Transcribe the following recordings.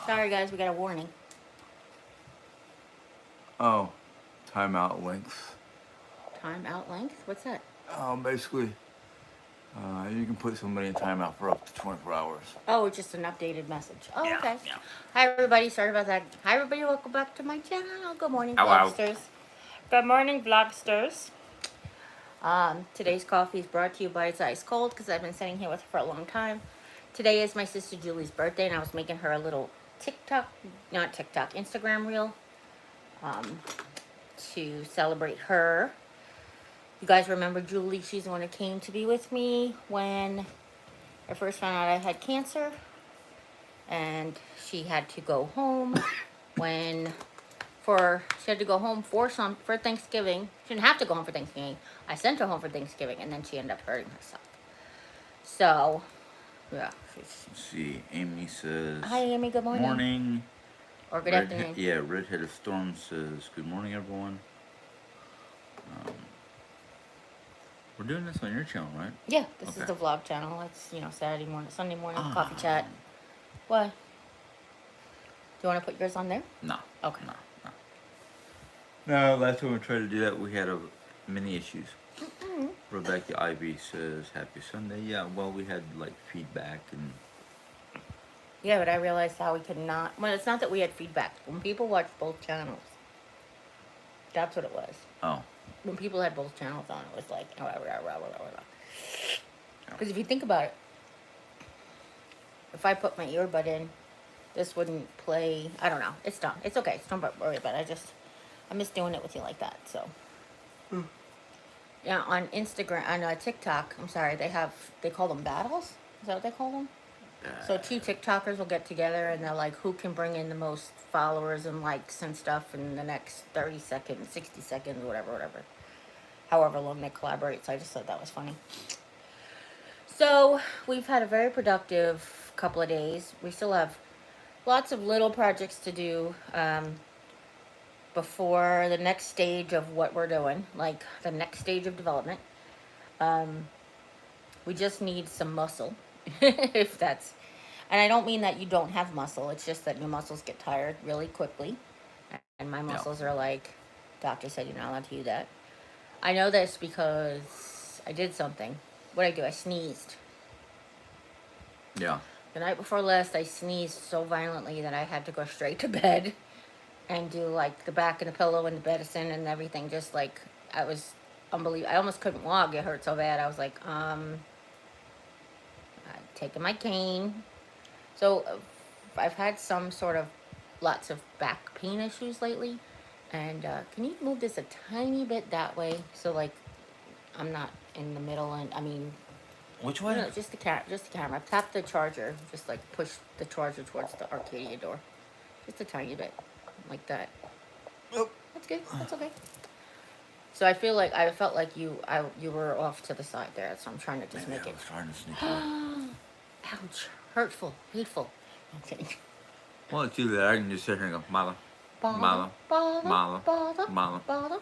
Sorry, guys, we got a warning. Oh, timeout length. Time out length? What's that? Basically, you can put somebody in timeout for up to 24 hours. Oh, it's just an updated message. Oh, Yeah, okay. yeah. Hi, everybody. Sorry about that. Hi, everybody. Welcome back to my channel. Good morning, Ow, vlogsters. Good morning, vlogsters. Today's coffee is brought to you by It's Ice Cold because I've been sitting here with her for a long time. Today is my sister Julie's birthday, and I was making her a little Instagram reel um, to celebrate her. You guys remember Julie? She's the one that came to be with me when I first found out I had cancer, and she had to go home when she had to go home for Thanksgiving. She didn't have to go home for Thanksgiving. I sent her home for Thanksgiving, and then she ended up hurting herself. So, yeah. Let's see. Amy says. Hi, Amy. Good morning. Morning. Or good afternoon. Yeah, Redheaded Storm says, good morning, everyone. We're doing this on your channel, right? Yeah, this is the vlog channel. It's, Saturday morning, Sunday morning, coffee chat. What? Do you want to put yours on there? No. Okay. No, last time we tried to do that, we had many issues. Rebecca Ivy says, happy Sunday. Yeah, well, we had, feedback and... Yeah, but I realized how we could not... Well, it's not that we had feedback. When people watch both channels, that's what it was. Oh. When people had both channels on, it was like... Because if you think about it, if I put my earbud in, this wouldn't play... I don't know. It's done. It's okay. Don't worry about it. I miss doing it with you like that, so... Yeah, on Instagram, on TikTok, I'm sorry, they call them battles? Is that what they call them? So two TikTokers will get together and they're like, who can bring in the most followers and likes and stuff in the next 30 seconds, 60 seconds, whatever. However long they collaborate, so I just thought that was funny. So, we've had a very productive couple of days. We still have lots of little projects to do, before the next stage of what we're doing, like the next stage of development. We just need some muscle, if that's... And I don't mean that you don't have muscle. It's just that your muscles get tired really quickly. And my muscles are like, doctor said you're not allowed to do that. I know this because I did something. What did I do? I sneezed. Yeah. The night before last, I sneezed so violently that I had to go straight to bed and do like the back of the pillow and the medicine and everything. Just like, I was unbelievable. I almost couldn't walk. It hurt so bad. I was like, I'm taking my cane. So I've had some sort of lots of back pain issues lately. And can you move this a tiny bit that way? So like, I'm not in the middle and, I mean... Which way? No, just the camera. Tap the charger. Just like push the charger towards the Arcadia door. Just a tiny bit. Like that. Oh. That's good. That's okay. So I felt like you were off to the side there. So I'm trying to just make it. I was trying to sneak away. Ouch. Hurtful. Hateful. I'm kidding. Well, it's either that I can just sit here and go, Mala, Mala, Mala, Mala.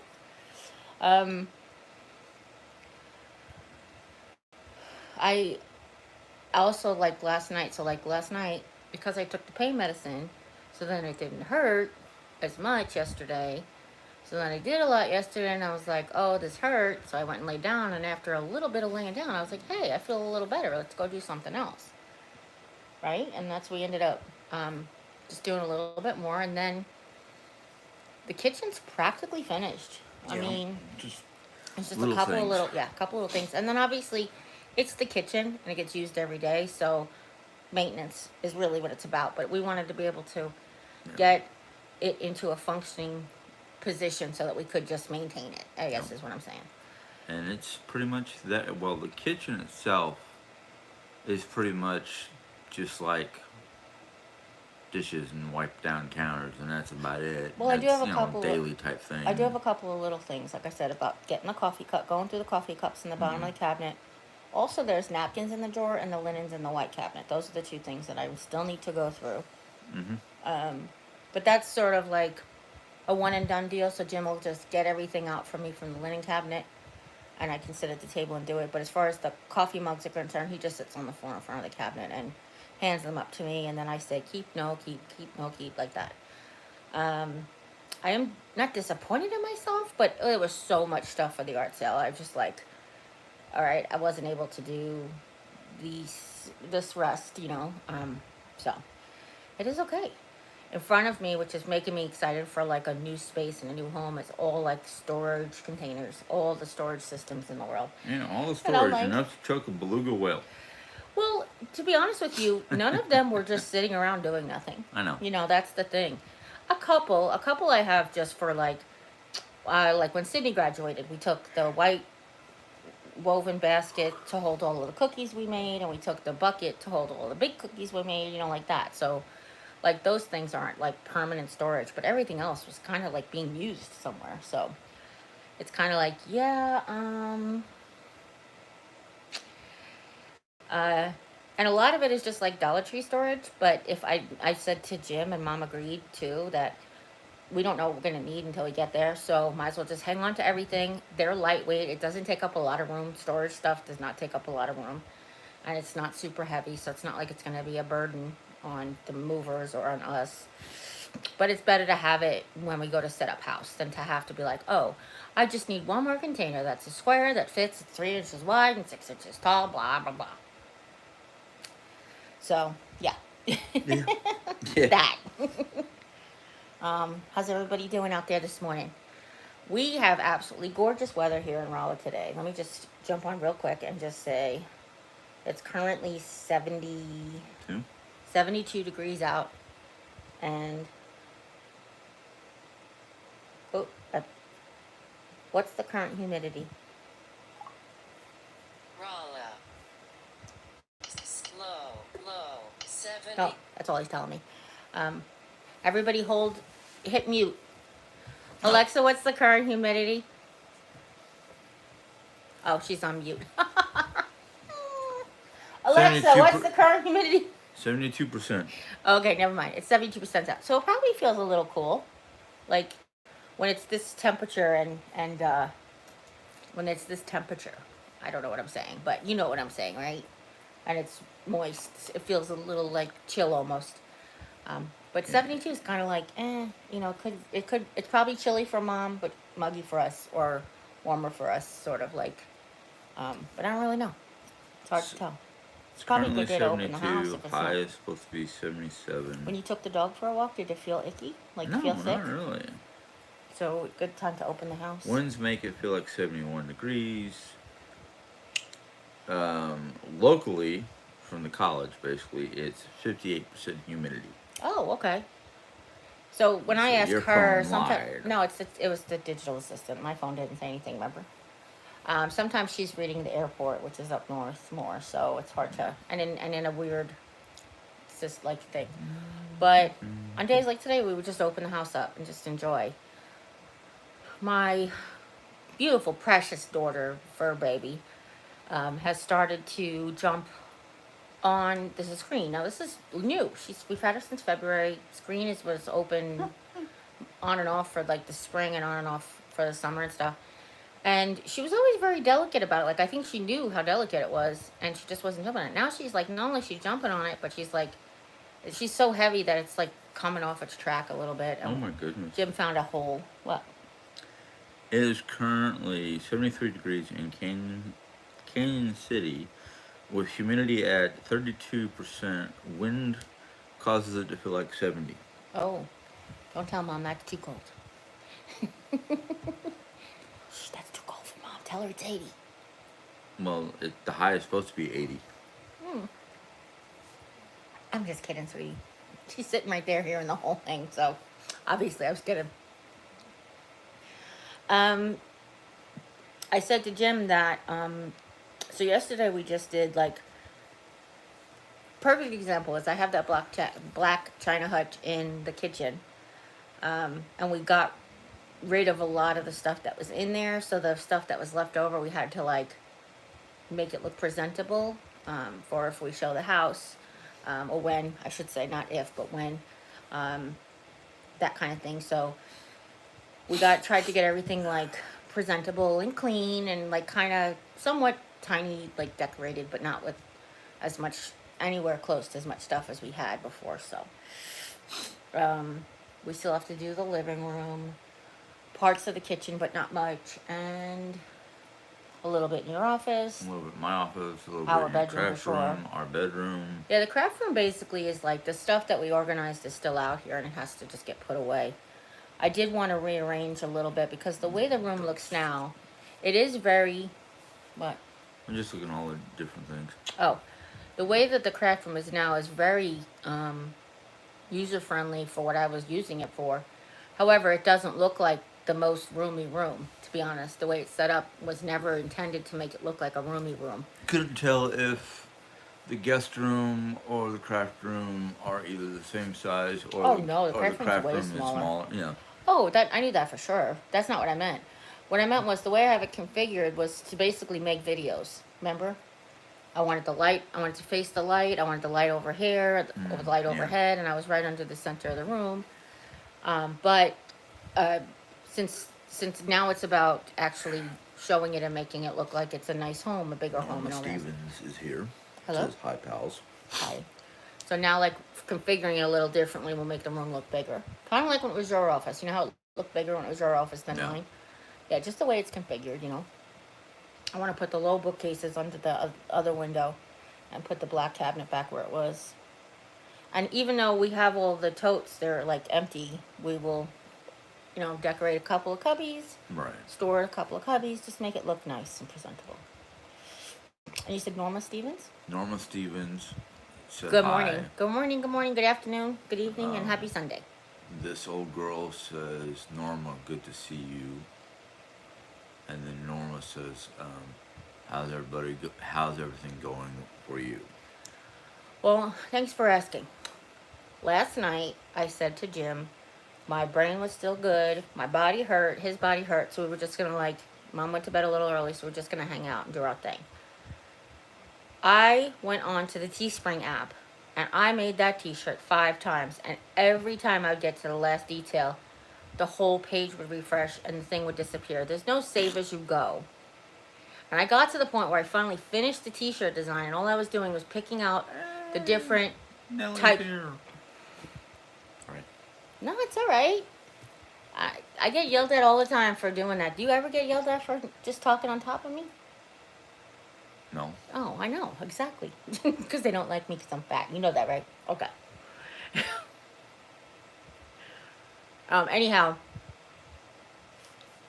I also, last night, because I took the pain medicine, so then it didn't hurt as much yesterday. So then I did a lot yesterday, and I was like, oh, this hurt. So I went and laid down, and after a little bit of laying down, I was like, hey, I feel a little better. Let's go do something else. Right? And that's what we ended up just doing a little bit more. And then the kitchen's practically finished. Yeah, I mean, just it's just a couple of little things. And then obviously, it's the kitchen, and it gets used every day. So maintenance is really what it's about. But we wanted to be able to get it into a functioning position so that we could just maintain it, I guess is what I'm saying. And it's pretty much that. Well, the kitchen itself is pretty much just like dishes and wipe down counters, and that's about it. Well, I do have a couple daily type thing. I do have a couple of little things, like I said, about getting the coffee cup, going through the coffee cups in the bottom of the cabinet. Also, there's napkins in the drawer and the linens in the white cabinet. Those are the two things that I still need to go through. But that's sort of like a one and done deal. So Jim will just get everything out for me from the linen cabinet, and I can sit at the table and do it. But as far as the coffee mugs are concerned, he just sits on the floor in front of the cabinet and hands them up to me, and then I say keep, no, keep, keep, no, keep, like that. Um, I am not disappointed in myself, but there was so much stuff for the art sale. I was just like, all right, I wasn't able to do this rest, so it is okay. In front of me, which is making me excited for like a new space and a new home, is all like storage containers, all the storage systems in the world. Yeah, all the And I'm storage, like, enough to choke a beluga whale. well, to be honest with you, none of them were just sitting around doing nothing. I know. That's the thing. A couple I have just for like when Sydney graduated, we took the white woven basket to hold all of the cookies we made, and we took the bucket to hold all the big cookies we made, like that. So, like, those things aren't like permanent storage, but everything else was kind of like being used somewhere. So, it's kind of like, yeah, uh, and a lot of it is just like Dollar Tree storage. But if I said to Jim, and Mom agreed too, that we don't know what we're gonna need until we get there. So might as well just hang on to everything. They're lightweight. It doesn't take up a lot of room. Storage stuff does not take up a lot of room, and it's not super heavy. So it's not like it's gonna be a burden on the movers or on us. But it's better to have it when we go to set up house than to have to be like, oh, I just need one more container that's a square that fits. It's 3 inches wide and 6 inches tall. Blah blah blah. So yeah, Yeah. Yeah. that. How's everybody doing out there this morning? We have absolutely gorgeous weather here in Raleigh today. Let me just jump on real quick and just say it's currently 2. 72 degrees out. And oh, what's the current humidity? Raleigh. Low, 70. Oh, that's all he's telling me. Everybody hit mute. Alexa, what's the current humidity? Oh, she's on mute. Alexa, what's the current humidity? 72%. Okay, never mind. It's 72% out. So it probably feels a little cool. Like when it's this temperature and when it's this temperature. I don't know what I'm saying, but you know what I'm saying, right? And it's moist. It feels a little like chill almost. But 72 is kind of like, it's probably chilly for Mom, but muggy for us, or warmer for us, sort of like. But I don't really know. It's hard to tell. It's Probably currently good day to open the house 72. if it's High not. is supposed to be 77. When you took the dog for a walk, did it feel icky? Like No, feel sick? not really. So good time to open the house. Winds make it feel like 71 degrees. Locally, from the college, basically, it's 58% humidity. Oh, okay. So when I So asked your her, phone sometimes lied. no, it was the digital assistant. My phone didn't say anything. Remember? Sometimes she's reading the airport, which is up north more, so it's hard to and in a weird, it's just like thing. But on days like today, we would just open the house up and just enjoy. My beautiful, precious daughter, fur baby, has started to jump on the screen. Now this is new. We've had her since February. Screen was open on and off for like the spring and on and off for the summer and stuff. And she was always very delicate about it. Like I think she knew how delicate it was, and she just wasn't jumping on it. Now she's like, not only she's jumping on it, but she's so heavy that it's like coming off its track a little bit. Oh my goodness. Jim found a hole. What? It is currently 73 degrees in Canyon City, with humidity at 32%. Wind causes it to feel like 70. Oh, don't tell Mom that's too cold. Shh, that's too cold for Mom. Tell her it's 80. Well, the high is supposed to be 80. I'm just kidding, sweetie. She's sitting right there hearing the whole thing, so obviously I was kidding. I said to Jim that, so yesterday we just did like, perfect example is I have that black china hutch in the kitchen, and we got rid of a lot of the stuff that was in there, so the stuff that was left over we had to like make it look presentable, for if we show the house, or when, I should say, not if, but when, that kind of thing. So we tried to get everything like presentable and clean and like kind of somewhat tiny, like decorated, but not with as much anywhere close to as much stuff as we had before. So we still have to do the living room, parts of the kitchen, but not much, and a little bit in your office. A little bit in my office, a little Our bit in your bedroom craft before. room, our bedroom. Yeah, the craft room basically is like the stuff that we organized is still out here and it has to just get put away. I did want to rearrange a little bit because the way the room looks now, it is very, what? I'm just looking at all the different things. Oh, the way that the craft room is now is very user friendly for what I was using it for. However, it doesn't look like the most roomy room, to be honest. The way it's set up was never intended to make it look like a roomy room. Couldn't tell if the guest room or the craft room are either the same size or Oh, no, the craft room's way room is smaller. smaller. Yeah. Oh, that I knew that for sure. That's not what I meant. What I meant was the way I have it configured was to basically make videos. Remember? I wanted the light. I wanted to face the light. I wanted the light over here, over the light yeah. overhead, and I was right under the center of the room. But since now it's about actually showing it and making it look like it's a nice home, a bigger home, Norma and all that. Stevens is here. Hello? Says hi, pals. Hi. So now, like, configuring it a little differently will make the room look bigger. Kind of like when it was your office. You know how it looked bigger when it was your office than Yeah. mine? Yeah, just the way it's configured, you know. I want to put the low bookcases under the other window and put the black cabinet back where it was. And even though we have all the totes, they're, like, empty, we will, you know, decorate a couple of cubbies, Right. store a couple of cubbies, just make it look nice and presentable. And you said Norma Stevens? Norma Stevens said Good hi. morning. Good morning, good morning, good afternoon, good evening, and happy Sunday. This old girl says, Norma, good to see you. And then Norma says, how's everything going for you? Well, thanks for asking. Last night, I said to Jim, my brain was still good, my body hurt, his body hurt, so we were just gonna, like, Mom went to bed a little early, so we're just gonna hang out and do our thing. I went on to the Teespring app, and I made that t-shirt 5 times, and every time I would get to the last detail, the whole page would refresh and the thing would disappear. There's no save as you go. And I got to the point where I finally finished the t-shirt design, and all I was doing was picking out the different type. Here. Right. No, it's all right. I get yelled at all the time for doing that. Do you ever get yelled at for just talking on top of me? No. Oh, I know, exactly. Because they don't like me because I'm fat. You know that, right? Okay. Anyhow,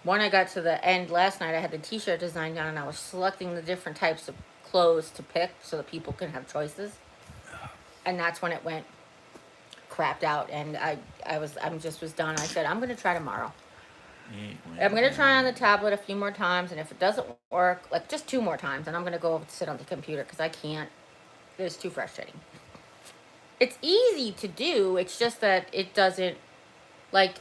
when I got to the end last night, I had the t-shirt design done, and I was selecting the different types of clothes to pick so that people can have choices. And that's when it went crapped out, and I'm just was done. I said, I'm going to try tomorrow. I'm going to try on the tablet a few more times, and if it doesn't work, like just 2 more times, then I'm going to go over to sit on the computer because I can't. It's too frustrating. It's easy to do. It's just that it doesn't, like,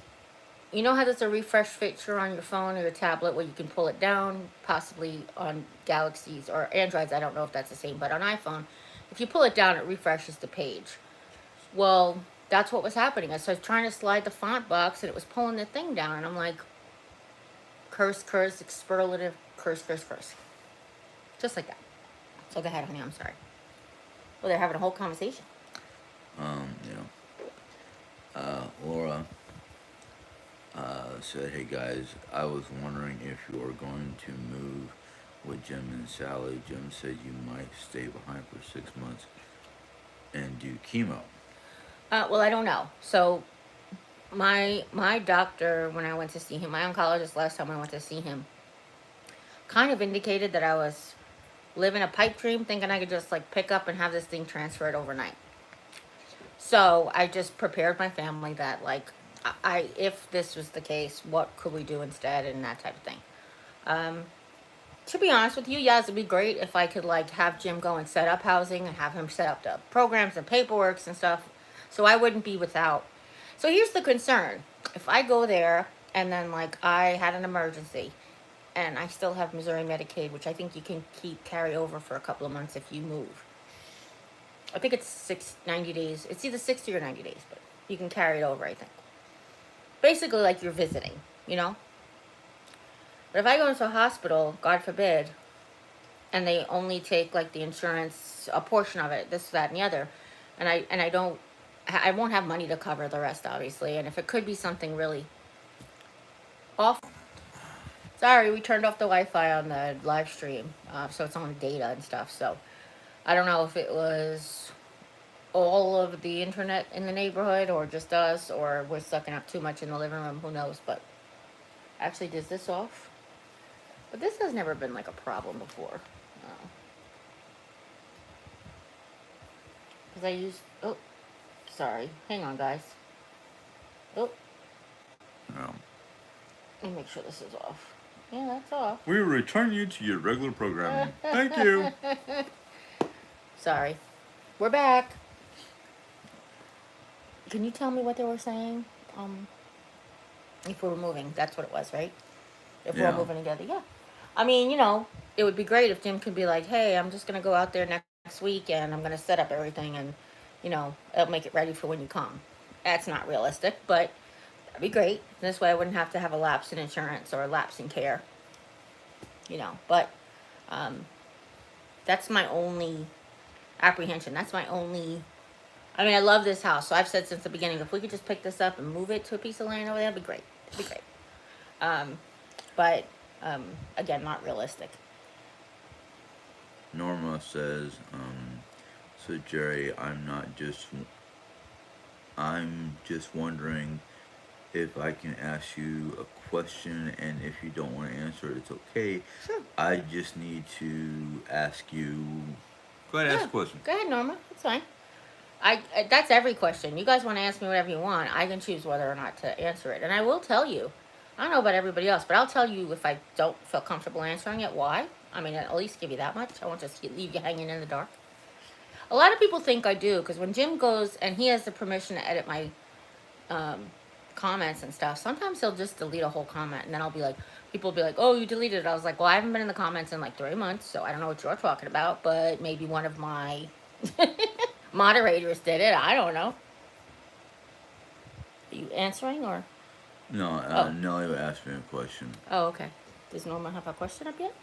you know how there's a refresh feature on your phone or your tablet where you can pull it down, possibly on Galaxies or Androids. I don't know if that's the same, but on iPhone, if you pull it down, it refreshes the page. Well, that's what was happening. So I was trying to slide the font box, and it was pulling the thing down, and I'm like, curse, superlative, curse. Just like that. So go ahead, honey, I'm sorry. Well, they're having a whole conversation. Laura said, hey guys, I was wondering if you are going to move with Jim and Sally. Jim said you might stay behind for 6 months and do chemo. Well, I don't know. So my doctor, when I went to see him, my oncologist last time I went to see him, kind of indicated that I was living a pipe dream, thinking I could just, like, pick up and have this thing transferred overnight. So I just prepared my family that, like, if this was the case, what could we do instead, and that type of thing. To be honest with you, yes, it'd be great if I could, like, have Jim go and set up housing and have him set up the programs and paperwork and stuff, so I wouldn't be without. So here's the concern. If I go there and then, like, I had an emergency and I still have Missouri Medicaid, which I think you can carry over for a couple of months if you move. I think it's 90 days. It's either 60 or 90 days, but you can carry it over, I think. Basically, like you're visiting, you know? But if I go into a hospital, God forbid, and they only take like the insurance, a portion of it, this, that, and the other, and I don't, I won't have money to cover the rest, obviously, and if it could be something really awful. Sorry, we turned off the Wi-Fi on the live stream, so it's on data and stuff. So I don't know if it was all of the internet in the neighborhood, or just us, or we're sucking up too much in the living room. Who knows? But actually, does this off? But this has never been like a problem before. Because I used. Oh, sorry. Hang on, guys. Oh, No. let me make sure this is off. Yeah, that's off. We return you to your regular programming. Thank you. Sorry. We're back. Can you tell me what they were saying? If we were moving, that's what it was, right? If we Yeah. were moving together, yeah. I mean, it would be great if Jim could be like, "Hey, I'm just gonna go out there next week and I'm gonna set up everything and, I'll make it ready for when you come." That's not realistic, but that'd be great. This way, I wouldn't have to have a lapse in insurance or a lapse in care. But um, that's my only apprehension. That's my only. I mean, I love this house, so I've said since the beginning, if we could just pick this up and move it to a piece of land over there, that'd be great. That'd be great. Um, but again, not realistic. Norma says, so Jerry, I'm just wondering if I can ask you a question, and if you don't want to answer it, it's okay. Sure. I just need to ask you. Go ahead, Yeah. ask a question. Go ahead, Norma. That's fine. That's every question. You guys want to ask me whatever you want. I can choose whether or not to answer it, and I will tell you. I don't know about everybody else, but I'll tell you if I don't feel comfortable answering it. Why? I mean, at least give you that much. I won't just leave you hanging in the dark. A lot of people think I do, because when Jim goes and he has the permission to edit my um, comments and stuff, sometimes he'll just delete a whole comment, and then I'll be like, people will be like, "Oh, you deleted it." I was like, "Well, I haven't been in the comments in like 3 months, so I don't know what you're talking about, but maybe one of my moderators did it. I don't know." Are you answering or? No, Oh. Nelly asked me a question. Oh, okay. Does Norma have a question up yet?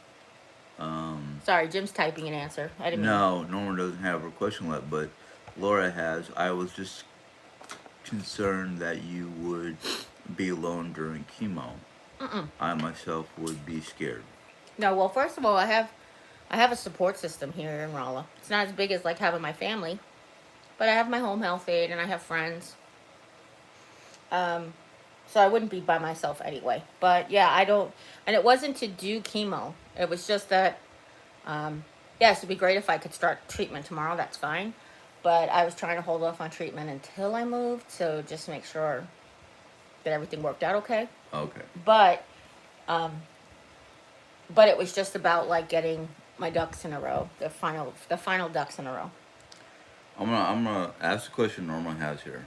Um, Sorry, Jim's typing an answer. I didn't mean. no, Norma doesn't have her question left, but Laura has. I was just concerned that you would be alone during chemo. Mm-mm. I myself would be scared. No, well, first of all, I have a support system here in Rolla. It's not as big as like having my family, but I have my home health aide and I have friends. So I wouldn't be by myself anyway. But yeah, I don't, and it wasn't to do chemo. It was just that, yes, it'd be great if I could start treatment tomorrow. That's fine. But I was trying to hold off on treatment until I moved, so just make sure that everything worked out okay. Okay. But, um, but it was just about like getting my ducks in a row, the final ducks in a row. I'm gonna ask the question Norma has here.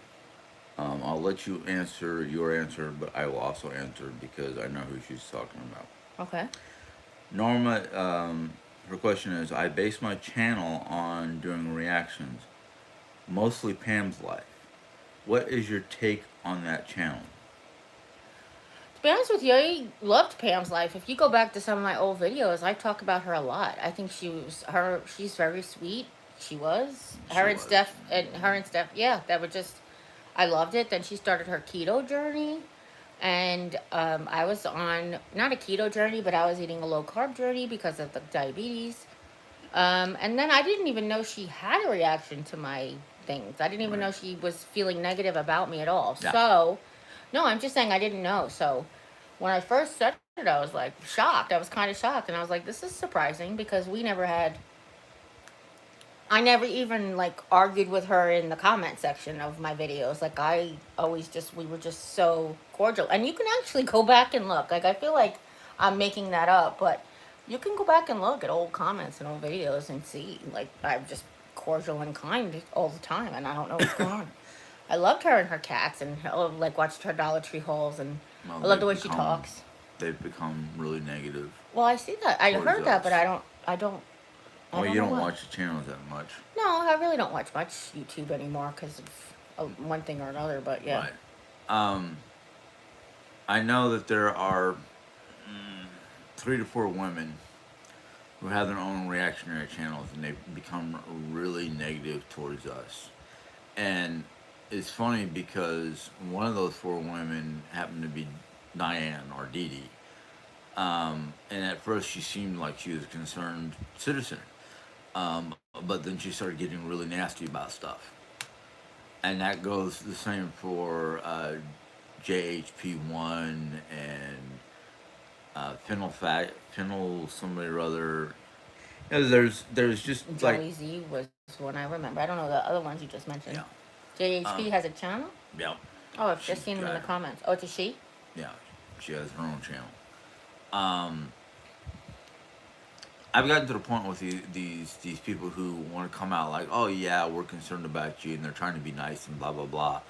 I'll let you answer your answer, but I will also answer because I know who she's talking about. Okay. Norma, her question is: I base my channel on doing reactions, mostly Pam's life. What is your take on that channel? To be honest with you, I loved Pam's life. If you go back to some of my old videos, I talk about her a lot. I think she's very sweet. She was. She Her and was. Steph, yeah, that were just, I loved it. Then she started her keto journey. And I was on, not a keto journey, but I was eating a low carb journey because of the diabetes. And then I didn't even know she had a reaction to my things. I didn't even know Right. she was feeling negative about me at all. Yeah. So, no, I'm just saying I didn't know. So, when I first started, I was like shocked. I was kind of shocked. And I was like, this is surprising because I never even like argued with her in the comment section of my videos. Like, we were just so cordial. And you can actually go back and look. Like, I feel like I'm making that up, but you can go back and look at old comments and old videos and see, like, I'm just cordial and kind all the time, and I don't know what's going on. I loved her and her cats, and like watched her Dollar Tree hauls, and Well, I love the way they've she become- talks. They've become really negative. Well, I see that. I Towards heard that, us. but I don't. Well, you know don't why. watch the channels that much. No, I really don't watch much YouTube anymore because of one thing or another. But yeah, Right. I know that there are 3 to 4 women who have their own reactionary channels, and they become really negative towards us. And it's funny because one of those four women happened to be Diane or Dee Dee. And at first, she seemed like she was a concerned citizen. But then she started getting really nasty about stuff. And that goes the same for JHP1 and Phenyl somebody or other. You know, there's just like, Joey Z was one I remember. I don't know the other ones you just mentioned. yeah, JHP um, has a channel? yeah, Oh, I've just she's seen them in the got, comments. Oh, it's a she? yeah, she has her own channel. Um, I've gotten to the point with these people who want to come out like, oh yeah, we're concerned about you, and they're trying to be nice and blah blah blah,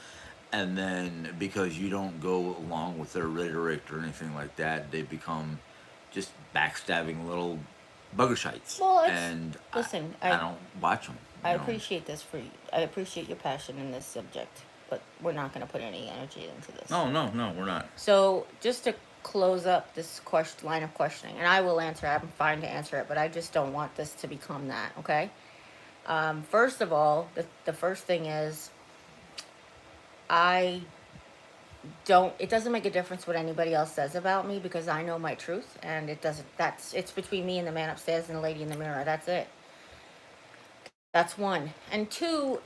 and then because you don't go along with their rhetoric or anything like that, they become just backstabbing little buggershites, Well, it's. and Listen, I don't watch them. I appreciate this for you. I appreciate your passion in this subject, but we're not going to put any energy into this. No, no, no, we're not. So, just to close up this line of questioning, and I will answer. I'm fine to answer it, but I just don't want this to become that. Okay. First of all, the first thing is I don't. It doesn't make a difference what anybody else says about me because I know my truth, and it doesn't. It's between me and the man upstairs and the lady in the mirror. That's it. That's one. And two,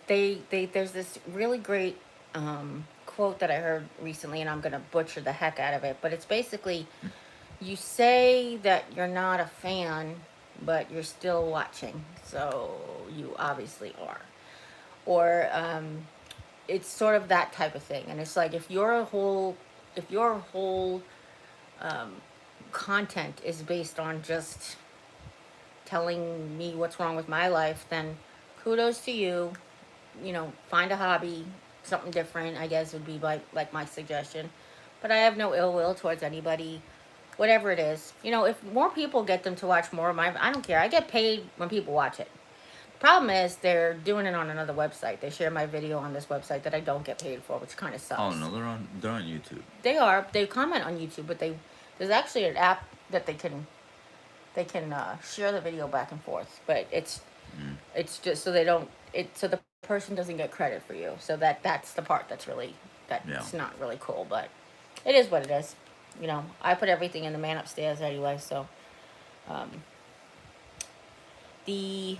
there's this really great quote that I heard recently, and I'm gonna butcher the heck out of it, but it's basically you say that you're not a fan, but you're still watching, so you obviously are. Or it's sort of that type of thing, and it's like if your whole um, content is based on just telling me what's wrong with my life, then kudos to you. You know, find a hobby, something different, I guess would be like my suggestion. But I have no ill will towards anybody, whatever it is. You know, if more people get them to watch more of my, I don't care. I get paid when people watch it. The problem is they're doing it on another website. They share my video on this website that I don't get paid for, which kind of Oh sucks. no, they're on YouTube. They are. They comment on YouTube, but there's actually an app that they can share the video back and forth. But Mm, it's just so they don't so the person doesn't get credit for you. So that's the part yeah. that's not really cool, but it is what it is. You know, I put everything in the man upstairs anyway. So um, the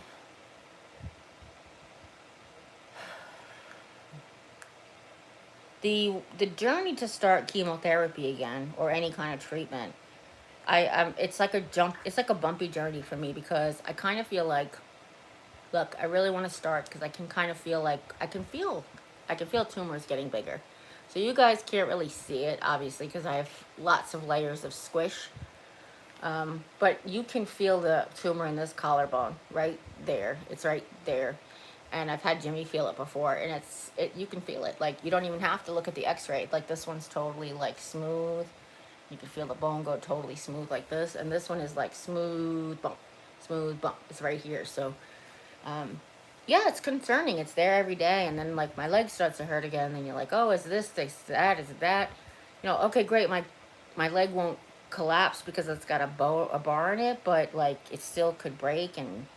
the journey to start chemotherapy again or any kind of treatment, it's like a jump. It's like a bumpy journey for me because I kind of feel like, look, I really want to start because I can kind of feel like I can feel tumors getting bigger. So you guys can't really see it, obviously, because I have lots of layers of squish. But you can feel the tumor in this collarbone right there. It's right there. And I've had Jimmy feel it before, and you can feel it. Like you don't even have to look at the X-ray. Like this one's totally like smooth. You can feel the bone go totally smooth like this, and this one is like smooth bump, smooth bump. It's right here. So um, yeah, it's concerning. It's there every day, and then like my leg starts to hurt again. And then you're like, oh, is this that? Is it that? You know, okay, great. My leg won't collapse because it's got a bar in it, but like it still could break, and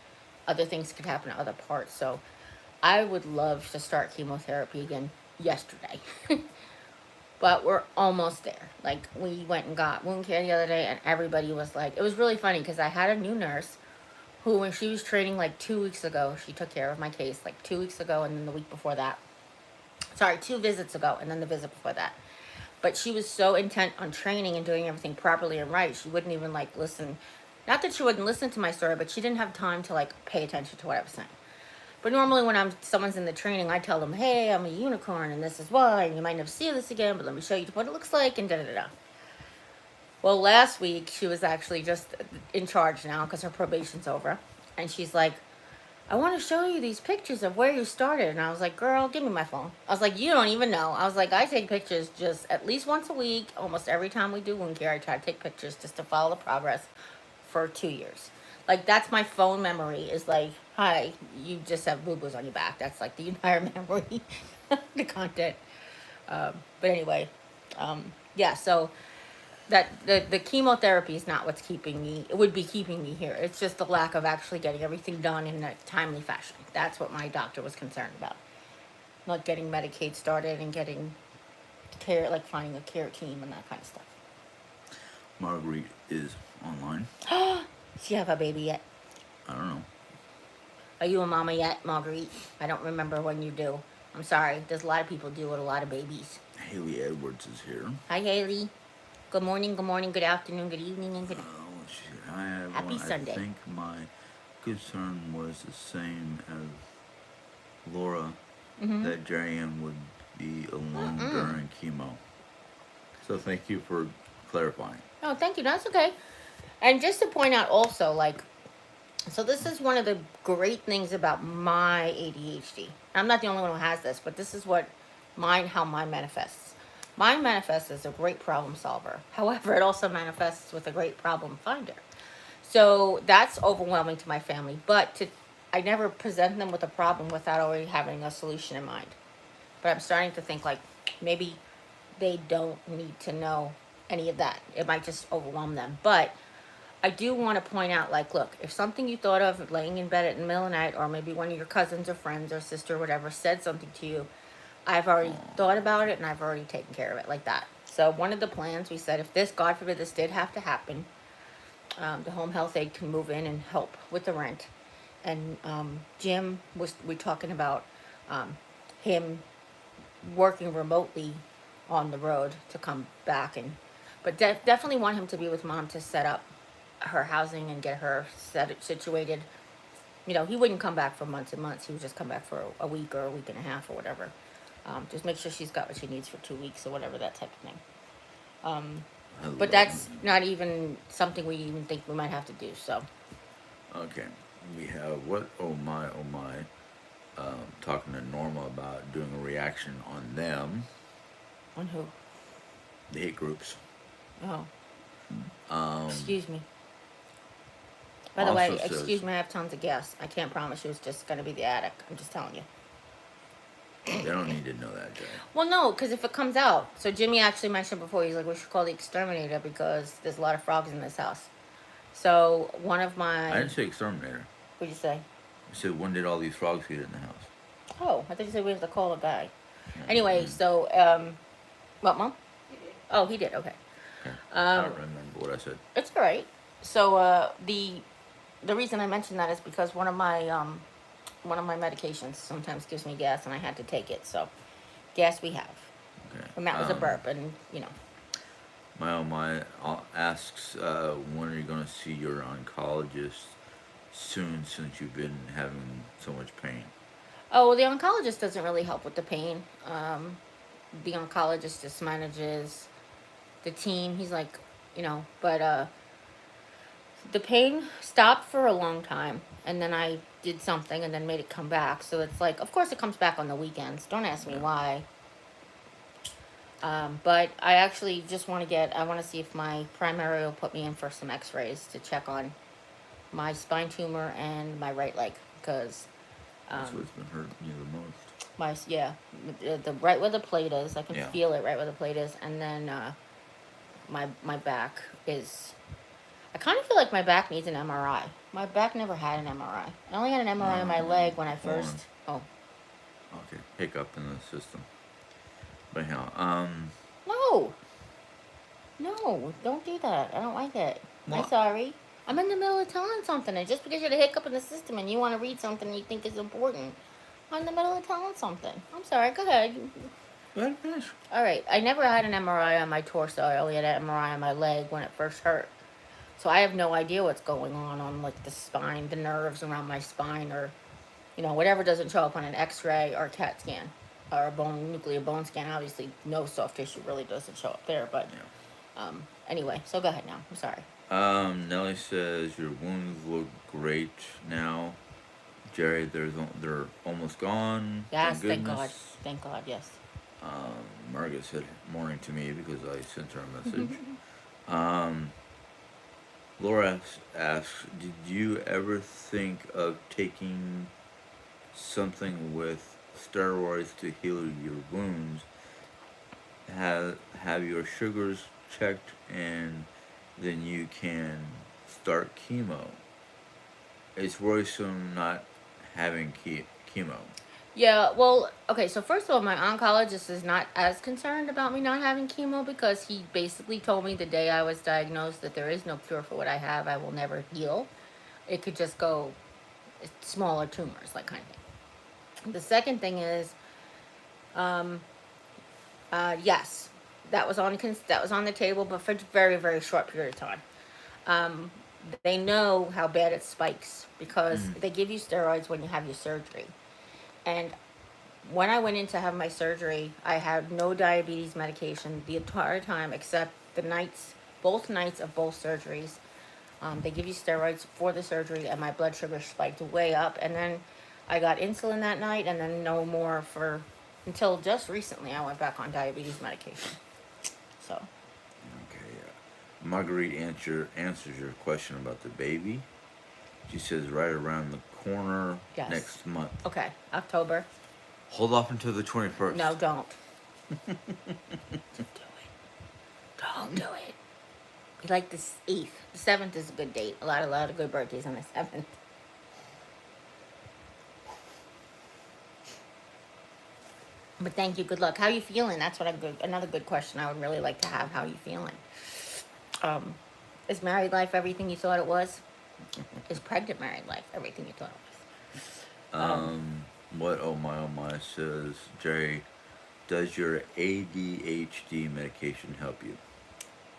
other things could happen to other parts. So I would love to start chemotherapy again yesterday. But we're almost there. Like we went and got wound care the other day, and everybody was like, it was really funny because I had a new nurse who, when she was training like 2 weeks ago, she took care of my case like 2 weeks ago, and then the week before that. Sorry, 2 visits ago, and then the visit before that. But she was so intent on training and doing everything properly and right, she wouldn't even like listen. Not that she wouldn't listen to my story, but she didn't have time to like pay attention to what I was saying. But normally when someone's in the training, I tell them, hey, I'm a unicorn and this is why, and you might never see this again, but let me show you what it looks like, and da da da. Well, last week she was actually just in charge now because her probation's over. And she's like, I want to show you these pictures of where you started. And I was like, girl, give me my phone. I was like, you don't even know. I was like, I take pictures just at least once a week. Almost every time we do wound care, I try to take pictures just to follow the progress for 2 years. Like, that's my phone memory is like, hi, you just have boo-boos on your back. That's like the entire memory, the content. But anyway, yeah, so that the chemotherapy is not what's keeping me. It would be keeping me here. It's just the lack of actually getting everything done in a timely fashion. That's what my doctor was concerned about. Not getting Medicaid started and getting care, like finding a care team and that kind of stuff. Marguerite is online. Does she have a baby yet? I don't know. Are you a mama yet, Marguerite? I don't remember when you do. I'm sorry. There's a lot of people do with a lot of babies. Haley Edwards is here. Hi, Haley. Good morning, good afternoon, good evening, and good. Let's see. Hi, everyone. Happy Sunday. I think my concern was the same as Laura, that Jeri-Ann would be alone during chemo. So thank you for clarifying. Oh, thank you. That's okay. And just to point out also, like, so this is one of the great things about my ADHD. I'm not the only one who has this, but this is how mine manifests. Mine manifests as a great problem solver. However, it also manifests with a great problem finder. So that's overwhelming to my family. But I never present them with a problem without already having a solution in mind. But I'm starting to think like maybe they don't need to know any of that. It might just overwhelm them. But I do want to point out, like, look, if something you thought of laying in bed at the middle of the night, or maybe one of your cousins or friends or sister or whatever said something to you, I've already thought about it and I've already taken care of it like that. So one of the plans, we said, if this, God forbid, this did have to happen, the home health aide can move in and help with the rent. And Jim, we're talking about him working remotely on the road to come back. But definitely want him to be with mom to set up her housing and get her situated. You know, he wouldn't come back for months and months. He would just come back for a week or a week and a half or whatever. Just make sure she's got what she needs for 2 weeks or whatever, that type of thing. But that's not even something we even think we might have to do. So Okay. We have what? Oh my, oh my. Talking to Norma about doing a reaction on them, on who? the hate groups. Oh, excuse me. By the way, excuse me, I have tons of gas. I can't promise you it's just going to be the attic. I'm just telling you. They don't need to know that, Jay. Well, no, because if it comes out. So Jimmy actually mentioned before, he's like, we should call the exterminator because there's a lot of frogs in this house. So one of my... I didn't say exterminator. What'd you say? I said, when did all these frogs get in the house? Oh, I thought you said we have to call a guy. Yeah, Anyway, so, what, Mom? He did. Oh, he did, okay. I don't remember what I said. It's all right. So, the reason I mentioned that is because one of my medications sometimes gives me gas, and I had to take it. So, gas we have. Okay. And that was a burp, and you know. My oh my asks, when are you going to see your oncologist soon, since you've been having so much pain? Oh, well, the oncologist doesn't really help with the pain. The oncologist just manages the team. He's like, you know, but the pain stopped for a long time, and then I did something and then made it come back. So it's like, of course it comes back on the weekends. Don't ask me why. But I actually just want to see if my primary will put me in for some x-rays to check on my spine tumor and my right leg, because That's what's been hurting you the most. the right where the plate is, I can Yeah. feel it right where the plate is, and then my back is, I kind of feel like my back needs an MRI. My back never had an MRI. I only had an MRI on my leg when I first. Oh. Okay, hiccup in the system. But anyhow, No, don't do that. I don't like it. I'm What? sorry. I'm in the middle of telling something, and just because you're the hiccup in the system and you want to read something you think is important, I'm in the middle of telling something. I'm sorry. Go ahead. go ahead, finish. All right. I never had an MRI on my torso. I only had an MRI on my leg when it first hurt. So I have no idea what's going on like the spine, the nerves around my spine, or whatever doesn't show up on an X-ray or a CAT scan or a nuclear bone scan. Obviously, no soft tissue really doesn't show up there. But anyway, so go ahead now. I'm sorry. Nellie says your wounds look great now. Jerry, they're almost gone. Yes, thank thank goodness. God. Thank God, yes. Margaret said morning to me because I sent her a message. Laura asks, did you ever think of taking something with steroids to heal your wounds? Have your sugars checked, and then you can start chemo. It's worrisome not having chemo. Yeah, well, okay, so first of all, my oncologist is not as concerned about me not having chemo because he basically told me the day I was diagnosed that there is no cure for what I have. I will never heal. It could just go smaller tumors, like kind of thing. The second thing is, um, yes, that was on the table, but for a very very short period of time. Um, they know how bad it spikes because Mm. they give you steroids when you have your surgery, and when I went in to have my surgery, I had no diabetes medication the entire time except the nights, both nights of both surgeries. They give you steroids for the surgery, and my blood sugar spiked way up. And then I got insulin that night, and then no more for until just recently. I went back on diabetes medication. So, Okay. Marguerite answers your question about the baby. She says right around the corner yes. next month. Okay, October. Hold off until the 21st. No, don't. Don't do it. Don't do it. You like the 8th. The 7th is a good date. A lot of good birthdays on the 7th. But thank you. Good luck. How you feeling? That's what another good question I would really like to have. How you feeling? Um, is married life everything you thought it was? Is pregnant married life everything you thought it was? What oh my says, Jerry, does your ADHD medication help you?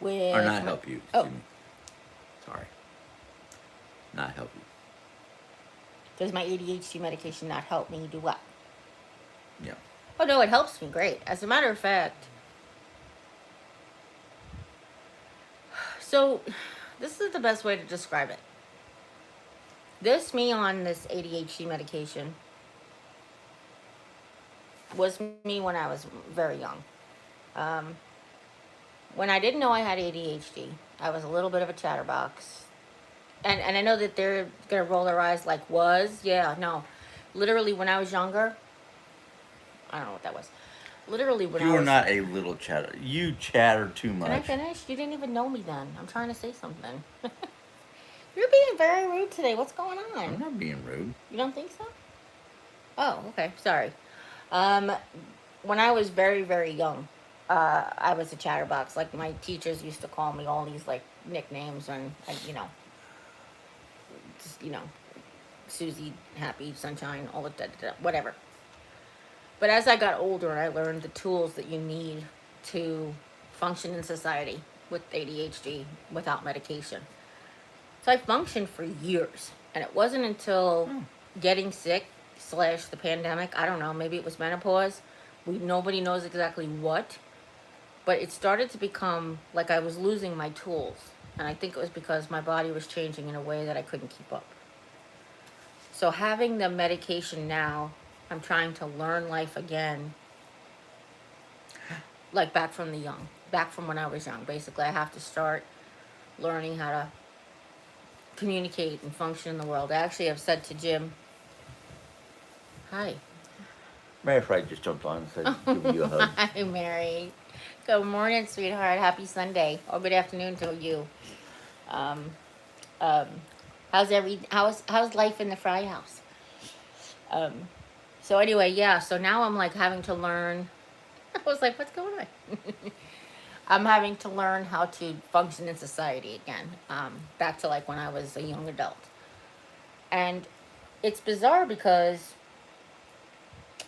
Or With not my help you, oh, excuse me. Sorry. Not help you. does my ADHD medication not help me do what? Yeah. Oh no, it helps me great. As a matter of fact, so this is the best way to describe it. This me on this ADHD medication was me when I was very young. Um, when I didn't know I had ADHD, I was a little bit of a chatterbox. And I know that they're gonna roll their eyes like was, yeah, no. Literally when I was younger, I don't know what that was. Literally when You I are was not a little chatter. You chatter too Can I much. finish? You didn't even know me then. I'm trying to say something. You're being very rude today. What's going I'm on? not being rude. You don't think so? Oh, okay. Sorry. Um, when I was very, very young, I was a chatterbox. Like my teachers used to call me all these like nicknames, and just Susie, Happy, Sunshine, all of that, whatever. But as I got older, I learned the tools that you need to function in society with ADHD without medication. So I functioned for years, and it wasn't until Oh. getting sick slash the pandemic. I don't know. Maybe it was menopause. Nobody knows exactly what, but it started to become like I was losing my tools, and I think it was because my body was changing in a way that I couldn't keep up. So having the medication now, I'm trying to learn life again, like back from when I was young. Basically, I have to start learning how to communicate and function in the world. I actually have said to Jim, hi. Mary Fright just jumped on and said, give you a hug. Hi, Mary. Good morning, sweetheart. Happy Sunday, or good afternoon to you. Um, um, how's life in the Fry house? Um, so anyway, yeah. So now I'm like having to learn. I was like, what's going on? I'm having to learn how to function in society again. Back to like when I was a young adult, and it's bizarre because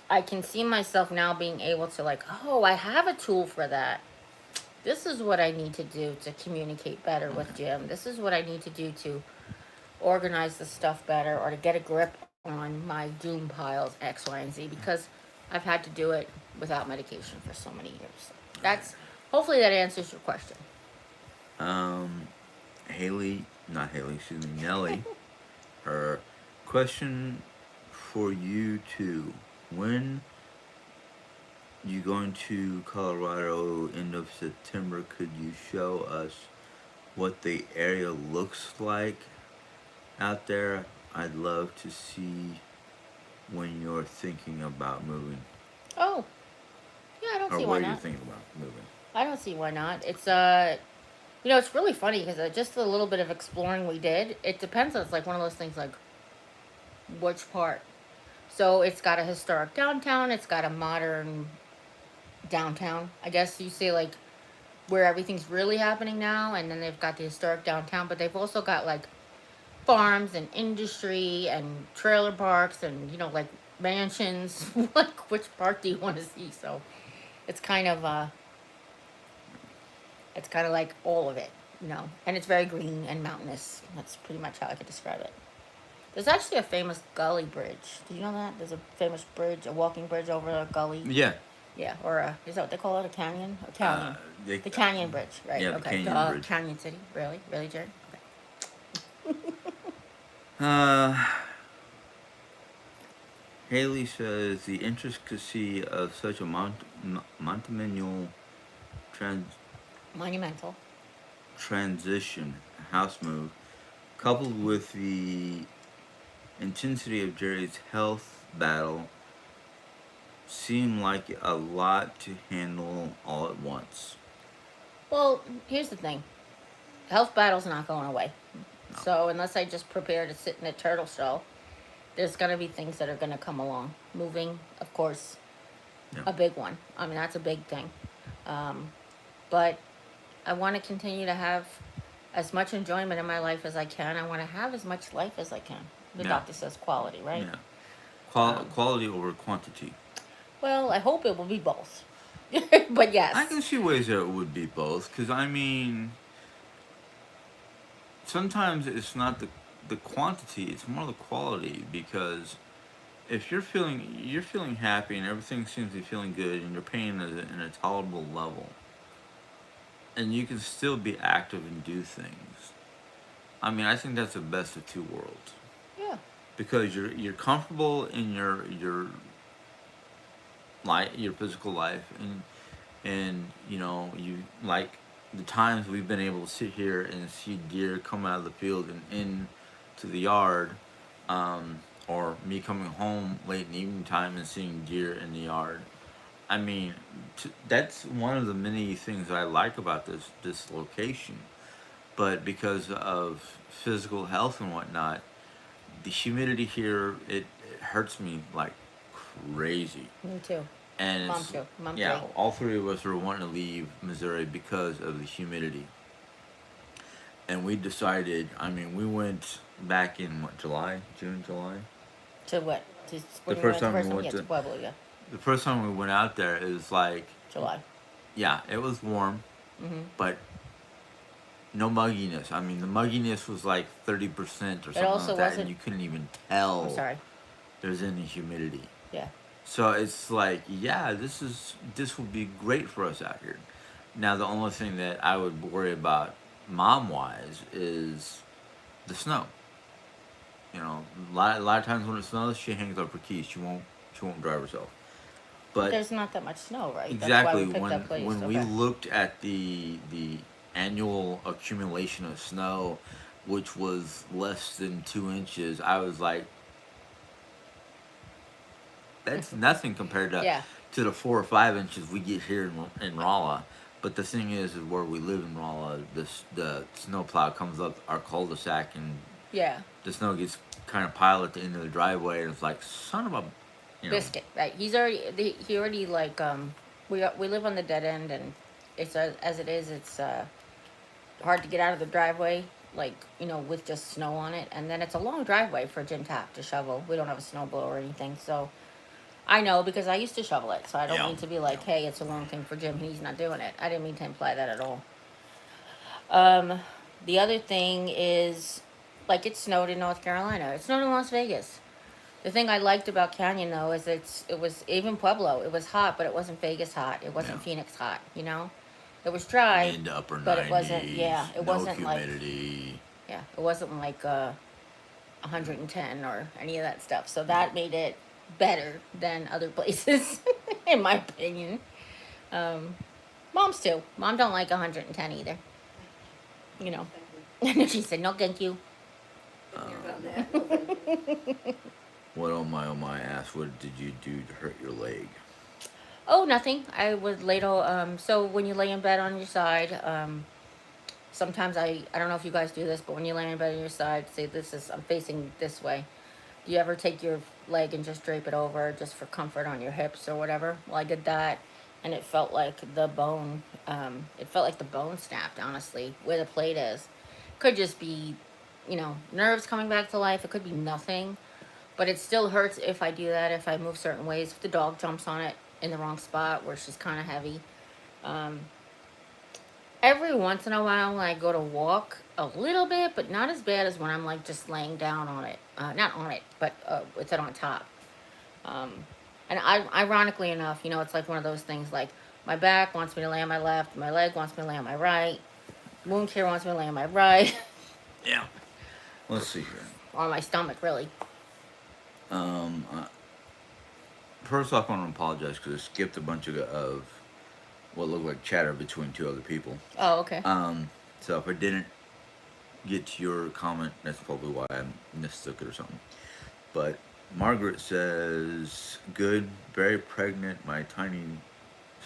I can see myself now being able to like, oh, I have a tool for that. This is what I need to do to communicate better with Jim. This is what I need to do to organize the stuff better or to get a grip on my doom piles X, Y, and Z because I've had to do it without medication for so many years. That's hopefully that answers your question. Um, not Haley, excuse me, Nellie, her question for you too. When you going to Colorado end of September, could you show us what the area looks like out there? I'd love to see when you're thinking about moving, Oh, yeah, I don't or see why what you're not. thinking about moving. I don't see why not. It's it's really funny because just the little bit of exploring we did, it depends. It's like one of those things like which part. So it's got a historic downtown. It's got a modern downtown. I guess you say like where everything's really happening now, and then they've got the historic downtown. But they've also got like farms and industry and trailer parks and like mansions. Like which part do you want to see? So it's kind of like all of it. And it's very green and mountainous. That's pretty much how I could describe it. There's actually a famous gully bridge. Did you know that? There's a famous bridge, a walking bridge over a gully. Yeah. Yeah, or is that what they call it? A canyon? A Uh, canyon. they, The Canyon Bridge, right? yeah, the Okay. Canyon Bridge. Canyon City. Really? Really, Jerry? Okay. uh, Haley says the intricacy of such a monumental trans- Monumental. transition house move, coupled with the intensity of Jerry's health battle, seemed like a lot to handle all at once. Well, here's the thing. Health battle's not going away. No. So unless I just prepare to sit in a turtle shell, there's going to be things that are going to come along. Moving, of course, Yeah. a big one. I mean, that's a big thing. But I want to continue to have as much enjoyment in my life as I can. I want to have as much life as I can. The Yeah. doctor says quality, right? Yeah. Quality over quantity. Well, I hope it will be both. But yes. I can see ways that it would be both, because I mean, sometimes it's not the quantity; it's more the quality. Because if you're feeling happy and everything seems to be feeling good, and your pain is in a tolerable level, and you can still be active and do things. I mean, I think that's the best of two worlds, Yeah. because you're comfortable in your life, your physical life, and you like the times we've been able to sit here and see deer come out of the field and into the yard, or me coming home late in the evening time and seeing deer in the yard. I mean, that's one of the many things I like about this location. But because of physical health and whatnot, the humidity here, it hurts me like crazy. Me too. And Mom it's, too. Mom yeah, too. all three of us were wanting to leave Missouri because of the humidity. And we decided, I mean, we went back in what, July, June, July. To what? To The when you first went the time we first time? went Yeah, to to Pueblo, yeah. the first time we went out there, it was like, July. yeah, it was warm, Mm-hmm. but no mugginess. I mean, the mugginess was like 30% or It something also like that, and wasn't. you couldn't even I'm tell sorry. there's any humidity. Yeah. So it's like, yeah, this would be great for us out here. Now the only thing that I would worry about mom wise is the snow. A lot of times when it snows, she hangs up her keys. She won't drive herself. But But there's not that much snow, right? That's why exactly, we picked when that place. when we Okay. looked at the annual accumulation of snow, which was less than 2 inches, I was like, that's nothing compared to Yeah. the 4 or 5 inches we get here in Rolla. But the thing is where we live in Rolla, the snowplow comes up our cul-de-sac, and Yeah. the snow gets kind of piled at the end of the driveway, and it's like, son of a, you know, Biscuit. Right. He already like we live on the dead end, and it's as it is. It's hard to get out of the driveway, like with just snow on it, and then it's a long driveway for Jim Tap to shovel. We don't have a snow blower or anything, so I know because I used to shovel it. So I don't yeah, mean to be yeah. like, hey, it's a long thing for Jim. He's not doing it. I didn't mean to imply that at all. The other thing is, like, it snowed in North Carolina. It snowed in Las Vegas. The thing I liked about Canyon though is it was even Pueblo. It was hot, but it wasn't Vegas hot. It Yeah. wasn't Phoenix hot. It was dry, Mid to upper but 90s, it wasn't. Yeah, it no wasn't like humidity. it wasn't like 110 or any of that stuff. So that made it better than other places, in my opinion. Um, Moms too. Mom don't like 110 either. You know. And she said, "No, thank you." What, oh my, ass, what did you do to hurt your leg? Oh, nothing. I would lay to, so when you lay in bed on your side, sometimes I don't know if you guys do this, but when you lay in bed on your side, say I'm facing this way. Do you ever take your leg and just drape it over just for comfort on your hips or whatever? Well, I did that, and it felt like the bone snapped, honestly, where the plate is. Could just be, nerves coming back to life. It could be nothing, but it still hurts if I do that, if I move certain ways, if the dog jumps on it in the wrong spot where she's kind of heavy. Um, every once in a while, when I go to walk, a little bit, but not as bad as when I'm like just laying down on it. Not on it, but with it on top. Um, and ironically enough, it's like one of those things like my back wants me to lay on my left, my leg wants me to lay on my right, wound care wants me to lay on my right, Yeah. Let's see here. or my stomach, really. Um, uh, First off, I want to apologize because I skipped a bunch of what looked like chatter between two other people. Oh, okay. So if I didn't get to your comment, that's probably why I mistook it or something. But Margaret says, "Good, very pregnant. My tiny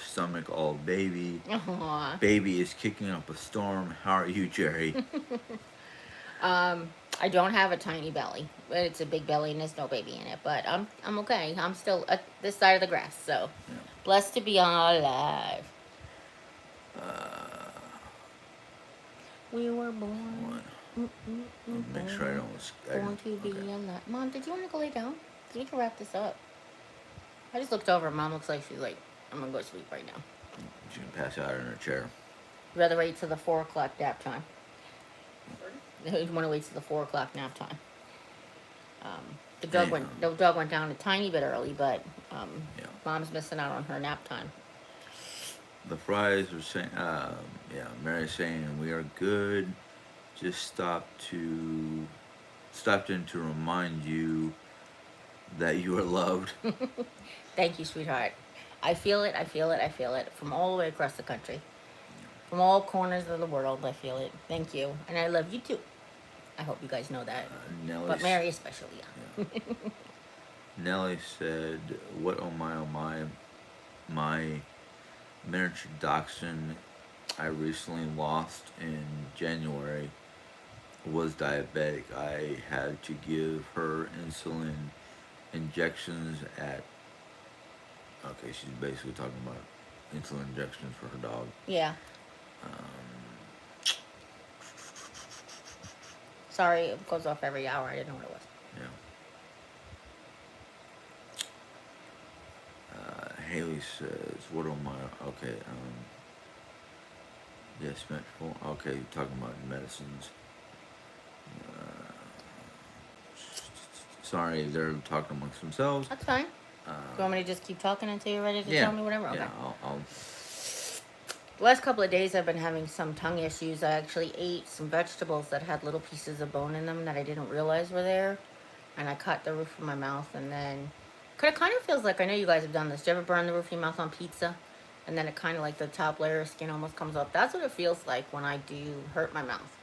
stomach all baby. Aw. Baby is kicking up a storm. How are you, Jerry?" I don't have a tiny belly. It's a big belly and there's no baby in it, but I'm okay. I'm still at this side of the grass, so Yeah. blessed to be alive. Uh, We were born. One. Make sure I Born, don't. born to be Okay. alive. Mom, did you want to go lay down? 'Cause we can wrap this up. I just looked over. Mom looks like she's like, I'm gonna go to sleep right now. She can pass out in her chair. You rather wait till the 4 o'clock nap time? You want to wait till the 4 o'clock nap time? The dog Hey, went down a tiny bit early, but yeah. Mom's missing out on her nap time. The fries are saying, yeah, Mary's saying we are good. Just stopped in to remind you that you are loved. Thank you, sweetheart. I feel it. I feel it. I feel it from all the way across the country, from all corners of the world. I feel it. Thank you, and I love you too. I hope you guys know that, Nelly, but Mary especially. Yeah. yeah. Nelly said, "What oh my miniature dachshund I recently lost in January was diabetic. I had to give her insulin injections at." Okay, she's basically talking about insulin injections for her dog. Yeah. Um, Sorry, it goes off every hour. I didn't know what it was. yeah. Haley says, "What am I?" Okay. Yes, metformin. Okay, talking about medicines. Uh, Sorry, they're talking amongst themselves. That's fine. Uh, You want me to just keep talking until you're ready to yeah. tell me whatever? Okay. Yeah. I'll The last couple of days I've been having some tongue issues. I actually ate some vegetables that had little pieces of bone in them that I didn't realize were there. And I cut the roof of my mouth and then... It kind of feels like, I know you guys have done this. Do you ever burn the roof of your mouth on pizza? And then it kind of like the top layer of skin almost comes off. That's what it feels like when I do hurt my mouth.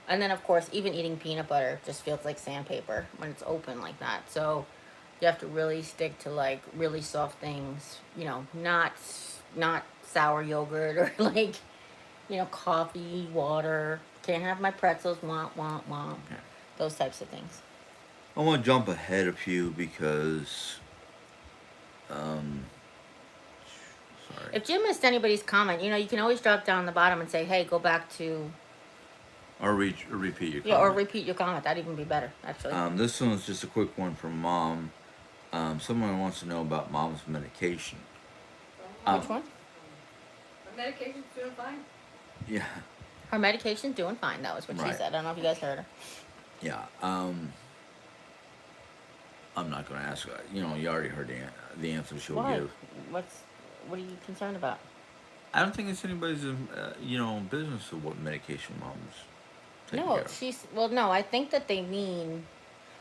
And then of course, even eating peanut butter just feels like sandpaper when it's open like that. So you have to really stick to like really soft things, not sour yogurt or like, coffee, water. Can't have my pretzels, womp. okay. Those types of things. I want to jump ahead a few because, um, sorry. If Jim missed anybody's comment, you can always drop down the bottom and say, hey, go back to, Or repeat your comment. yeah, or repeat your comment. That'd even be better, actually. This one's just a quick one from Mom. Someone wants to know about Mom's medication. Which one? My medication's doing fine. Yeah, Her medication's doing fine. That was what she Right. said. I don't know if you guys heard her. yeah. I'm not going to ask. You already heard the answer she'll Why? give. What are you concerned about? I don't think it's anybody's, business of what medication Mom's taking No, care of. no, I think that they mean,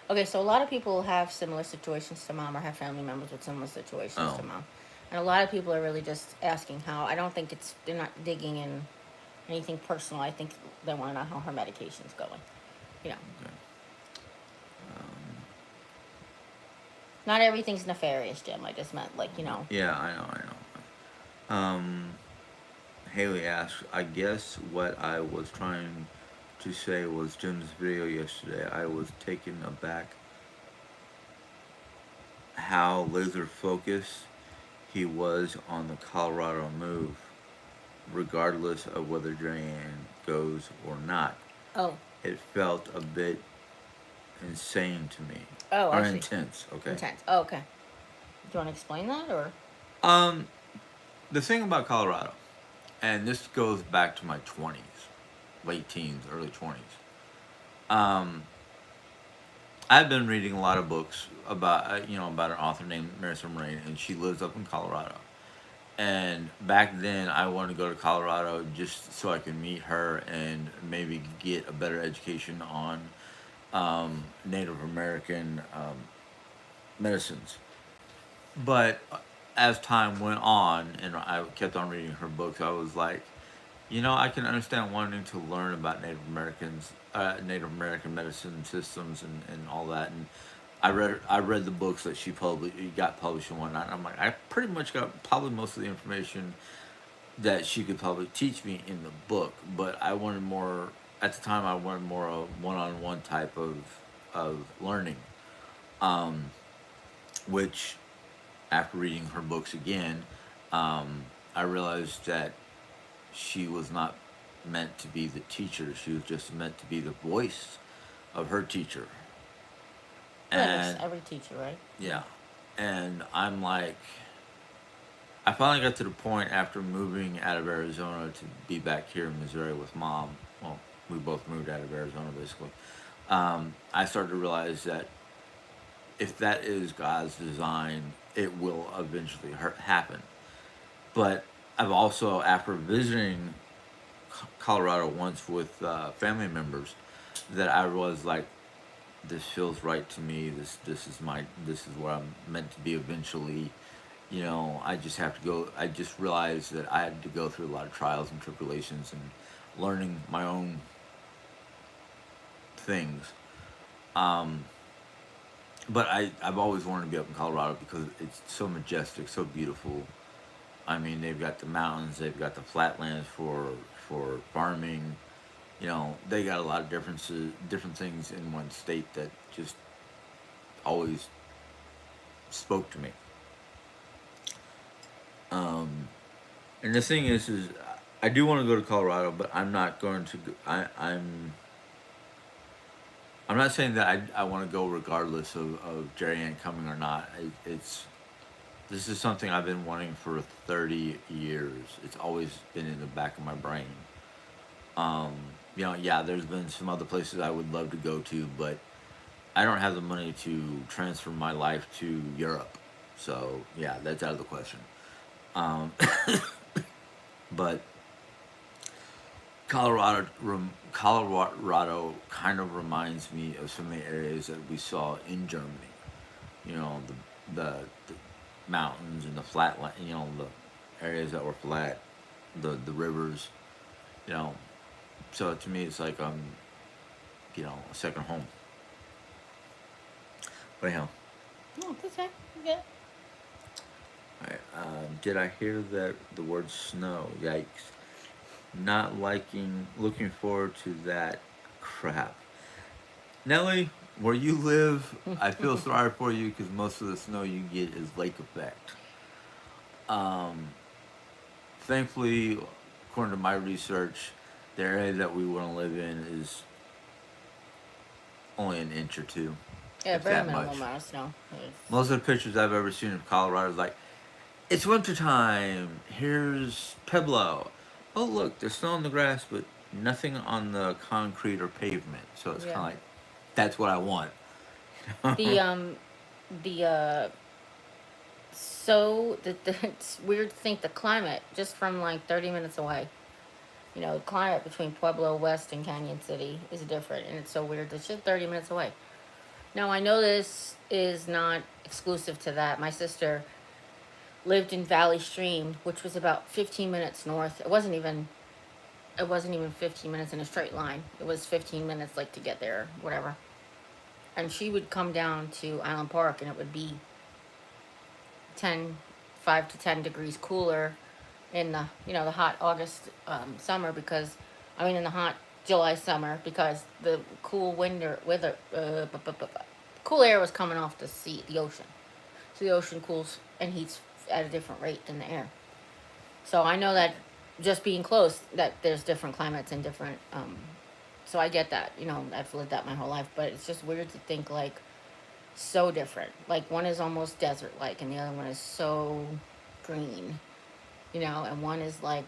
okay, so a lot of people have similar situations to Mom or have family members with similar situations Oh. to Mom. And a lot of people are really just asking how. I don't think they're not digging in anything personal. I think they want to know how her medication's going. Okay. Not everything's nefarious, Jim. I just meant, like, Yeah, I know. Um, Haley asks, I guess what I was trying to say was Jim's video yesterday. I was taken aback how laser focused he was on the Colorado move, regardless of whether Jeri-Ann goes or not. Oh, It felt a bit insane to me. oh, I Or see. intense, okay. Intense. Oh, okay. Do you want to explain that or? Um, the thing about Colorado, and this goes back to my 20s, late teens, early 20s. Um, I've been reading a lot of books about, about an author named Marissa Moraine, and she lives up in Colorado. And back then, I wanted to go to Colorado just so I could meet her and maybe get a better education on Native American medicines. But as time went on and I kept on reading her books, I was like, I can understand wanting to learn about Native American medicine systems and all that. And I read the books that she got published and whatnot. And I'm like, I pretty much got probably most of the information that she could probably teach me in the book. But I wanted more at the time. I wanted more a one-on-one type of learning, um, which after reading her books again, I realized that she was not meant to be the teacher. She was just meant to be the voice of her teacher. Well, there's And every teacher, right? yeah, and I'm like, I finally got to the point after moving out of Arizona to be back here in Missouri with mom. Well, we both moved out of Arizona basically. I started to realize that if that is God's design, it will eventually happen. But I've also, after visiting Colorado once with family members, that I was like, this feels right to me. This is where I'm meant to be eventually. I just have to go. I just realized that I had to go through a lot of trials and tribulations and learning my own things. Um, but I've always wanted to be up in Colorado because it's so majestic, so beautiful. I mean, they've got the mountains, they've got the flatlands for farming. They got a lot of different things in one state that just always spoke to me. Um, and the thing is I do want to go to Colorado, but I'm not going to. I'm not saying that I want to go regardless of Jeri-Ann coming or not. It's This is something I've been wanting for 30 years. It's always been in the back of my brain. Um, yeah, there's been some other places I would love to go to, but I don't have the money to transfer my life to Europe. So, yeah, that's out of the question. Um, but Colorado kind of reminds me of some of the areas that we saw in Germany. The mountains and the flat, the areas that were flat, the rivers, you know. So to me, it's like a second home. But anyhow, No, it's okay. Okay. alright, did I hear that the word snow? Yikes! Not looking forward to that crap. Nelly, where you live, I feel sorry for you because most of the snow you get is lake effect. Um, Thankfully, according to my research, the area that we want to live in is only an inch or two, Yeah, if very that minimal much. amount of snow. Most of the pictures I've ever seen of Colorado is like, it's wintertime. Here's Pueblo. Oh, look, there's snow on the grass, but nothing on the concrete or pavement. So it's kind Yeah. of like, that's what I want. The the it's weird to think the climate just from like 30 minutes away. The climate between Pueblo West and Canyon City is different, and it's so weird. It's just 30 minutes away. Now I know this is not exclusive to that. My sister lived in Valley Stream, which was about 15 minutes north. It wasn't even 15 minutes in a straight line. It was 15 minutes like to get there, whatever. And she would come down to Island Park and it would be 10, 5 to 10 degrees cooler in the the hot August summer because in the hot July summer because the cool cool air was coming off the ocean. So the ocean cools and heats at a different rate than the air. So I know that just being close, that there's different climates and different. So I get that. I've lived that my whole life, but it's just weird to think like so different. Like one is almost desert like, and the other one is so green. And one is like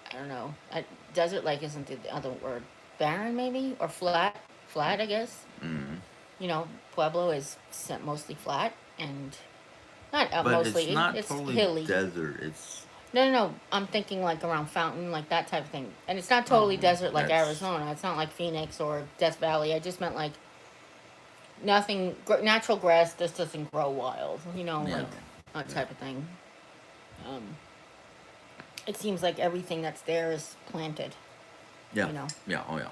I don't know. Desert like isn't the other word. Barren maybe or flat. Flat I guess. Mm. Pueblo is mostly flat and not But it's mostly. not It's totally hilly. desert. It's No. I'm thinking like around Fountain, like that type of thing. And it's not totally desert like that's Arizona. It's not like Phoenix or Death Valley. I just meant like nothing. Natural grass just doesn't grow wild. yeah, Like that type of thing. Um, it seems like everything that's there is planted. yeah, You know. yeah. Oh yeah.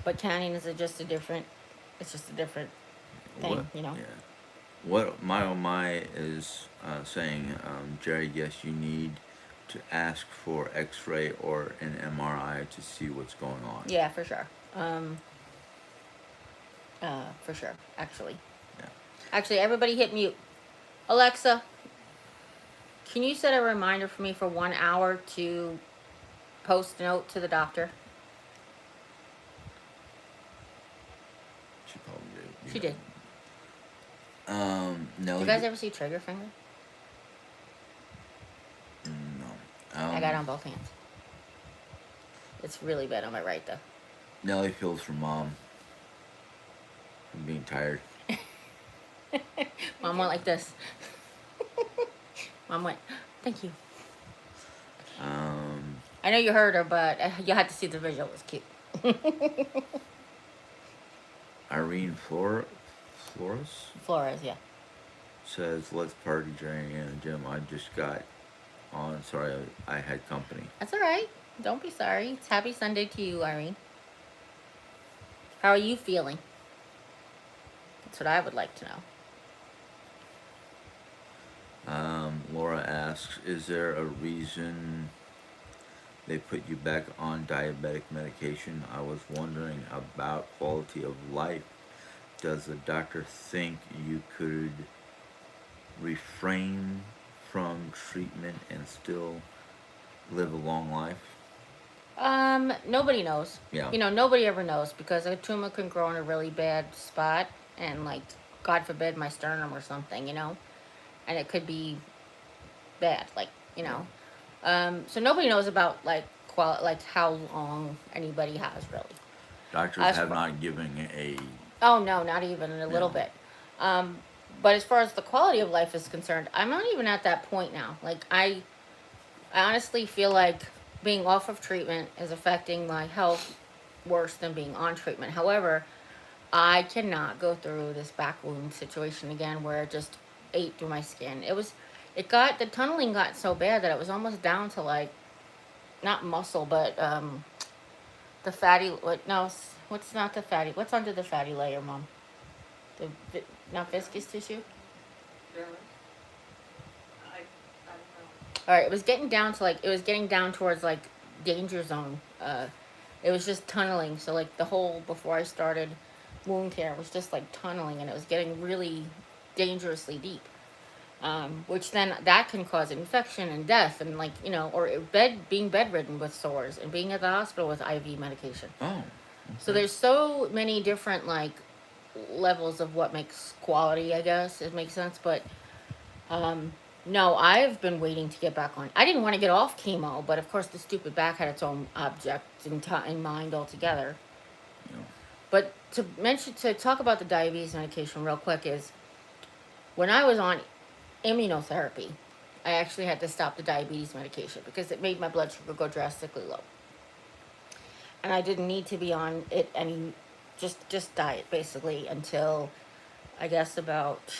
But canning is just a different. It's just a different What? thing. Yeah. What my oh my is saying, Jerry? Yes, you need to ask for X-ray or an MRI to see what's going on. Yeah, for sure. For sure. Actually. Yeah. Actually, everybody hit mute. Alexa, can you set a reminder for me for 1 hour to post a note to the doctor? She probably did. She did. No. Do you guys ever see Trigger Finger? No. I got it on both hands. It's really bad on my right, though. Nellie feels for mom. From being tired. Mom went like this. Mom went, thank you. I know you heard her, but you had to see the visual. It was cute. Irene Flores Flores, yeah. says, "Let's party, Jerry and Jim. I just got on. Sorry, I had company." That's all right. Don't be sorry. It's happy Sunday to you, Irene. How are you feeling? That's what I would like to know. Laura asks, "Is there a reason they put you back on diabetic medication? I was wondering about quality of life. Does the doctor think you could refrain from treatment and still live a long life?" Nobody knows. Yeah. Nobody ever knows because a tumor can grow in a really bad spot and like, God forbid, my sternum or something, and it could be bad, so nobody knows about like how long anybody has really. Doctors have not given a. Oh no, not even a little bit. But as far as the quality of life is concerned, I'm not even at that point now. Like I honestly feel like being off of treatment is affecting my health worse than being on treatment. However, I cannot go through this back wound situation again where it just ate through my skin. The tunneling got so bad that it was almost down to like, not muscle, but the fatty, what's not the fatty, what's under the fatty layer, Mom? Not viscous tissue? Really? I don't know. All right, it was getting down towards like danger zone. It was just tunneling. So like the whole before I started wound care was just like tunneling, and it was getting really dangerously deep. Which then that can cause infection and death, and like or being bedridden with sores and being at the hospital with IV medication. Oh. Okay. So there's so many different like levels of what makes quality. I guess it makes sense, but no, I've been waiting to get back on. I didn't want to get off chemo, but of course the stupid back had its own object in mind altogether. Yeah. But to talk about the diabetes medication real quick is when I was on immunotherapy, I actually had to stop the diabetes medication because it made my blood sugar go drastically low. And I didn't need to be on it any, just diet basically until I guess about,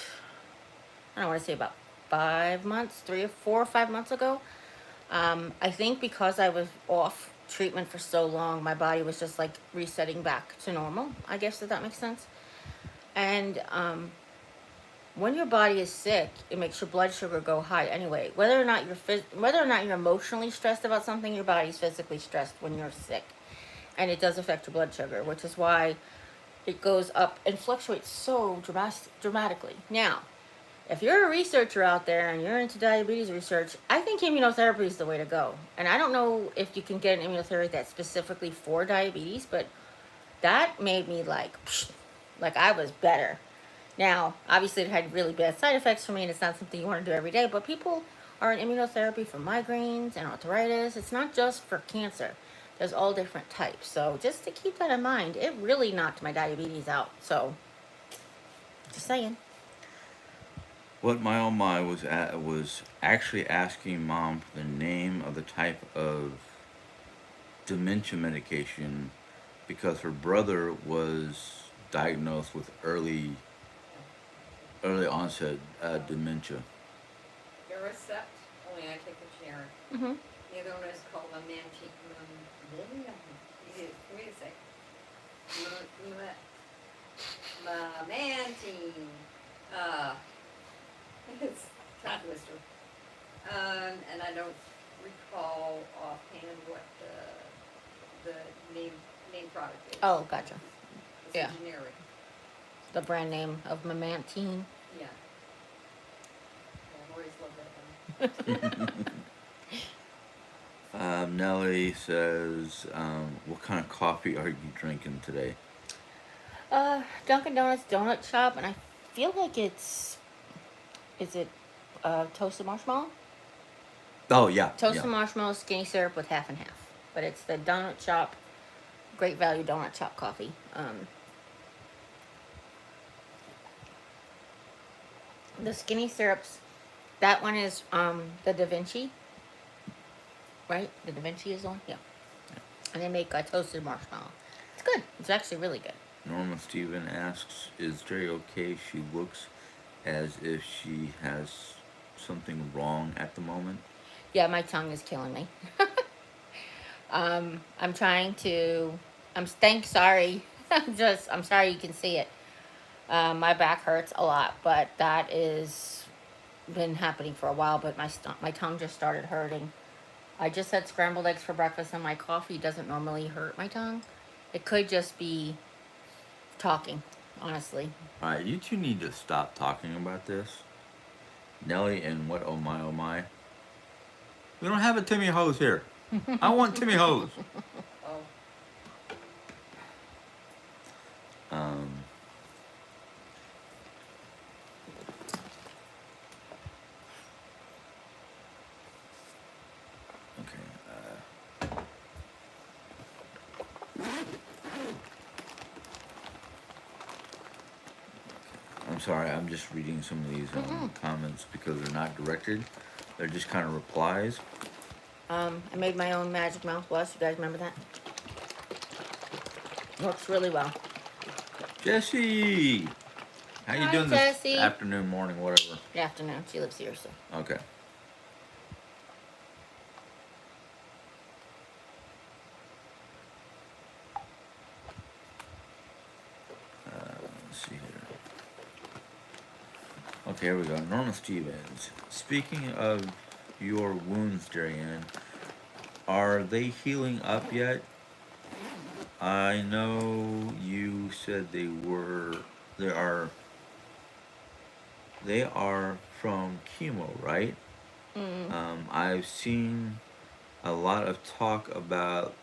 I don't want to say about 5 months, 4 or 5 months ago. I think because I was off treatment for so long, my body was just like resetting back to normal. I guess that makes sense. And when your body is sick, it makes your blood sugar go high anyway. Whether or not you're emotionally stressed about something, your body's physically stressed when you're sick, and it does affect your blood sugar, which is why it goes up and fluctuates so dramatically. Now, if you're a researcher out there and you're into diabetes research, I think immunotherapy is the way to go. And I don't know if you can get an immunotherapy that's specifically for diabetes, but that made me like I was better. Now, obviously, it had really bad side effects for me, and it's not something you want to do every day. But people are in immunotherapy for migraines and arthritis. It's not just for cancer. There's all different types. So just to keep that in mind, it really knocked my diabetes out. So, just saying. What my oh my was actually asking mom for the name of the type of dementia medication because her brother was diagnosed with early onset dementia. Aricept, only I take the generic. Mm-hmm. The other one is called a Mantine. Easy for me to say. Mantine. It's tongue twister. And I don't recall offhand what the name product is. Oh, gotcha. It's Yeah. a generic. The brand name of Memantine. Yeah. I've always loved that one. Nellie says, "What kind of coffee are you drinking today?" Dunkin' Donuts donut shop, and I feel like is it toasted marshmallow? Oh yeah, Toasted yeah. marshmallow, skinny syrup with half and half. But it's the donut shop, great value donut shop coffee. The skinny syrups, that one is the Da Vinci, right? The Da Vinci is on, yeah. And they make a toasted marshmallow. It's good. It's actually really good. Norma Steven asks, "Is Jerry okay? She looks as if she has something wrong at the moment." Yeah, my tongue is killing me. I'm trying to. Sorry. I'm sorry you can see it. My back hurts a lot, but that is been happening for a while. But my tongue just started hurting. I just had scrambled eggs for breakfast, and my coffee doesn't normally hurt my tongue. It could just be talking, honestly. All right, you two need to stop talking about this. Nelly and what? Oh my, oh my. We don't have a Timmy Hose here. I want Timmy Hose. Oh, Um, okay. I'm sorry. I'm just reading some of these comments because they're not directed. They're just kind of replies. I made my own magic mouthwash. You guys remember that? Works really well. Jesse, how you Hi, doing Jessie. this afternoon, morning, whatever? Good afternoon. She lives here, so. Okay. Let's see here. Okay, here we go. Norma Stevens. Speaking of your wounds, Jeri-Ann, are they healing up yet? I know you said they were. They are. They are from chemo, right? Mm. I've seen a lot of talk about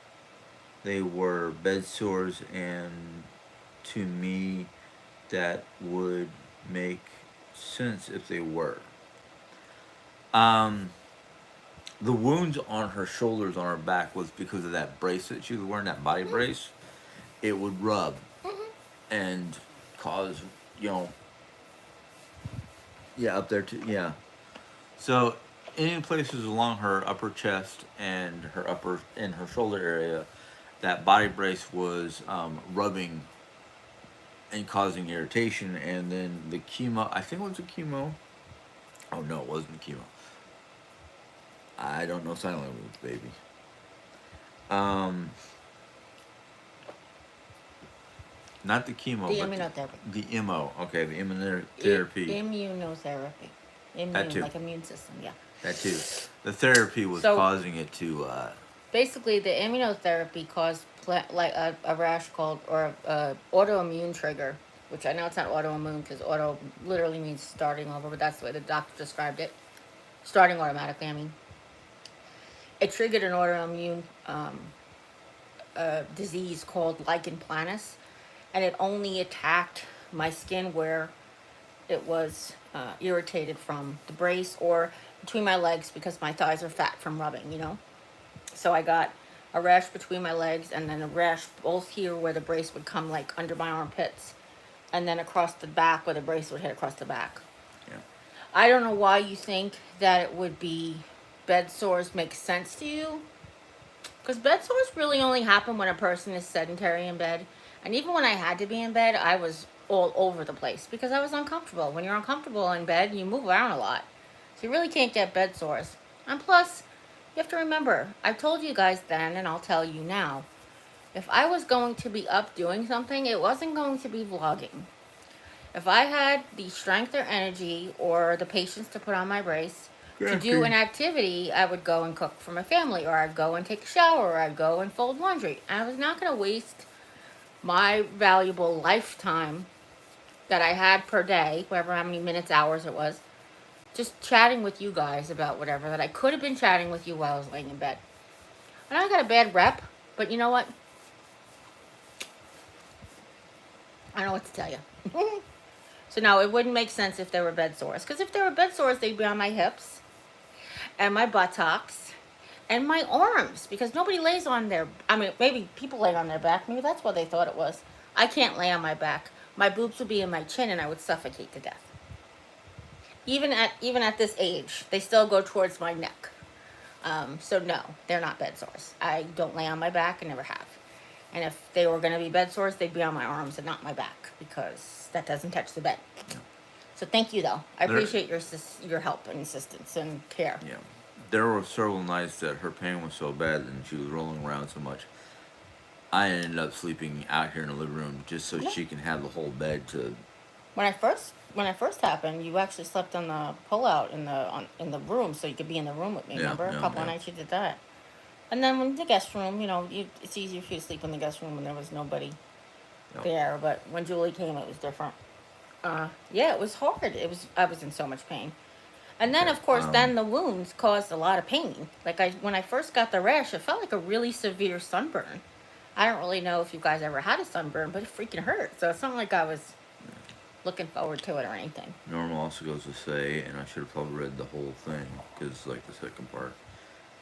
they were bed sores, and to me, that would make sense if they were. Um, the wounds on her shoulders, on her back, was because of that brace that she was wearing, that body brace. It would rub Mm-hmm. and cause, you know, yeah, up there too, yeah. So, any places along her upper chest and her shoulder area, that body brace was rubbing and causing irritation. And then the chemo, I think it was a chemo. Oh no, it wasn't chemo. I don't know sign language, baby. Um, Not the chemo, The but immunotherapy. the MO. Okay, the immunotherapy. Immunotherapy. That Immune, too. like immune system, yeah. That too. The therapy was So causing it to. basically, the immunotherapy caused like a rash called, or a autoimmune trigger, which I know it's not autoimmune because auto literally means starting over, but that's the way the doctor described it. Starting automatically, I mean. It triggered an autoimmune disease called lichen planus, and it only attacked my skin where it was irritated from the brace or between my legs because my thighs are fat from rubbing, you know? So I got a rash between my legs and then a rash both here where the brace would come like under my armpits and then across the back where the brace would hit across the back. Yeah. I don't know why you think that it would be bed sores make sense to you. Because bed sores really only happen when a person is sedentary in bed. And even when I had to be in bed, I was all over the place because I was uncomfortable. When you're uncomfortable in bed, you move around a lot. So you really can't get bed sores. And plus, you have to remember, I told you guys then, and I'll tell you now, if I was going to be up doing something, it wasn't going to be vlogging. If I had the strength or energy or the patience to put on my brace to do an activity, I would go and cook for my family, or I'd go and take a shower, or I'd go and fold laundry. I was not going to waste my valuable lifetime that I had per day, whatever how many minutes, hours it was, just chatting with you guys about whatever that I could have been chatting with you while I was laying in bed. And I got a bad rep, but you know what? I don't know what to tell you. So no, it wouldn't make sense if there were bed sores. Because if there were bed sores, they'd be on my hips and my buttocks and my arms. Because nobody lays on their, I mean, maybe people lay on their back. Maybe that's what they thought it was. I can't lay on my back. My boobs would be in my chin and I would suffocate to death. Even at this age, they still go towards my neck. So no, they're not bed sores. I don't lay on my back and never have. And if they were going to be bed sores, they'd be on my arms and not my back because that doesn't touch the bed. So thank you, though. I appreciate your help and assistance and care. Yeah. There were several nights that her pain was so bad and she was rolling around so much. I ended up sleeping out here in the living room just so she can have the whole bed to. When I first happened, you actually slept on the pullout in the room, so you could be in the room with me. Remember, a couple of nights you did that. And then when the guest room, it's easier for you to sleep in the guest room when there was nobody there. But when Julie came, it was different. Yeah, it was hard. I was in so much pain. And then, of course, then the wounds caused a lot of pain. Like when I first got the rash, it felt like a really severe sunburn. I don't really know if you guys ever had a sunburn, but it freaking hurt. So it's not like I was looking forward to it or anything. Normal also goes to say, and I should have probably read the whole thing because, like the second part.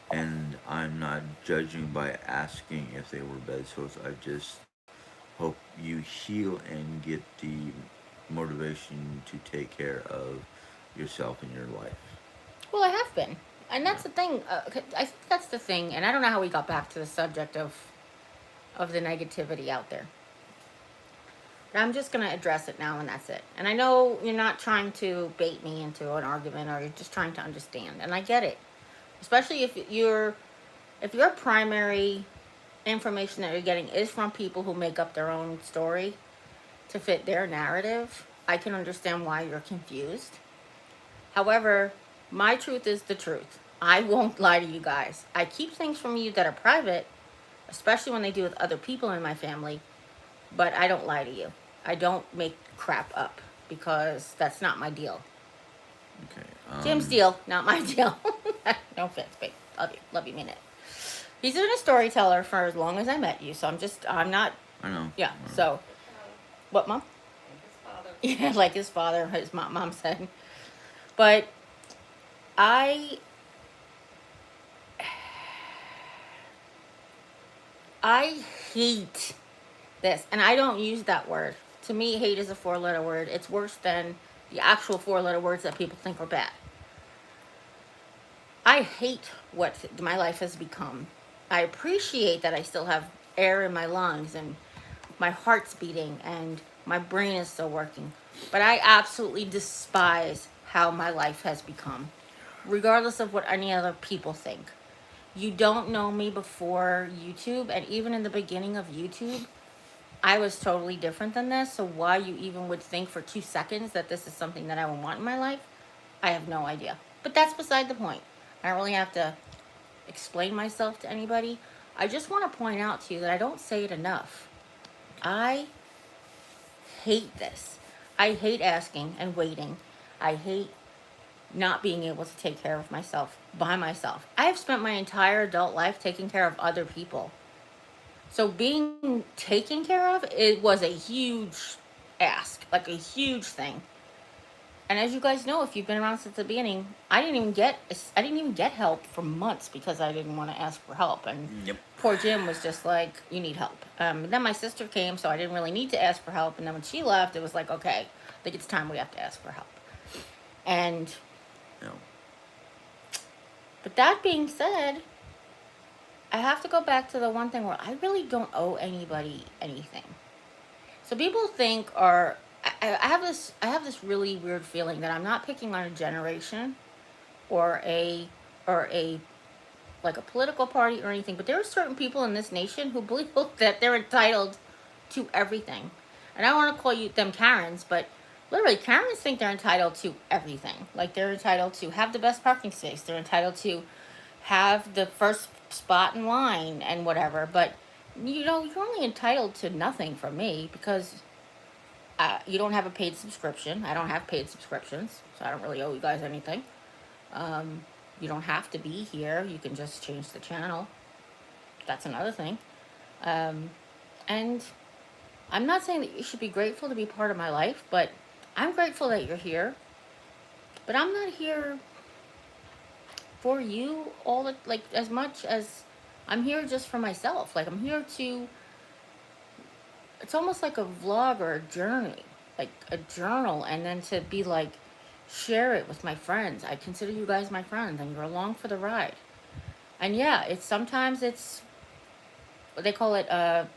And I'm not judging by asking if they were bed sores. I just hope you heal and get the motivation to take care of yourself in your life. Well, I have been. And that's the thing. I think that's the thing. And I don't know how we got back to the subject of the negativity out there. But I'm just going to address it now and that's it. And I know you're not trying to bait me into an argument or you're just trying to understand. And I get it. Especially if your primary information that you're getting is from people who make up their own story to fit their narrative, I can understand why you're confused. However, my truth is the truth. I won't lie to you guys. I keep things from you that are private, especially when they do with other people in my family, but I don't lie to you. I don't make crap up because that's not my deal. Okay. Jim's deal, not my deal. No offense, babe. Love you, mean it. He's been a storyteller for as long as I met you, so I'm not. I know. Yeah. So, what, Mom? Like his father. Yeah, like his father, his mom said. But I hate this, and I don't use that word. To me, hate is a 4-letter word. It's worse than the actual 4-letter words that people think are bad. I hate what my life has become. I appreciate that I still have air in my lungs and my heart's beating and my brain is still working. But I absolutely despise how my life has become, regardless of what any other people think. You don't know me before YouTube, and even in the beginning of YouTube, I was totally different than this. So why you even would think for 2 seconds that this is something that I would want in my life, I have no idea. But that's beside the point. I don't really have to explain myself to anybody. I just want to point out to you that I don't say it enough. I hate this. I hate asking and waiting. I hate not being able to take care of myself by myself. I have spent my entire adult life taking care of other people. So being taken care of, it was a huge ask, like a huge thing. And as you guys know, if you've been around since the beginning, I didn't even get help for months because I didn't want to ask for help. And Yep. poor Jim was just like, "You need help." Then my sister came, so I didn't really need to ask for help. And then when she left, it was like, okay, I think it's time we have to ask for help. And No. but that being said, I have to go back to the one thing where I really don't owe anybody anything. So people think, or I have this really weird feeling that I'm not picking on a generation or a like a political party or anything, but there are certain people in this nation who believe that they're entitled to everything. And I don't want to call you them Karens, but literally Karens think they're entitled to everything. Like they're entitled to have the best parking space. They're entitled to have the first spot in line and whatever. But you know, you're only entitled to nothing from me because you don't have a paid subscription. I don't have paid subscriptions, so I don't really owe you guys anything. Um, you don't have to be here. You can just change the channel. That's another thing. Um, and I'm not saying that you should be grateful to be part of my life, but I'm grateful that you're here. But I'm not here for you all the, like as much as I'm here just for myself. Like I'm here to, it's almost like a vlog or a journey, like a journal, and then to be like, share it with my friends. I consider you guys my friends, and you're along for the ride. And yeah, it's sometimes it's what they call it,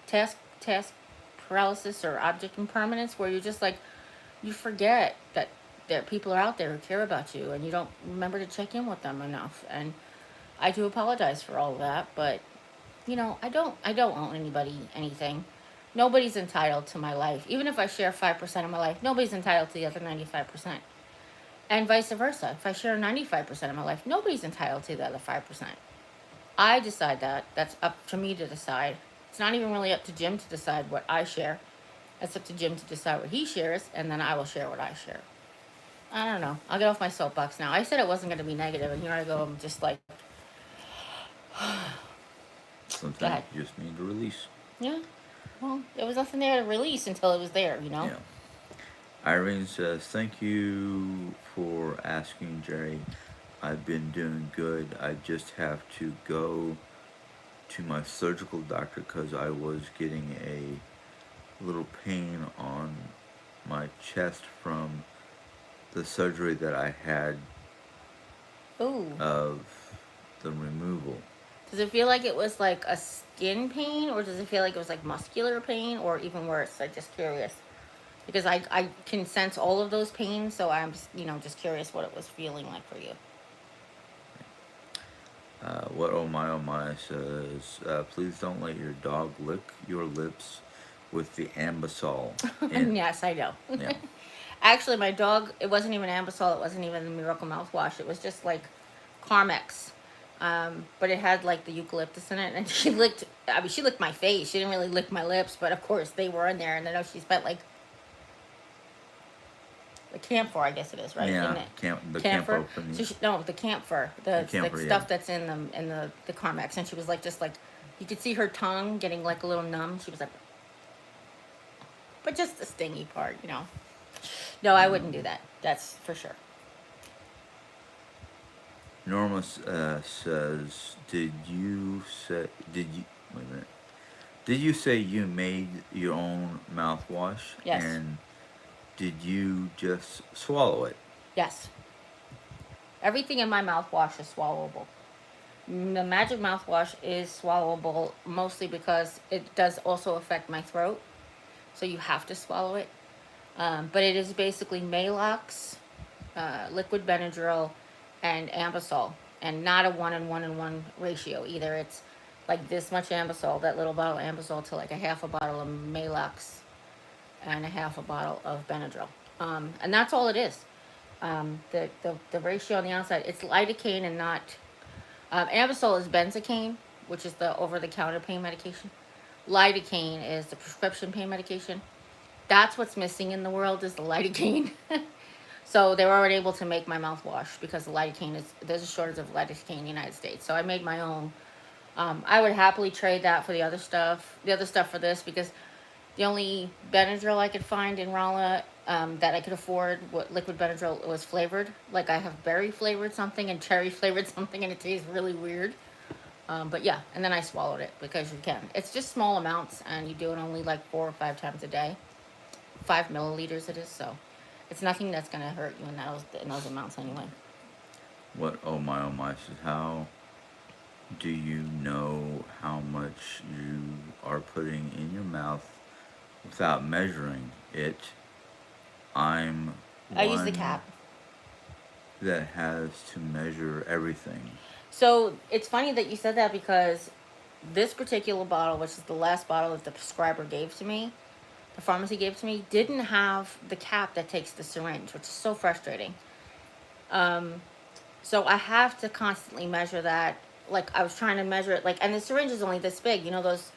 task paralysis or object impermanence, where you're just like, you forget that there people are out there who care about you, and you don't remember to check in with them enough. And I do apologize for all of that, but you know, I don't owe anybody anything. Nobody's entitled to my life. Even if I share 5% of my life, nobody's entitled to the other 95%. And vice versa. If I share 95% of my life, nobody's entitled to the other 5%. I decide that. That's up to me to decide. It's not even really up to Jim to decide what I share. It's up to Jim to decide what he shares, and then I will share what I share. I don't know. I'll get off my soapbox now. I said it wasn't going to be negative, and here I go. I'm just like, Sometimes you just need to release. yeah. Well, there was nothing there to release until it was there, you know? Yeah. Irene says, "Thank you for asking, Jerry. I've been doing good. I just have to go to my surgical doctor because I was getting a little pain on my chest from the surgery that I had Ooh. of the removal." Does it feel like it was like a skin pain, or does it feel like it was like muscular pain, or even worse? I'm just curious. Because I can sense all of those pains, so I'm just, you know, just curious what it was feeling like for you. What oh my says, "Please don't let your dog lick your lips with the ambisol." Yes, I know. Yeah. Actually, my dog, it wasn't even Ambisol, it wasn't even the Miracle Mouthwash. It was just like Carmex. But it had like the eucalyptus in it, and she licked, I mean, she licked my face. She didn't really lick my lips, but of course they were in there, and I know she spent like the camphor, I guess it is, right? Yeah, Isn't it? the Camphor. opening. So she, no, the camphor, the camphor, stuff yeah. that's in the Carmex, and she was like, just like, you could see her tongue getting like a little numb. She was like, but just the stingy part, you know. No, I wouldn't do that. That's for sure. Norma says, Did you wait a minute. Did you say you made your own mouthwash? Yes. And did you just swallow it?" Yes. Everything in my mouthwash is swallowable. The magic mouthwash is swallowable mostly because it does also affect my throat. So you have to swallow it. But it is basically Maalox, liquid Benadryl, and Ambisol. And not a 1:1:1 ratio either. It's like this much Ambisol, that little bottle of Ambisol, to like a half a bottle of Malox and a half a bottle of Benadryl. And that's all it is. The ratio on the outside, it's lidocaine and not. Ambisol is benzocaine, which is the over the counter pain medication. Lidocaine is the prescription pain medication. That's what's missing in the world is the lidocaine. So they were already able to make my mouthwash because the lidocaine is there's a shortage of lidocaine in the United States. So I made my own. I would happily trade that for the other stuff for this because the only Benadryl I could find in Rolla that I could afford, what liquid Benadryl, was flavored. Like I have berry flavored something and cherry flavored something, and it tastes really weird. But yeah, and then I swallowed it because you can. It's just small amounts, and you do it only like 4 or 5 times a day. 5 milliliters it is, so it's nothing that's gonna hurt you in those amounts anyway. What, oh my, says, how do you know how much you are putting in your mouth without measuring it? I'm I use the one cap. that has to measure everything. So it's funny that you said that because this particular bottle, which is the last bottle that the prescriber gave to me, the pharmacy gave to me, didn't have the cap that takes the syringe, which is so frustrating. So I have to constantly measure that. Like I was trying to measure it, like, and the syringe is only this big, those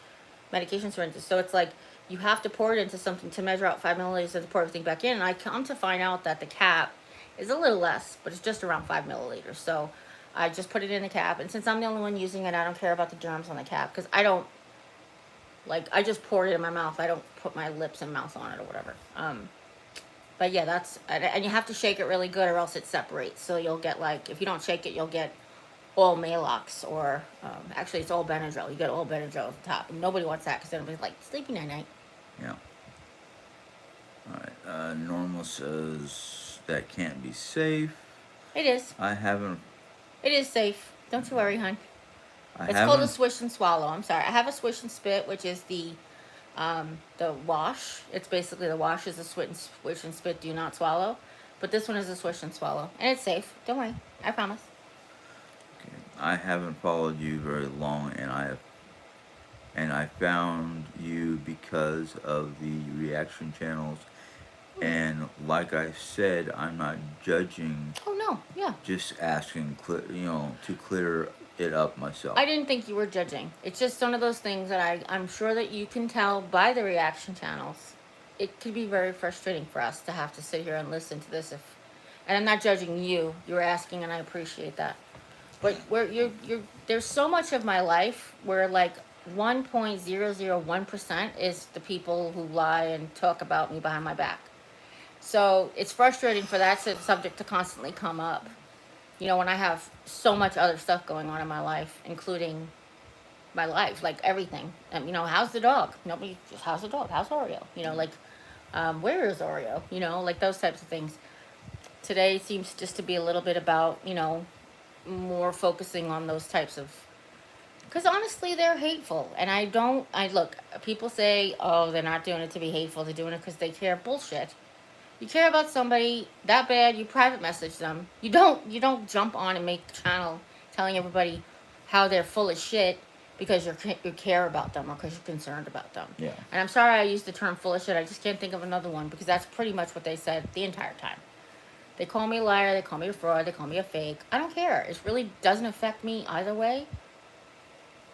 medication syringes. So it's like you have to pour it into something to measure out 5 milliliters and to pour everything back in. And I come to find out that the cap is a little less, but it's just around 5 milliliters. So I just put it in the cap, and since I'm the only one using it, I don't care about the germs on the cap because I don't like. I just pour it in my mouth. I don't put my lips and mouth on it or whatever. But yeah, and you have to shake it really good or else it separates. So you'll get like, if you don't shake it, you'll get all Malox or actually it's all Benadryl. You get all Benadryl at the top. And nobody wants that because then it's like sleepy night night. Yeah. Alright, Normal says that can't be safe. It is. I haven't. It is safe. Don't you worry, hon. I It's haven't. called a swish and swallow. I'm sorry. I have a swish and spit, which is the wash. It's basically the wash is a swish and spit, do not swallow. But this one is a swish and swallow. And it's safe. Don't worry. I promise. Okay. I haven't followed you very long, and I found you because of the reaction channels. And like I said, I'm not judging. Oh, no. Yeah. Just asking, to clear it up myself. I didn't think you were judging. It's just one of those things that I'm sure that you can tell by the reaction channels. It could be very frustrating for us to have to sit here and listen to this. And I'm not judging you. You're asking, and I appreciate that. But there's so much of my life where like 1.001% is the people who lie and talk about me behind my back. So it's frustrating for that subject to constantly come up. When I have so much other stuff going on in my life, including my life, like everything. How's the dog? Nobody just, how's the dog? How's Oreo? Where is Oreo? Like those types of things. Today seems just to be a little bit about, more focusing on those types of, because honestly, they're hateful. And look, people say, oh, they're not doing it to be hateful. They're doing it because they care. Bullshit. You care about somebody that bad, you private message them. You don't jump on and make a channel telling everybody how they're full of shit because you care about them or because you're concerned about them. Yeah. And I'm sorry I used the term full of shit. I just can't think of another one because that's pretty much what they said the entire time. They call me a liar, they call me a fraud, they call me a fake. I don't care. It really doesn't affect me either way,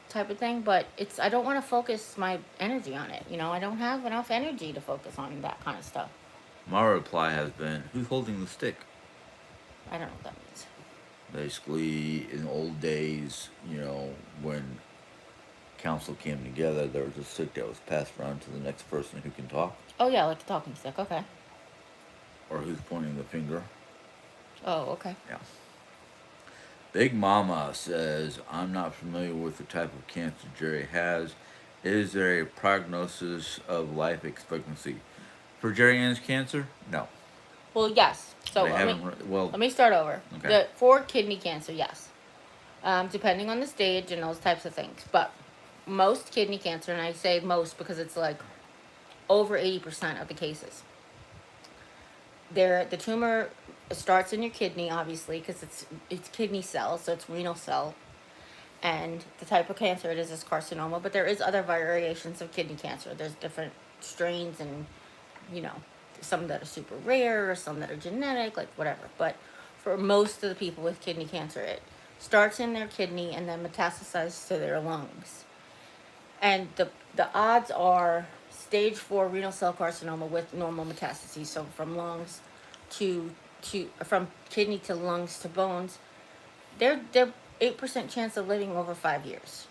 type of thing. But I don't want to focus my energy on it. I don't have enough energy to focus on that kind of stuff. My reply has been, who's holding the stick? I don't know what that means. Basically, in old days, when council came together, there was a stick that was passed around to the next person who can talk. Oh, yeah, like the talking stick. Okay. Or who's pointing the finger. Oh, okay. Yeah. Big Mama says, I'm not familiar with the type of cancer Jerry has. Is there a prognosis of life expectancy? For Jeri-Ann's cancer? No. Well, yes. So let me start over. Okay. For kidney cancer, yes. Depending on the stage and those types of things. But most kidney cancer, and I say most because it's like over 80% of the cases, the tumor starts in your kidney, obviously, because it's kidney cells, so it's renal cell. and the type of cancer it is carcinoma. But there is other variations of kidney cancer. There's different strains, and you know, some that are super rare, some that are genetic, like whatever. But for most of the people with kidney cancer, it starts in their kidney and then metastasizes to their lungs. And the odds are stage 4 renal cell carcinoma with normal metastases, so from lungs to from kidney to lungs to bones, they're 8% chance of living over 5 years.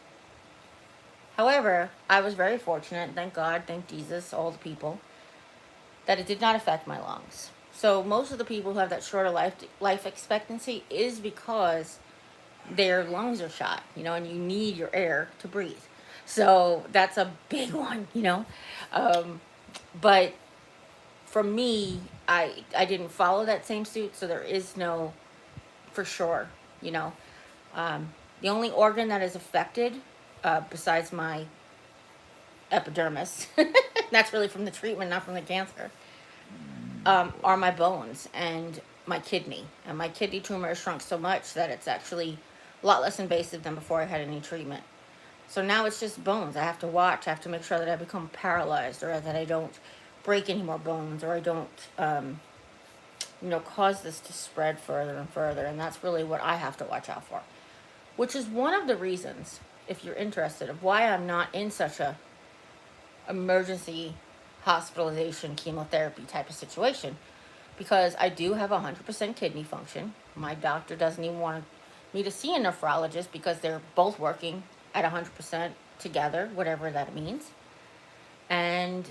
However, I was very fortunate, thank God, thank Jesus, all the people, that it did not affect my lungs. So most of the people who have that shorter life expectancy is because their lungs are shot, and you need your air to breathe. So that's a big one, But for me, I didn't follow that same suit, so there is no for sure, you know. Um, the only organ that is affected, besides my epidermis, that's really from the treatment, not from the cancer, are my bones and my kidney. And my kidney tumor has shrunk so much that it's actually a lot less invasive than before I had any treatment. So now it's just bones. I have to watch. I have to make sure that I become paralyzed, or that I don't break any more bones, or I don't, cause this to spread further and further. And that's really what I have to watch out for. Which is one of the reasons, if you're interested, of why I'm not in such a emergency hospitalization chemotherapy type of situation, because I do have 100% kidney function. My doctor doesn't even want me to see a nephrologist because they're both working at 100% together, whatever that means. And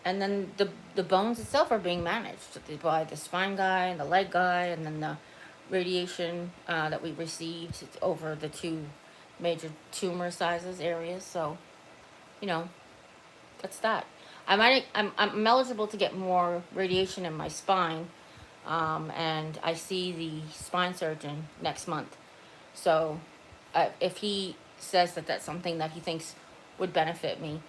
then the bones itself are being managed by the spine guy and the leg guy, and then the radiation that we received over the two major tumor sizes areas. So, that's that. I'm eligible to get more radiation in my spine, and I see the spine surgeon next month. So, if he says that that's something that he thinks would benefit me,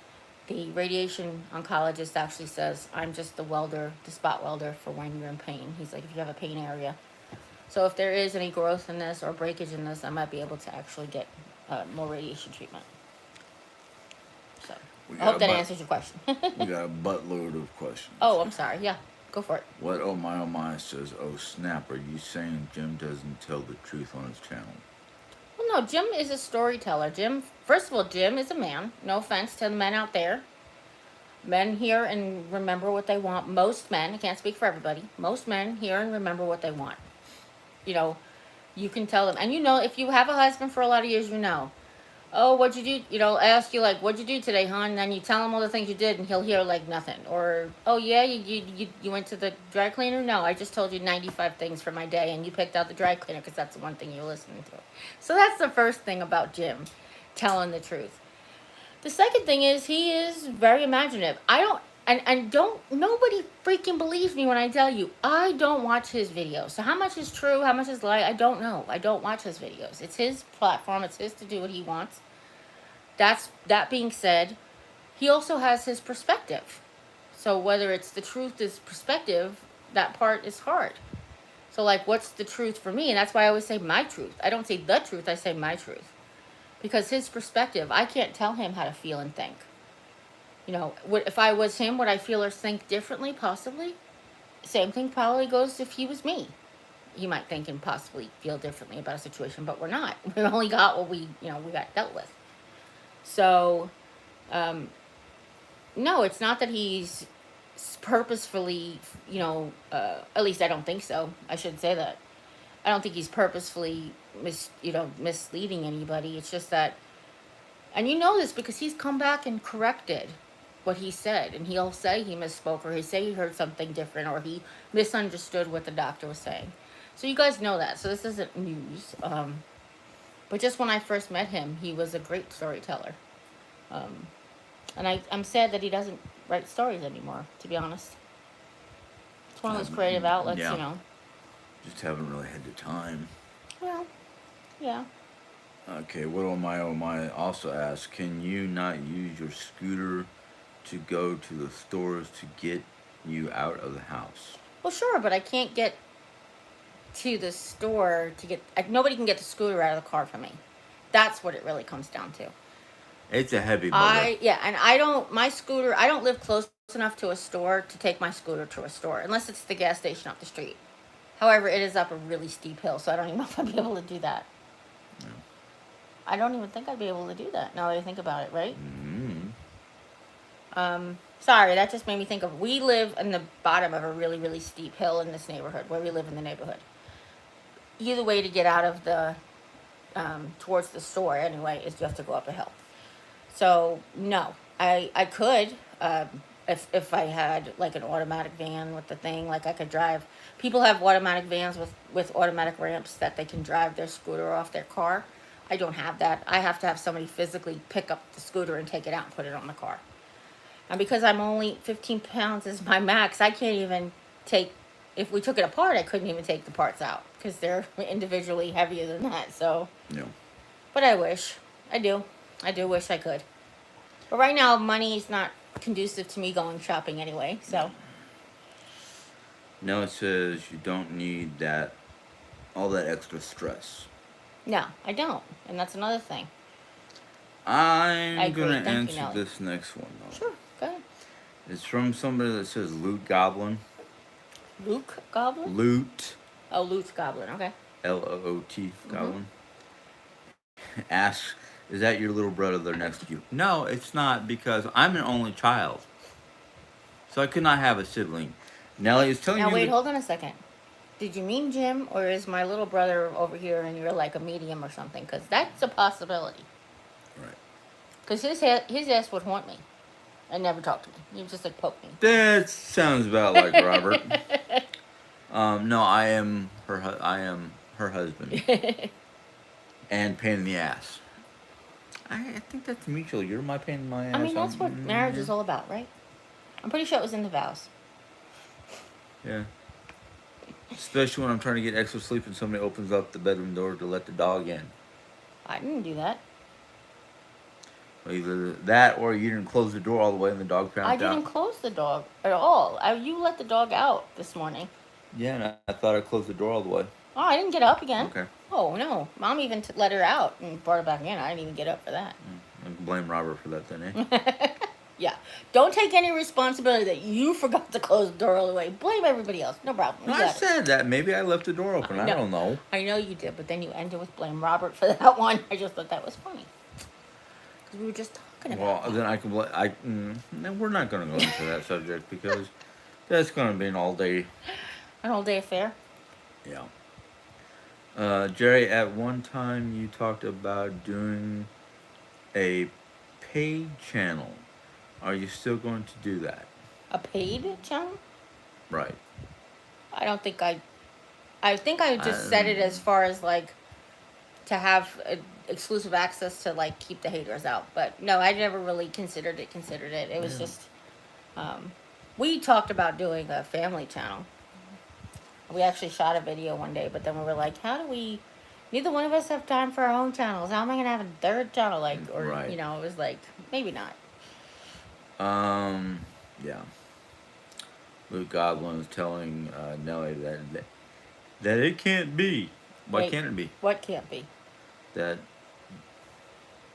the radiation oncologist actually says I'm just the welder, the spot welder for when you're in pain. He's like, if you have a pain area. So if there is any growth in this or breakage in this, I might be able to actually get more radiation treatment. So I hope that answers your question. We got a buttload of questions. Oh, I'm sorry. Yeah, go for it. What oh my says, oh snap, are you saying Jim doesn't tell the truth on his channel? Well, no, Jim is a storyteller. First of all, Jim is a man. No offense to the men out there. Men hear and remember what they want. Most men, I can't speak for everybody, most men hear and remember what they want. You can tell them. And if you have a husband for a lot of years, oh, what'd you do? Ask you, like, what'd you do today, hon? And then you tell him all the things you did, and he'll hear, like, nothing. Or, oh, yeah, you went to the dry cleaner? No, I just told you 95 things for my day, and you picked out the dry cleaner because that's the one thing you're listening to. So that's the first thing about Jim, telling the truth. The second thing is he is very imaginative. Nobody freaking believes me when I tell you, I don't watch his videos. So how much is true, how much is lie, I don't know. I don't watch his videos. It's his platform. It's his to do what he wants. That being said, he also has his perspective. So whether it's the truth is perspective, that part is hard. So like, what's the truth for me? And that's why I always say my truth. I don't say the truth, I say my truth. Because his perspective, I can't tell him how to feel and think. If I was him, would I feel or think differently? Possibly. Same thing probably goes if he was me. He might think and possibly feel differently about a situation, but we're not. We only got what we got dealt with. So, no, it's not that he's purposefully, at least I don't think so. I shouldn't say that. I don't think he's purposefully misleading anybody. It's just that, and this because he's come back and corrected what he said, and he'll say he misspoke, or he'll say he heard something different, or he misunderstood what the doctor was saying. So you guys know that. So this isn't news. But just when I first met him, he was a great storyteller. And I'm sad that he doesn't write stories anymore, to be honest. It's one of those creative outlets, yeah. Just haven't really had the time. Well, yeah. Okay, what oh my also asks, can you not use your scooter to go to the stores to get you out of the house? Well, sure, but I can't get to the store to get... nobody can get the scooter out of the car for me. That's what it really comes down to. It's a heavy bugger. And I don't, my scooter, I don't live close enough to a store to take my scooter to a store unless it's the gas station up the street. However, it is up a really steep hill, so I don't even know if I'd be able to do that. Yeah. I don't even think I'd be able to do that now that I think about it, right? Sorry, that just made me think of, we live in the bottom of a really, really steep hill in this neighborhood, where we live in the neighborhood. Either way to get out of the, towards the store anyway, is you have to go up a hill. So, no, I could, if I had like an automatic van with the thing, like I could drive. People have automatic vans with automatic ramps that they can drive their scooter off their car. I don't have that. I have to have somebody physically pick up the scooter and take it out and put it on the car. And because I'm only 15 pounds is my max, I can't even take, if we took it apart, I couldn't even take the parts out because they're individually heavier than that. So, No. but I wish. I do wish I could. But right now, money is not conducive to me going shopping anyway, so. No, it says you don't need that, all that extra stress. No, I don't. And that's another thing. I'm agree. gonna Thank you, answer Nelly. this next one though. Sure, go ahead. It's from somebody that says Loot Goblin. Luke Goblin? Loot, Oh, Luke's Goblin, okay. Loot Goblin. Asks, is that your little brother there next to you? No, it's not, because I'm an only child. So I could not have a sibling. Nelly is telling Now, you. wait, hold on a second. Did you mean Jim, or is my little brother over here and you're like a medium or something? Because that's a possibility. Right. Because his ass would haunt me and never talk to me. He would just like poke me. That sounds about like Robert. No, I am her husband. And pain in the ass. I think that's mutual. You're my pain in my ass. I mean, that's what marriage is all about, right? I'm pretty sure it was in the vows. Yeah. Especially when I'm trying to get extra sleep and somebody opens up the bedroom door to let the dog in. I didn't do that. Well, either that or you didn't close the door all the way and the dog found I out. didn't close the dog at all. You let the dog out this morning. Yeah, and I thought I closed the door all the way. Oh, I didn't get up again. Okay. Oh, no. Mom even let her out and brought her back in. I didn't even get up for that. I can blame Robert for that then, eh? Yeah. Don't take any responsibility that you forgot to close the door all the way. Blame everybody else. No problem. No, You I got it. said that. Maybe I left the door open. I No. don't know. I know you did, but then you ended with blame Robert for that one. I just thought that was funny. Because we were just talking about Well, then I can blame. No, we're not going to go into that subject because that's going to be an all-day. an all-day affair. Yeah. Jerry, at one time you talked about doing a paid channel. Are you still going to do that? A paid channel? Right. I don't think I think I just said it as far as like to have exclusive access to like keep the haters out. But no, I never really considered it. It was just we talked about doing a family channel. We actually shot a video one day, but then we were like, how do we? Neither one of us have time for our own channels. How am I gonna have a third channel? Like, or Right. you know, it was like maybe not. Yeah. Luke Goblin is telling Nelly that it can't be. Why Wait. can't it be? What can't be? That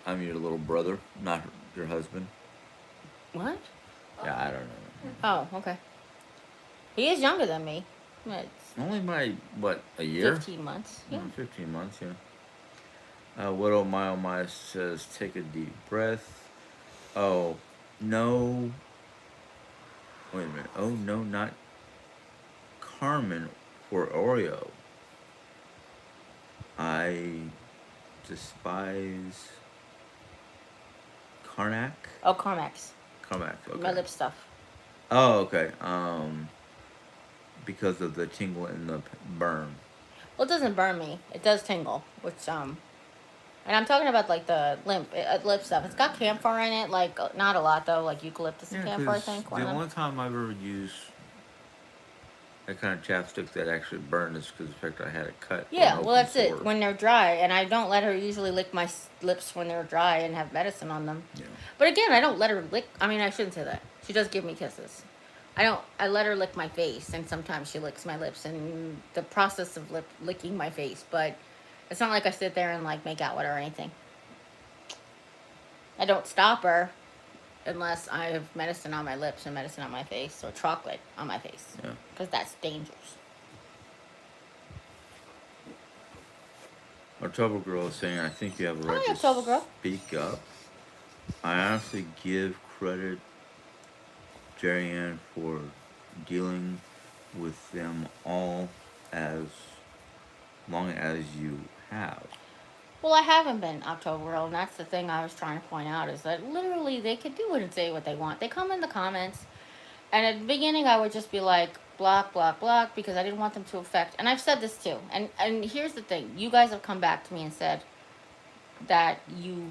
I'm your little brother, not your husband. What? Yeah, I don't know. Oh, okay. He is younger than me. It's Only by, what, a year? 15 months. Yeah. 15 months, yeah. What oh my says, take a deep breath. Oh, no. Wait a minute. Oh, no, not Carmen for Oreo. I despise Karnak? Oh, Carmex. Carmack, okay. My lip stuff. Oh, okay. Because of the tingle and the burn. Well, it doesn't burn me. It does tingle, which and I'm talking about like the lip stuff. It's got camphor in it, like not a lot though, like eucalyptus and camphor. I 'cause think. the only time I've ever used that kind of chapstick that actually burned is because the fact I had a cut. from Yeah, an well, open that's it. sore. When they're dry, and I don't let her usually lick my lips when they're dry and have medicine on them. Yeah. But again, I don't let her lick. I mean, I shouldn't say that. She does give me kisses. I let her lick my face, and sometimes she licks my lips, and the process of licking my face. But it's not like I sit there and like make out with her or anything. I don't stop her unless I have medicine on my lips and medicine on my face or chocolate on my face Yeah. because that's dangerous. Our trouble girl is saying, I think you have a right Hi, to October girl. speak up. I honestly give credit Jeri-Ann for dealing with them all as long as you have. Well, I haven't been October girl, and that's the thing I was trying to point out is that literally they could do and say what they want. They come in the comments, and at the beginning I would just be like block, block, block because I didn't want them to affect. And I've said this too. And here's the thing: you guys have come back to me and said that you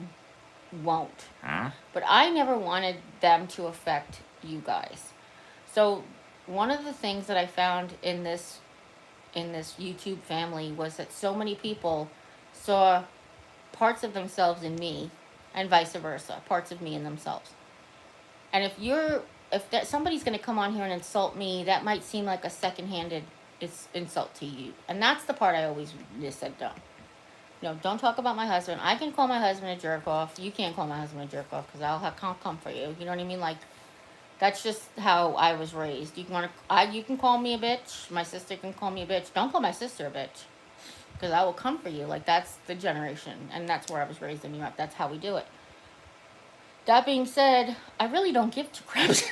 won't. Huh? But I never wanted them to affect you guys. So one of the things that I found in this YouTube family was that so many people saw parts of themselves in me and vice versa, parts of me in themselves. And if that somebody's going to come on here and insult me, that might seem like a second-handed insult to you. And that's the part I always just said don't. No, don't talk about my husband. I can call my husband a jerk off. You can't call my husband a jerk off because I'll come for you. You know what I mean? Like that's just how I was raised. You can call me a bitch. My sister can call me a bitch. Don't call my sister a bitch because I will come for you. Like that's the generation, and that's where I was raised in New York. That's how we do it. That being said, I really don't give two craps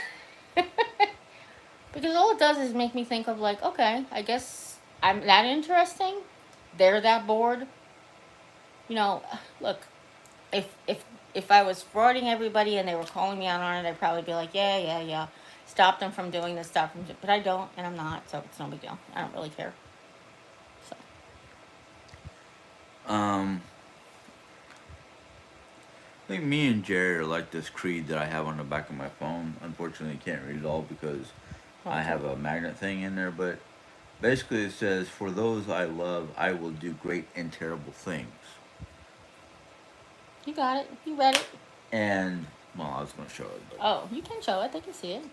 because all it does is make me think of like, okay, I guess I'm that interesting. They're that bored. You know, look, if I was frauding everybody and they were calling me out on it, I'd probably be like, yeah, yeah, yeah, stop them from doing this stuff. But I don't, and I'm not, so it's no big deal. I don't really care. So Um, I think me and Jerry are like this creed that I have on the back of my phone. Unfortunately, I can't read it all because I have a magnet thing in there. But basically, it says, "For those I love, I will do great and terrible things." you got it. You read it. And well, I was going to show it, but Oh, you can show it. They can see it.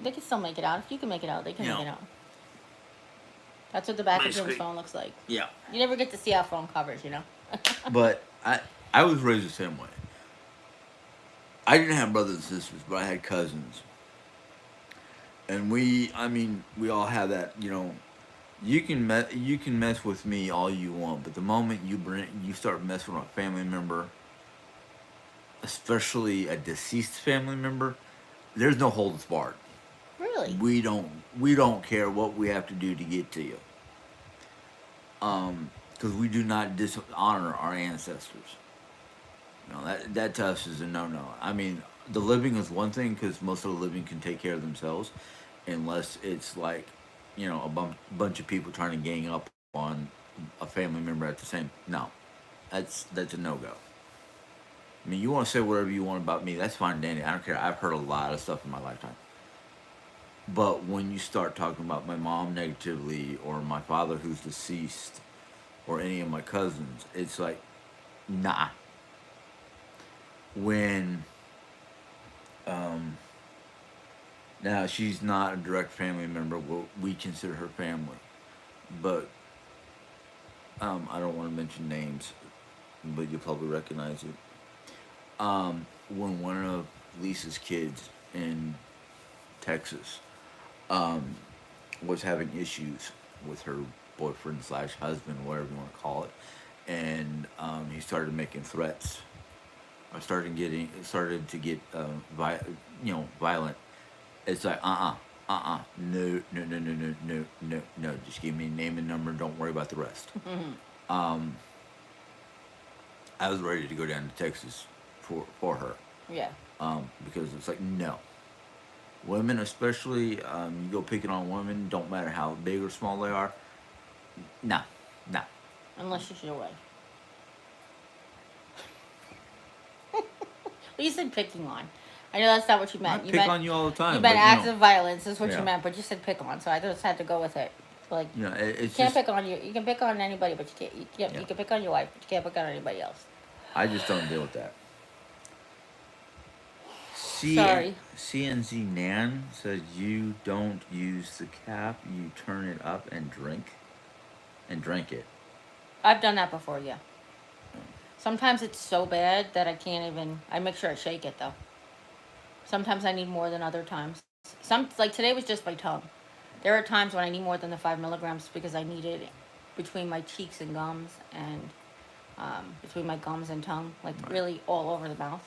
They can still make it out. If you can make it out, they can you make know, it out. That's what the back of Jim's basically, phone looks like. yeah. You never get to see how phone covers, you know. But I was raised the same way. I didn't have brothers and sisters, but I had cousins, and I mean, we all have that. You can mess with me all you want, but the moment you start messing with a family member, especially a deceased family member, there's no holds barred. Really? We don't care what we have to do to get to you. Because we do not dishonor our ancestors. That to us is a no. I mean, the living is one thing because most of the living can take care of themselves, unless it's like, bunch of people trying to gang up on a family member at the same. No, that's a no go. I mean, you want to say whatever you want about me, that's fine, Danny. I don't care. I've heard a lot of stuff in my lifetime. But when you start talking about my mom negatively or my father who's deceased or any of my cousins, it's like, nah. When um, now she's not a direct family member, we consider her family, but I don't want to mention names, but you'll probably recognize it. When one of Lisa's kids in Texas um, was having issues with her boyfriend slash husband, whatever you want to call it, and he started making threats. I started to get violent. It's like no. Just give me a name and number. Don't worry about the rest. Um, I was ready to go down to Texas for her. Yeah. Because it's like no. Women, especially, you go picking on women, don't matter how big or small they are. No, no. Unless she's your wife. Well, you said picking on. I know that's not what you I meant. pick on you all the time. You meant but, acts of violence is what yeah. you meant, but you said pick on, so I just had to go with it. Like you It's can't just pick on you. You can pick on anybody, but you can't. yeah. You can pick on your wife, but you can't pick on anybody else. I just don't deal with that. Sorry. CNZ Nan says you don't use the cap, you turn it up and drink it. I've done that before, yeah. Sometimes it's so bad that I can't even. I make sure I shake it though. Sometimes I need more than other times. Some like today was just my tongue. There are times when I need more than the 5 milligrams because I need it between my cheeks and gums and between my gums and tongue, like Right. really all over the mouth.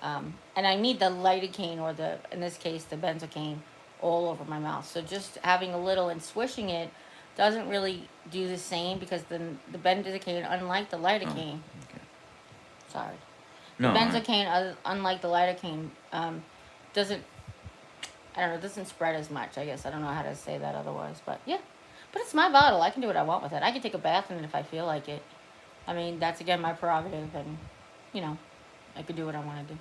And I need the lidocaine or the, in this case, the benzocaine all over my mouth. So just having a little and swishing it doesn't really do the same because the benzocaine, unlike the Oh, lidocaine, okay. sorry, the No, benzocaine, unlike the lidocaine, doesn't, I don't know, doesn't spread as much. I guess I don't know how to say that otherwise, but yeah. But it's my bottle. I can do what I want with it. I can take a bath in it if I feel like it. I mean, that's again my prerogative, and you know, I can do what I want to do.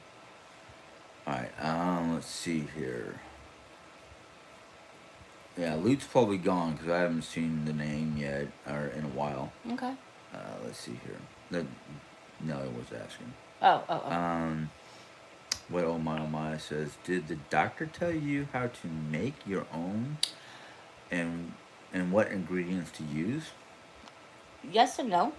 all right. Let's see here. Yeah, Lute's probably gone because I haven't seen the name yet or in a while. Okay. Let's see here. That Nelly was asking. Oh. What oh my says. Did the doctor tell you how to make your own and what ingredients to use? Yes and no.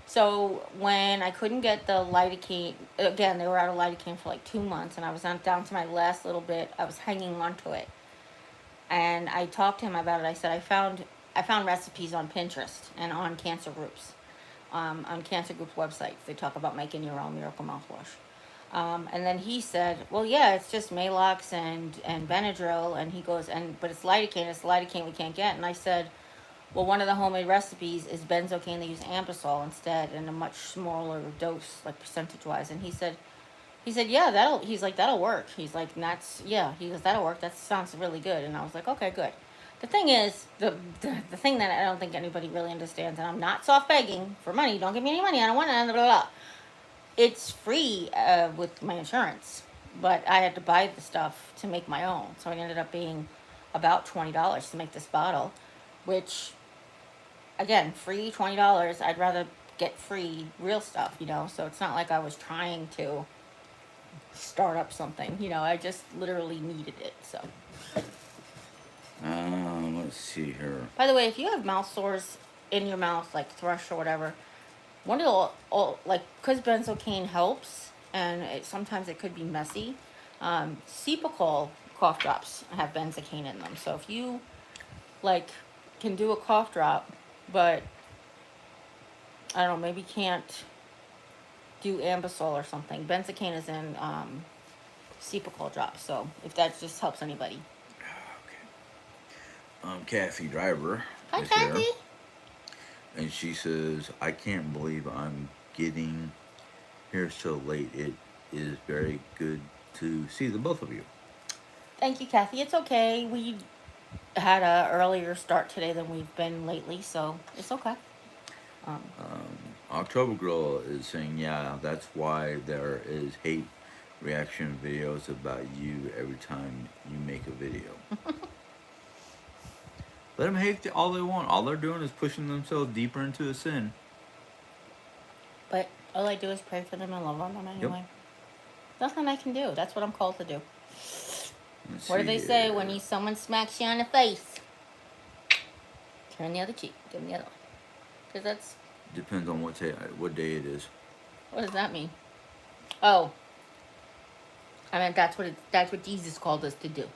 So when I couldn't get the lidocaine, again, they were out of lidocaine for like 2 months, and I was down to my last little bit. I was hanging on to it, and I talked to him about it. I said I found recipes on Pinterest and on cancer groups, on cancer groups websites. They talk about making your own miracle mouthwash. And then he said, "Well, yeah, it's just Malox and Benadryl." And he goes, "And but it's lidocaine. It's lidocaine we can't get." And I said, "Well, one of the homemade recipes is benzocaine. They use ambisol instead, in a much smaller dose, like percentage wise." And he said, "Yeah, that'll." He's like, "That'll work." He's like, "That's yeah." He goes, "That'll work. That sounds really good." And I was like, "Okay, good." The thing is, the thing that I don't think anybody really understands, and I'm not soft begging for money. Don't give me any money. I don't want it. Blah, blah, blah. It's free with my insurance, but I had to buy the stuff to make my own. So it ended up being about $20 to make this bottle, which again, free $20. I'd rather get free real stuff, So it's not like I was trying to start up something, I just literally needed it. So, Let's see here. by the way, if you have mouth sores in your mouth, like thrush or whatever, one of the all like because benzocaine helps, and sometimes it could be messy. Cepacol cough drops have benzocaine in them, so if you like can do a cough drop, but I don't know, maybe can't do ambisol or something. Benzocaine is in Cepacol drops, so if that just helps anybody. Okay. Kathy Driver Hi, is Kathy. here, and she says, "I can't believe I'm getting here so late. It is very good to see the both of you." Thank you, Kathy. It's okay. We had a earlier start today than we've been lately, so it's okay. Um, October Girl is saying, "Yeah, that's why there is hate reaction videos about you every time you make a video." Let them hate all they want. All they're doing is pushing themselves deeper into a sin. but all I do is pray for them and love on them Yep. anyway. Nothing I can do. That's what I'm called to do. Let's What do see they say here. when someone smacks you on the face? Turn the other cheek. Give them the other one. Because that's, Depends on what day it is. what does that mean? Oh, I mean that's what Jesus called us to do.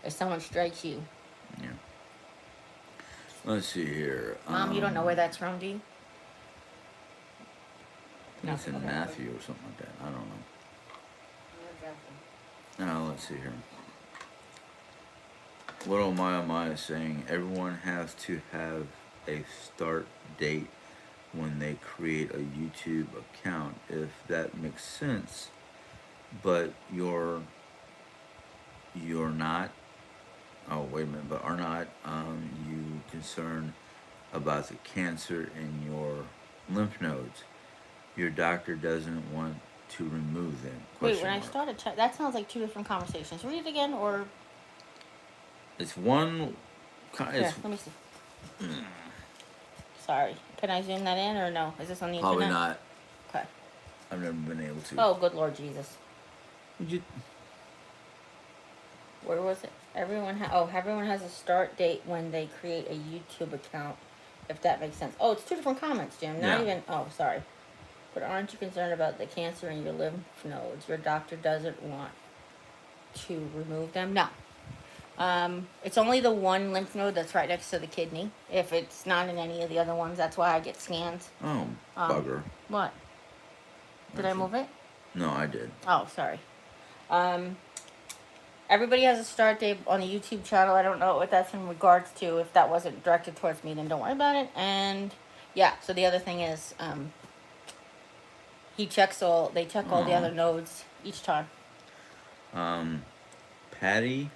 If someone strikes you, Yeah. Let's see here. Mom, you don't know where that's from, do you? I think it's in Okay. Matthew or something like that. I don't know. Let's see here. What oh my is saying, everyone has to have a start date when they create a YouTube account, if that makes sense. But you're not. Oh wait a minute. But are not you concerned about the cancer in your lymph nodes? Your doctor doesn't want to remove them. Wait, when I Mark. started, that sounds like two different conversations. Read it again, or It's one. here, It's let me see. Sorry, can I zoom that in or no? Is this on the probably internet? not. Okay. I've never been able to. Oh, good Lord Jesus. You- Where was it? Everyone has a start date when they create a YouTube account, if that makes sense. Oh, it's two different comments, Jim. Not Yeah. even. Oh, sorry. But aren't you concerned about the cancer in your lymph nodes? Your doctor doesn't want to remove them? No. It's only the one lymph node that's right next to the kidney. If it's not in any of the other ones, that's why I get scans. Oh, bugger. What? Did I move it? No, I did. Oh, sorry. Everybody has a start date on the YouTube channel. I don't know what that's in regards to. If that wasn't directed towards me, then don't worry about it. And yeah, so the other thing is, they check all the other nodes each time. Patty,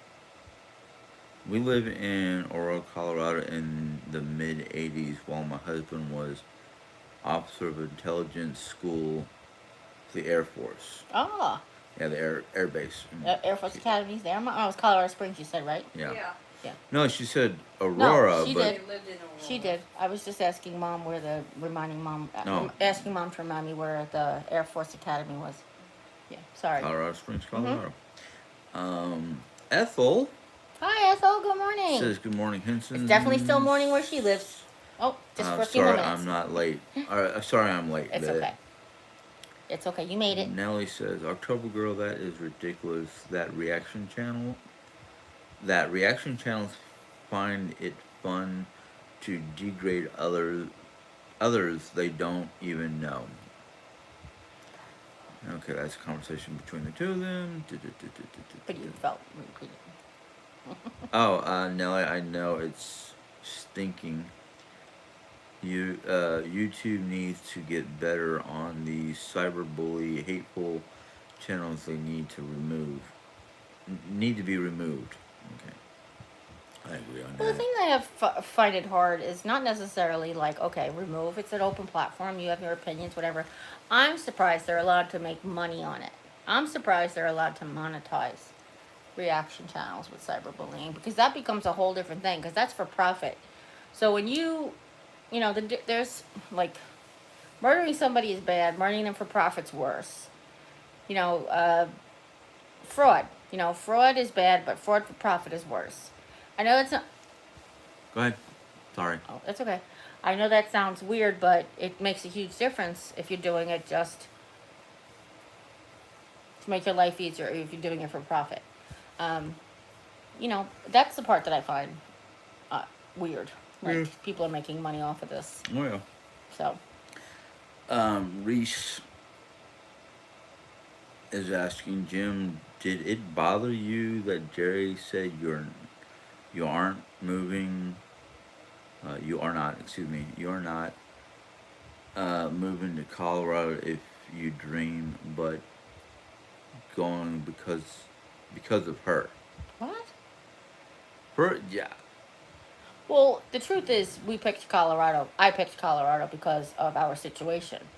we live in Oro, Colorado in the mid 80s while my husband was officer of intelligence school for the Air Force. Oh, Yeah, the Air Base. Air Force Academy's there. Oh, it was Colorado Springs, you said, right? Yeah. Yeah. No, she said Aurora, she but did. They lived in Aurora. She did. I was just asking Mom No. asking Mom to remind me where the Air Force Academy was. Yeah, sorry. Colorado Springs, Colorado. Ethel Hi, Ethel. Good morning. says, "Good morning, Henson." It's definitely still morning where she lives. Oh, just for a few more Sorry, minutes. I'm not late. Sorry, I'm late. It's okay. It's okay. You made it. Nellie says, "October Girl, that is ridiculous. That reaction channels find it fun to degrade others they don't even know." Okay, that's a conversation between the two of them. But you felt. Oh, Nelly, I know it's stinking. YouTube needs to get better on the cyberbully, hateful channels. They need to be removed. Okay, I agree on Well, the that. thing that I find it hard is not necessarily like, okay, remove. It's an open platform. You have your opinions, whatever. I'm surprised they're allowed to make money on it. I'm surprised they're allowed to monetize reaction channels with cyberbullying, because that becomes a whole different thing, because that's for profit. So when there's like, murdering somebody is bad. Murdering them for profit's worse. Fraud. Fraud is bad, but fraud for profit is worse. I know that's not. Go ahead. Sorry. Oh, that's okay. I know that sounds weird, but it makes a huge difference if you're doing it just to make your life easier, or if you're doing it for profit. That's the part that I find weird. Like, people are making money off of this. Oh yeah. So. Reese is asking, Jim, did it bother you that Jerry said you aren't moving? You are not moving to Colorado if you dream, but going because of her. What? Yeah. Well, the truth is, we picked Colorado. I picked Colorado because of our situation.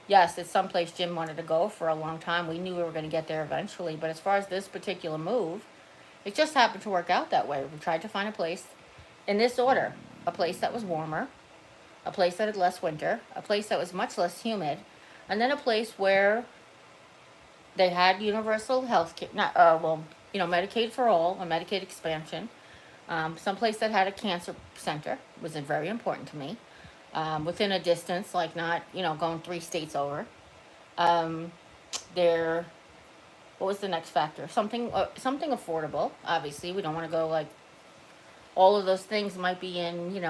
Yes, it's someplace Jim wanted to go for a long time. We knew we were going to get there eventually. But as far as this particular move, it just happened to work out that way. We tried to find a place in this order. A place that was warmer, a place that had less winter, a place that was much less humid, and then a place where they had universal health care, Medicaid for all, a Medicaid expansion. Someplace that had a cancer center was very important to me. Within a distance, like not, going 3 states over. What was the next factor? Something affordable. Obviously, we don't want to go like, all of those things might be in,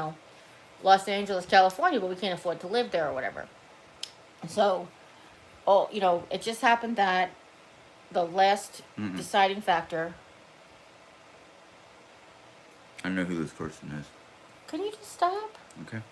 Los Angeles, California, but we can't afford to live there or whatever. So, it just happened that the last deciding factor. I know who this person is. Can you just stop? Okay.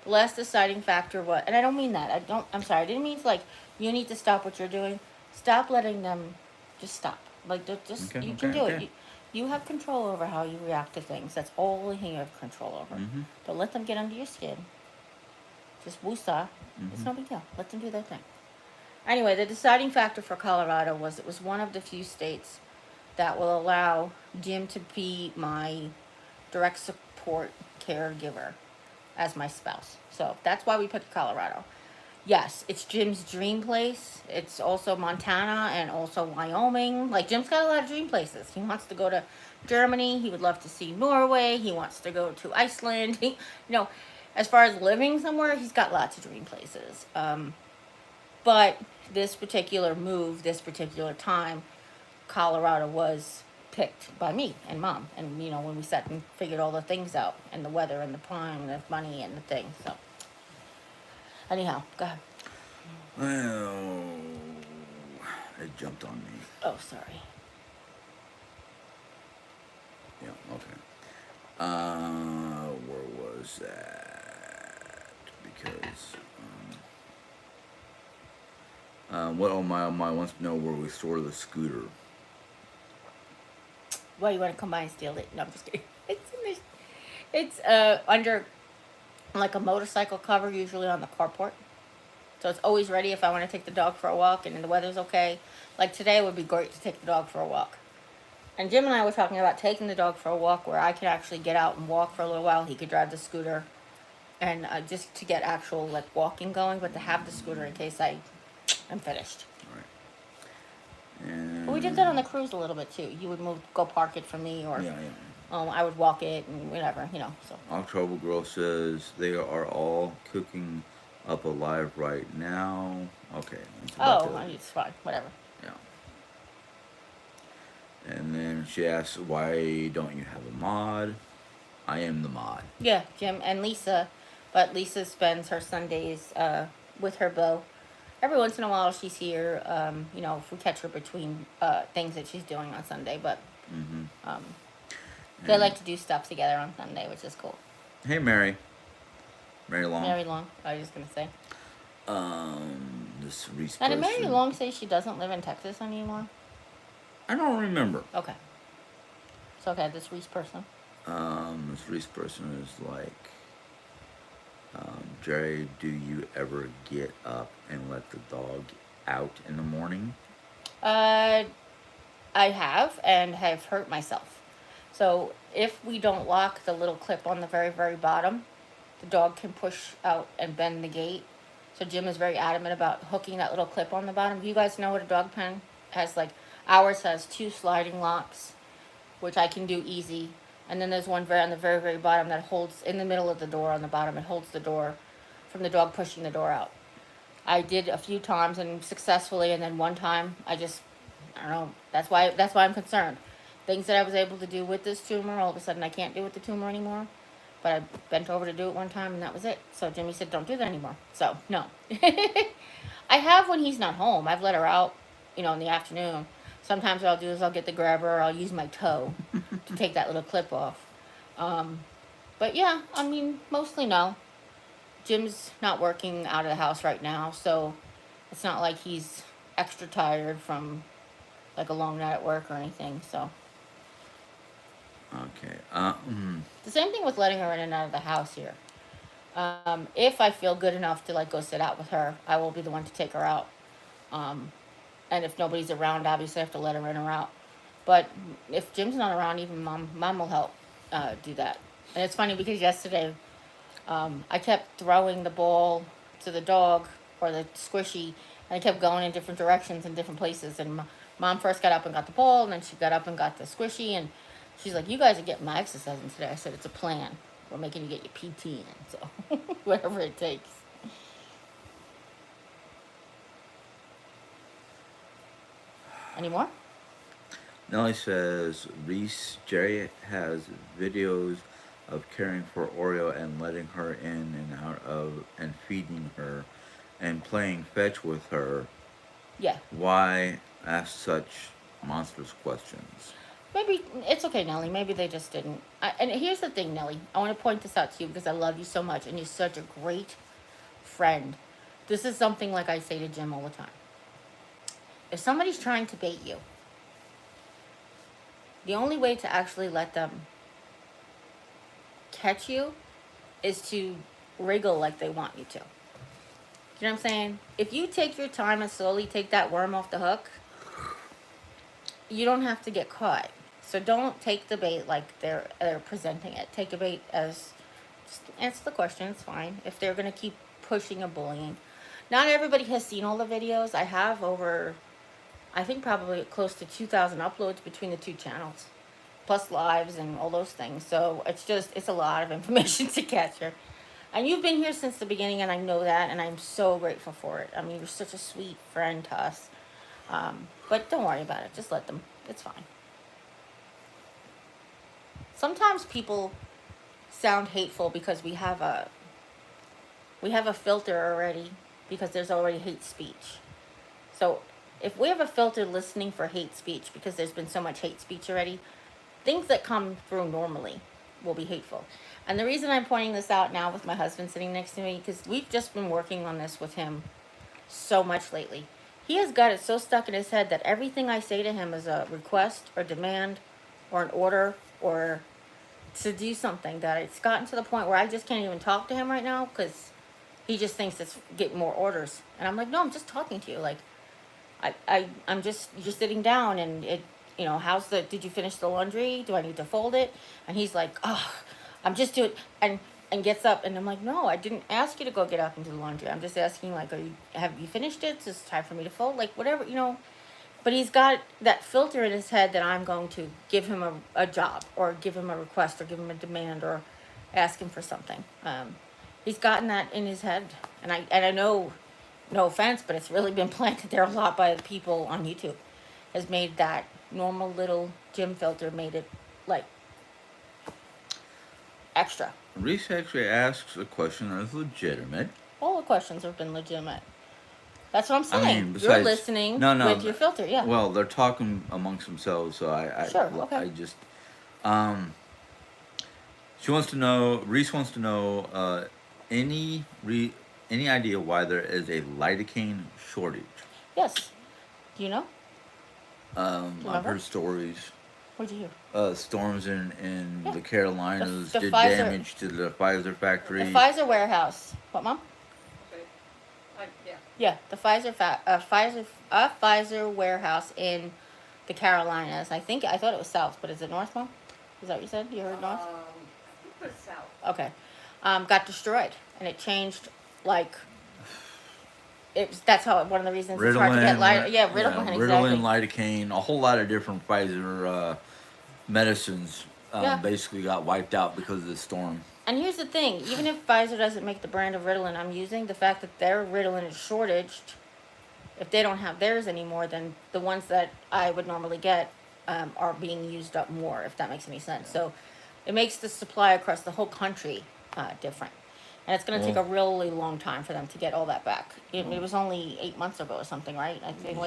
The last deciding factor was, and I don't mean that. I'm sorry. I didn't mean like, you need to stop what you're doing. Stop letting them, just stop. Like, just, Okay, you okay, can do okay. it. You have control over how you react to things. That's all the thing you have control over. Don't let them get under your skin. Just woosah. It's no big deal. Let them do their thing. Anyway, the deciding factor for Colorado was it was one of the few states that will allow Jim to be my direct support caregiver as my spouse. So that's why we picked Colorado. Yes, it's Jim's dream place. It's also Montana and also Wyoming. Like, Jim's got a lot of dream places. He wants to go to Germany. He would love to see Norway. He wants to go to Iceland. As far as living somewhere, he's got lots of dream places. But this particular move, this particular time, Colorado was picked by me and mom. And, you know, when we sat and figured all the things out, and the weather and the prime and the money and the thing. So, anyhow, go ahead. Well, it jumped on me. Oh, sorry. Yeah, okay. Where was that? Because, what oh my wants to know where we store the scooter. Well, you want to come by and steal it? No, I'm just kidding. It's in this. It's under like a motorcycle cover, usually on the carport. So it's always ready if I want to take the dog for a walk and the weather's okay. Like today would be great to take the dog for a walk. And Jim and I were talking about taking the dog for a walk where I could actually get out and walk for a little while. He could drive the scooter, and just to get actual like walking going, but to have the scooter in case I'm finished. All right. And But we did that on the cruise a little bit too. You would go park it for me, or yeah. I would walk it and whatever, So October Girl says they are all cooking up alive right now. Okay. It's it's fine, whatever. Yeah. And then she asks, why don't you have a mod? I am the mod. Yeah, Jim and Lisa, but Lisa spends her Sundays with her beau. Every once in a while she's here, if we catch her between things that she's doing on Sunday, but Mm-hmm. they like to do stuff together on Sunday, which is cool. Hey, Mary. Mary Long. Mary Long, I was just going to say. This Reese Now, did Mary person- Long say she doesn't live in Texas anymore? I don't remember. Okay. So, okay, this Reese person. This Reese person is like, Jerry, do you ever get up and let the dog out in the morning? I have, and have hurt myself. So, if we don't lock the little clip on the very, very bottom, the dog can push out and bend the gate. So Jim is very adamant about hooking that little clip on the bottom. Do you guys know what a dog pen has? Like, ours has 2 sliding locks, which I can do easy. And then there's one on the very, very bottom that holds, in the middle of the door on the bottom, it holds the door from the dog pushing the door out. I did a few times and successfully, and then one time I don't know. That's why I'm concerned. Things that I was able to do with this tumor, all of a sudden I can't do with the tumor anymore. But I bent over to do it one time, and that was it. So Jimmy said, don't do that anymore. So, no. I have when he's not home. I've let her out, in the afternoon. Sometimes what I'll do is I'll get the grabber, or I'll use my toe to take that little clip off. But yeah, mostly no. Jim's not working out of the house right now, so it's not like he's extra tired from like a long night at work or anything, so. Okay. The same thing with letting her in and out of the house here. If I feel good enough to go sit out with her, I will be the one to take her out. And if nobody's around, obviously I have to let her in or out. But if Jim's not around, even mom will help do that. And it's funny because yesterday I kept throwing the ball to the dog or the squishy, and I kept going in different directions and different places. And mom first got up and got the ball, and then she got up and got the squishy, and she's like, you guys are getting my exercise in today. I said, it's a plan. We're making you get your PT in, so whatever it takes. Any more? Nellie says, Reese, Jerry has videos of caring for Oreo and letting her in and out of and feeding her and playing fetch with her. Yeah. Why ask such monstrous questions? Maybe it's okay, Nellie. Maybe they just didn't. And here's the thing, Nellie. I want to point this out to you because I love you so much, and you're such a great friend. This is something like I say to Jim all the time. If somebody's trying to bait you, the only way to actually let them catch you is to wriggle like they want you to. You know what I'm saying? If you take your time and slowly take that worm off the hook, you don't have to get caught. So don't take the bait like they're presenting it. Take the bait as, just answer the question, it's fine. If they're going to keep pushing and bullying. Not everybody has seen all the videos. I have over, I think probably close to 2,000 uploads between the 2 channels. Plus lives and all those things. So it's a lot of information to capture. And you've been here since the beginning, and I know that, and I'm so grateful for it. I mean, you're such a sweet friend to us. But don't worry about it. Just let them. It's fine. Sometimes people sound hateful because we have a filter already because there's already hate speech. So if we have a filter listening for hate speech because there's been so much hate speech already, things that come through normally will be hateful. And the reason I'm pointing this out now with my husband sitting next to me, because we've just been working on this with him so much lately. He has got it so stuck in his head that everything I say to him is a request or demand or an order or to do something, that it's gotten to the point where I just can't even talk to him right now because he just thinks it's getting more orders. And I'm like, no, I'm just talking to you. Like, I'm just, you're sitting down and did you finish the laundry? Do I need to fold it? And he's like, oh, I'm just doing, and gets up, and I'm like, no, I didn't ask you to go get up and do the laundry. I'm just asking, like, have you finished it? It's time for me to fold, like, whatever. But he's got that filter in his head that I'm going to give him a job or give him a request or give him a demand or ask him for something. He's gotten that in his head, and I know, no offense, but it's really been planted there a lot by the people on YouTube. Has made that normal little gym filter, made it like extra. Reese actually asks a question that is legitimate. All the questions have been legitimate. That's what I'm I saying. mean, You're besides, listening no. with your filter, yeah. Well, they're talking amongst themselves, so Sure, okay. I just, um, she wants to know. Reese wants to know, any idea why there is a lidocaine shortage? Yes. Do you know? I've Remember? heard stories. What'd you hear? Storms in Yeah. the Carolinas The did Pfizer- damage to the Pfizer factory. The Pfizer warehouse. What, Mom? Okay. Yeah. Yeah, the Pfizer warehouse in the Carolinas. I thought it was south, but is it north, Mom? Is that what you said? You heard north? I think it was south. Okay. Got destroyed, and it changed like. That's how one of the reasons it's hard to get Ritalin. Yeah, Ritalin, exactly. Ritalin, lidocaine, a whole lot of different Pfizer medicines Yeah. basically got wiped out because of the storm. And here's the thing: even if Pfizer doesn't make the brand of Ritalin I'm using, the fact that their Ritalin is shortaged, if they don't have theirs anymore, then the ones that I would normally get are being used up more. If that makes any sense. So, it makes the supply across the whole country different. And it's going to take a really long time for them to get all that back. It was only 8 months ago or something, right? I think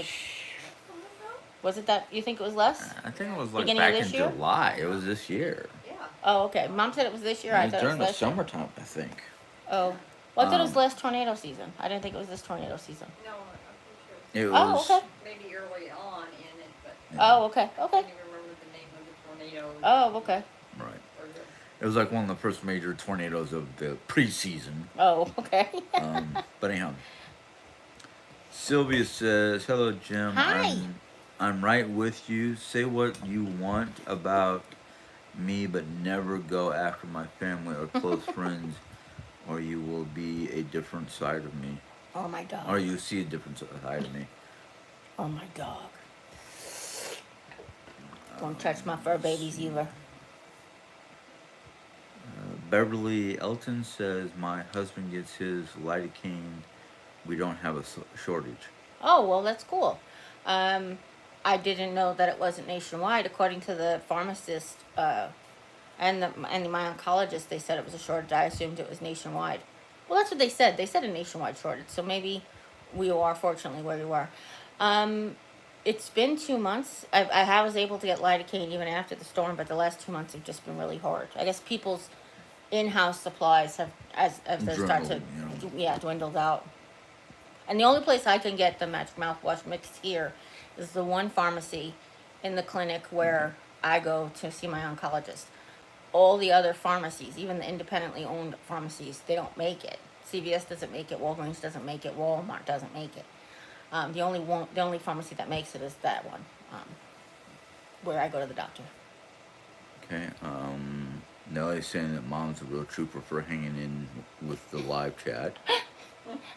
was it that, you think it was less? I think it was like Beginning of back in this year? July. It was this year. Yeah. Oh, okay. Mom said it was this year. It I was thought it was during the last year. summertime, I think. Oh. Well, I thought it was Um, last tornado season. I didn't think it was this tornado season. No, I'm pretty sure It Oh, was. okay. maybe early on in it, but Oh, okay. I Okay. can't even remember the name of the tornado. Oh, okay. Right. Or the, It was like one of the first major tornadoes of the preseason. Oh, okay. But anyhow, Sylvia says, "Hello, Jim. Hi. I'm right with you. Say what you want about me, but never go after my family or close friends, or you will be a different side of me, Oh, my dog. or you see a different side of me." Oh, my dog. Don't touch my fur babies either. Beverly Elton says, "My husband gets his lidocaine. We don't have a shortage." Oh, well, that's cool. I didn't know that it wasn't nationwide. According to the pharmacist and my oncologist, they said it was a shortage. I assumed it was nationwide. Well, that's what they said. They said a nationwide shortage. So maybe we are fortunately where you are. It's been 2 months. I was able to get lidocaine even after the storm, but the last 2 months have just been really hard. I guess people's in-house supplies have, as they start to, dwindled out. And the only place I can get the Magic Mouthwash mixed here is the one pharmacy in the clinic where I go to see my oncologist. All the other pharmacies, even the independently owned pharmacies, they don't make it. CVS doesn't make it. Walgreens doesn't make it. Walmart doesn't make it. The only pharmacy that makes it is that one, where I go to the doctor. Okay. Nellie's saying that Mom's a real trooper for hanging in with the live chat.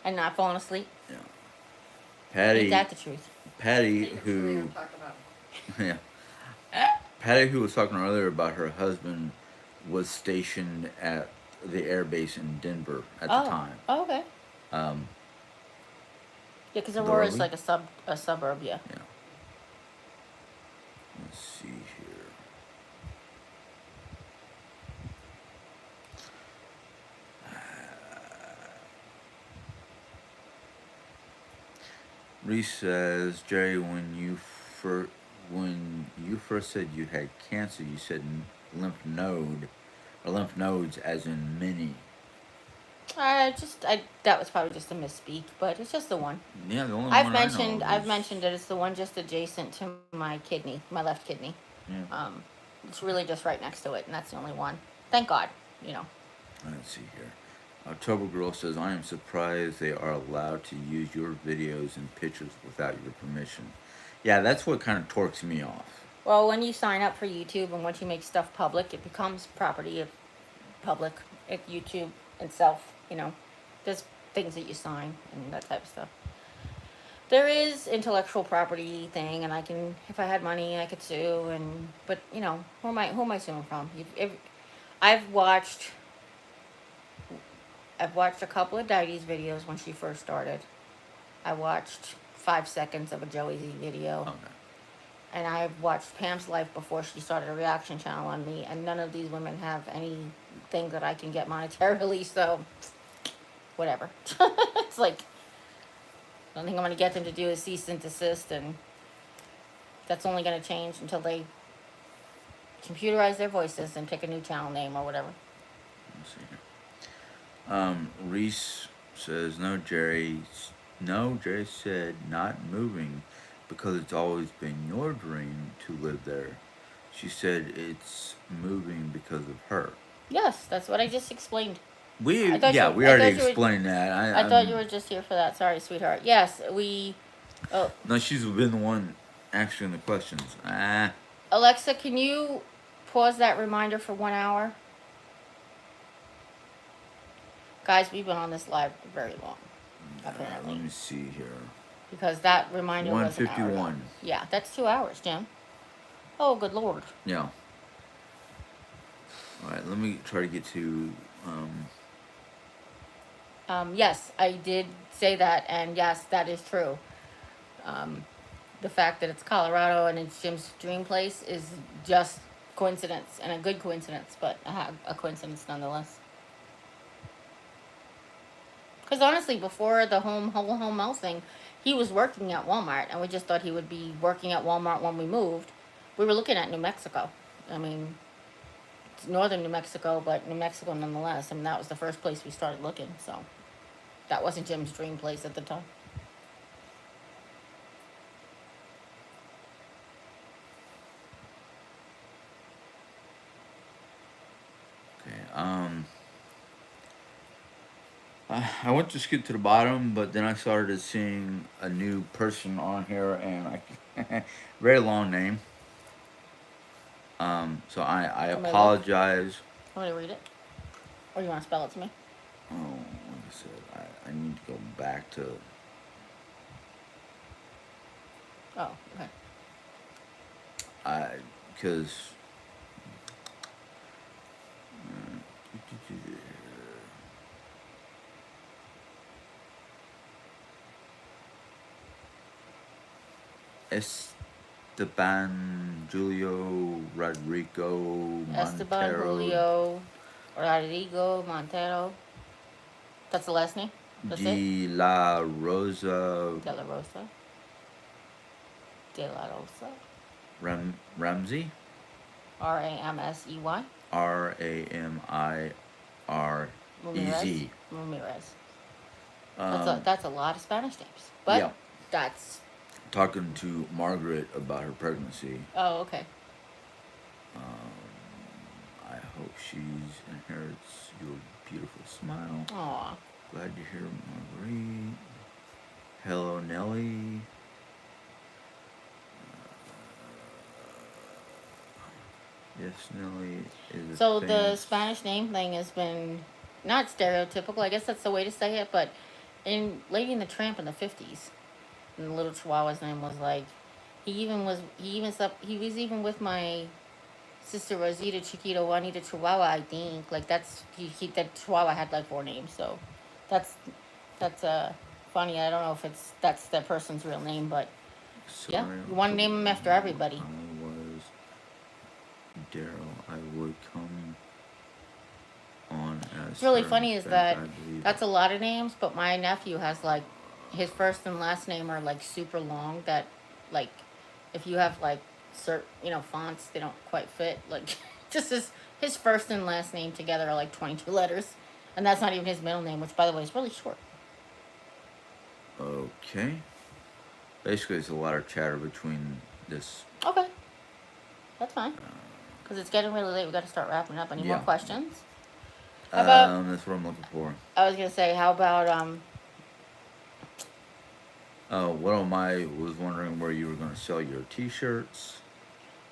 And not falling asleep. Yeah. Ain't Patty. that the truth? Patty, that's what who. I'm talking about. Yeah. Patty, who was talking earlier about her husband, was stationed at the air base in Denver at the Oh. time. Oh, okay. Um, Yeah, because the Aurora's Raleigh? like a suburb. Yeah. Yeah. Let's see here. Reese says, Jerry, when you first said you had cancer, you said lymph node or lymph nodes, as in many. I that was probably just a misspeak, but it's just the one. Yeah, the only one I know of I've is mentioned that it's the one just adjacent to my kidney, my left kidney. yeah. Um, it's really just right next to it, and that's the only one. Thank God, you know. Let's see here. October Girl says, I am surprised they are allowed to use your videos and pictures without your permission. Yeah, that's what kind of torques me off. Well, when you sign up for YouTube and once you make stuff public, it becomes property of public at YouTube itself. You know, there's things that you sign and that type of stuff. There is intellectual property thing, and I can, if I had money, I could sue. And but you know, who am I suing from? I've watched I've watched a couple of Didy's videos when she first started. I watched 5 seconds of a Joey Z video. Okay. And I've watched Pam's life before she started a reaction channel on me, and none of these women have anything that I can get monetarily, so whatever. It's like, the only thing I'm going to get them to do is cease and desist, and that's only going to change until they computerize their voices and pick a new channel name or whatever. Let's see here. Reese says, no, Jerry said not moving because it's always been your dream to live there. She said it's moving because of her. Yes, that's what I just explained. We I thought yeah, you- we I already thought you were- explained that. I thought you were just here for that. Sorry, sweetheart. Yes, Oh, No, she's been the one answering the questions. Alexa, can you pause that reminder for 1 hour? Guys, we've been on this live very long, apparently. Let me see here. Because that reminder was an hour ago. 1:51. Yeah, that's 2 hours, Jim. Oh, good Lord. Yeah. All right, let me try to get to. Yes, I did say that, and yes, that is true. The fact that it's Colorado and it's Jim's dream place is just coincidence, and a good coincidence, but a coincidence nonetheless. Because honestly, before the whole home health thing, he was working at Walmart, and we just thought he would be working at Walmart when we moved. We were looking at New Mexico. I mean, it's northern New Mexico, but New Mexico nonetheless. I mean, that was the first place we started looking, so that wasn't Jim's dream place at the time. Okay. I went to skip to the bottom, but then I started seeing a new person on here, and very long name. So I Want me to look? apologize. Want me to read it? Or you want to spell it to me? Oh, like I said, I need to go back to. Oh, okay. Because. Esteban Julio Rodrigo Esteban Montero Julio Rodrigo Montero. That's the last name? That's it? De La Rosa De La Rosa. De La Rosa. Ramsey Ramsey. Ramirez. Ramirez. Um, That's a lot of Spanish names. But yeah. that's... Talking to Margaret about her pregnancy. Oh, okay. I hope she inherits your beautiful smile. Aw. Glad you're here, Marguerite. Hello, Nelly. Yes, Nelly is. So the Spanish name thing has been not stereotypical, I guess that's the way to say it, but in Lady and the Tramp in the 50s, and the little Chihuahua's name was like, he was even with my Sister Rosita, Chiquita, Juanita, Chihuahua. I think like that's that Chihuahua had like 4 names, so that's that's funny. I don't know if that's that person's real name, but yeah, Sorry, you want to the name them after everybody. I was Daryl. I would come on What's as really her. In funny is fact, that I believe that's a lot of names, but my nephew has like his first and last name are like super long. That like if you have like fonts, they don't quite fit. Like just his first and last name together are like 22 letters, and that's not even his middle name, which by the way is really short. Okay. Basically, it's a lot of chatter between this. Okay, that's fine because it's getting really late. We got to start wrapping up. Any more Yeah. questions? How about That's what I'm looking for. I was gonna say how about Oh, what am I was wondering where you were going to sell your T-shirts.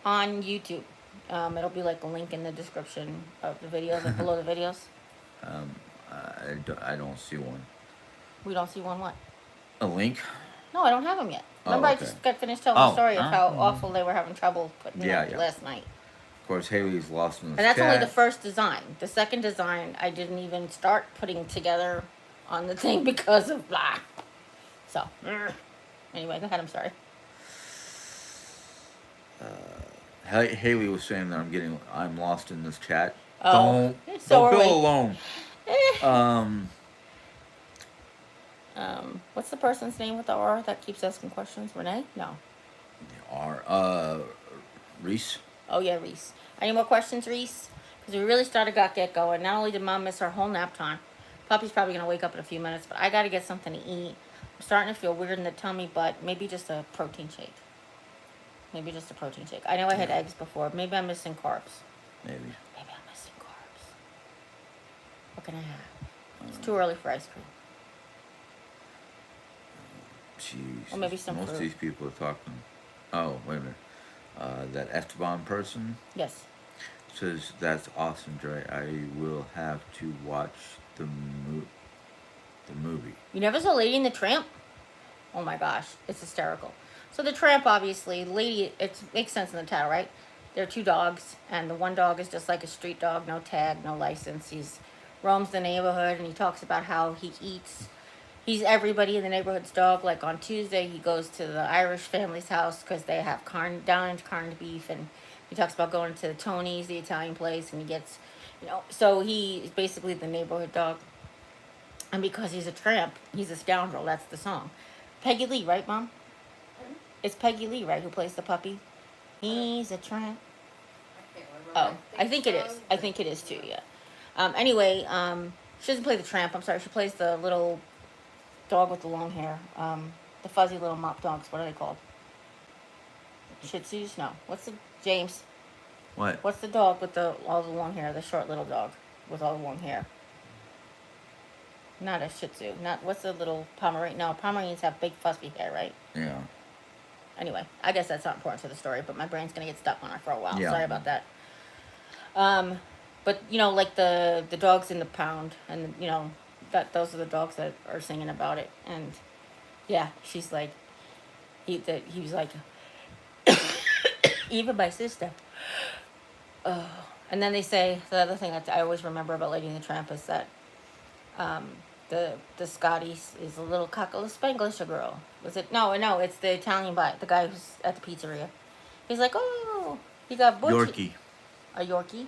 on YouTube? It'll be like a link in the description of the videos, like below the videos. I don't see one. We don't see one what? A link? No, I don't have them yet. Oh, Remember, I okay. just got finished telling the Oh, story of how mm. awful they were having trouble putting it Yeah, up yeah. last night. Of course, Haley's lost in the And that's chat. only the first design. The second design, I didn't even start putting together on the thing because of blah. So, anyway, go ahead. I'm sorry. Haley was saying that I'm lost in this chat. Oh, so don't are feel we. alone. What's the person's name with the R that keeps asking questions? Renee? No. Reese. Oh yeah, Reese. Any more questions, Reese? Because we really got get going. Not only did Mom miss her whole nap time, Puppy's probably gonna wake up in a few minutes, but I gotta get something to eat. I'm starting to feel weird in the tummy, but maybe just a protein shake. Maybe just a protein shake. I know I had eggs before. Maybe I'm missing carbs. Maybe. Maybe I'm missing carbs. What can I have? It's too early for ice cream. Jeez. Or maybe some Most fruit. of these people are talking. Oh, wait a minute. That Esteban person Yes. says that's awesome, Dre. I will have to watch the movie. You never saw Lady and the Tramp? Oh my gosh, it's hysterical. So the tramp, obviously, lady, it makes sense in the title, right? There are 2 dogs, and the one dog is just like a street dog, no tag, no license. He's roams the neighborhood, and he talks about how he eats. He's everybody in the neighborhood's dog. Like on Tuesday, he goes to the Irish family's house because they have corned beef, and he talks about going to Tony's, the Italian place, and he gets, so he is basically the neighborhood dog. And because he's a tramp, he's a scoundrel. That's the song. Peggy Lee, right, Mom? It's Peggy Lee, right, who plays the puppy? He's a tramp. I can't remember. Oh, I think it is. I think it is too, yeah. Anyway, she doesn't play the tramp. I'm sorry. She plays the little dog with the long hair. The fuzzy little mop dogs. What are they called? Shih Tzus? No. What's the James? What? What's the dog with all the long hair? The short little dog with all the long hair. Not a Shih Tzu. What's the little Pomeranian? No, Pomeranians have big fuzzy hair, right? Yeah. Anyway, I guess that's not important to the story, but my brain's gonna get stuck on her for a while. Yeah. Sorry about that. But like the dogs in the pound, and those are the dogs that are singing about it, and yeah, she's like, he was like, even my sister. And then they say the other thing that I always remember about Lady and the Tramp is that the Scotty is a little cockle Spanglish girl. Was it? No, it's the Italian the guy who's at the pizzeria. He's like, oh, he got butchered. Yorkie. A Yorkie.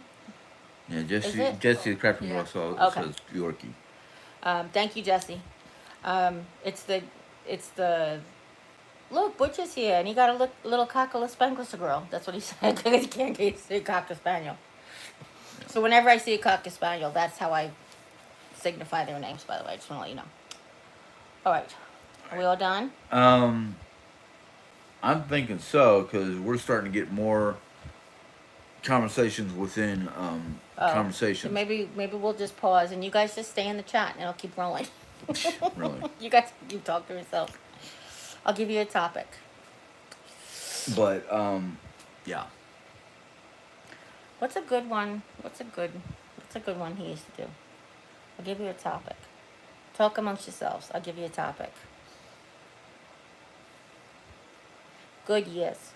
Yeah, Is it? Jesse the crap from Yeah. also Okay. says Yorkie. Thank you, Jesse. It's the look, Butch is here, and he got a little cockle Spanglish girl. That's what he said because he can't see a cocker spaniel. So whenever I see a cocker spaniel, that's how I signify their names. By the way, I just want to let you know. All right, are we all done? I'm thinking so because we're starting to get more conversations within So conversations. maybe we'll just pause, and you guys just stay in the chat, and it'll keep rolling. Really. You guys keep talking to yourselves. I'll give you a topic. But yeah. What's a good one? What's a good one he used to do? I'll give you a topic. Talk amongst yourselves. I'll give you a topic. Good, yes.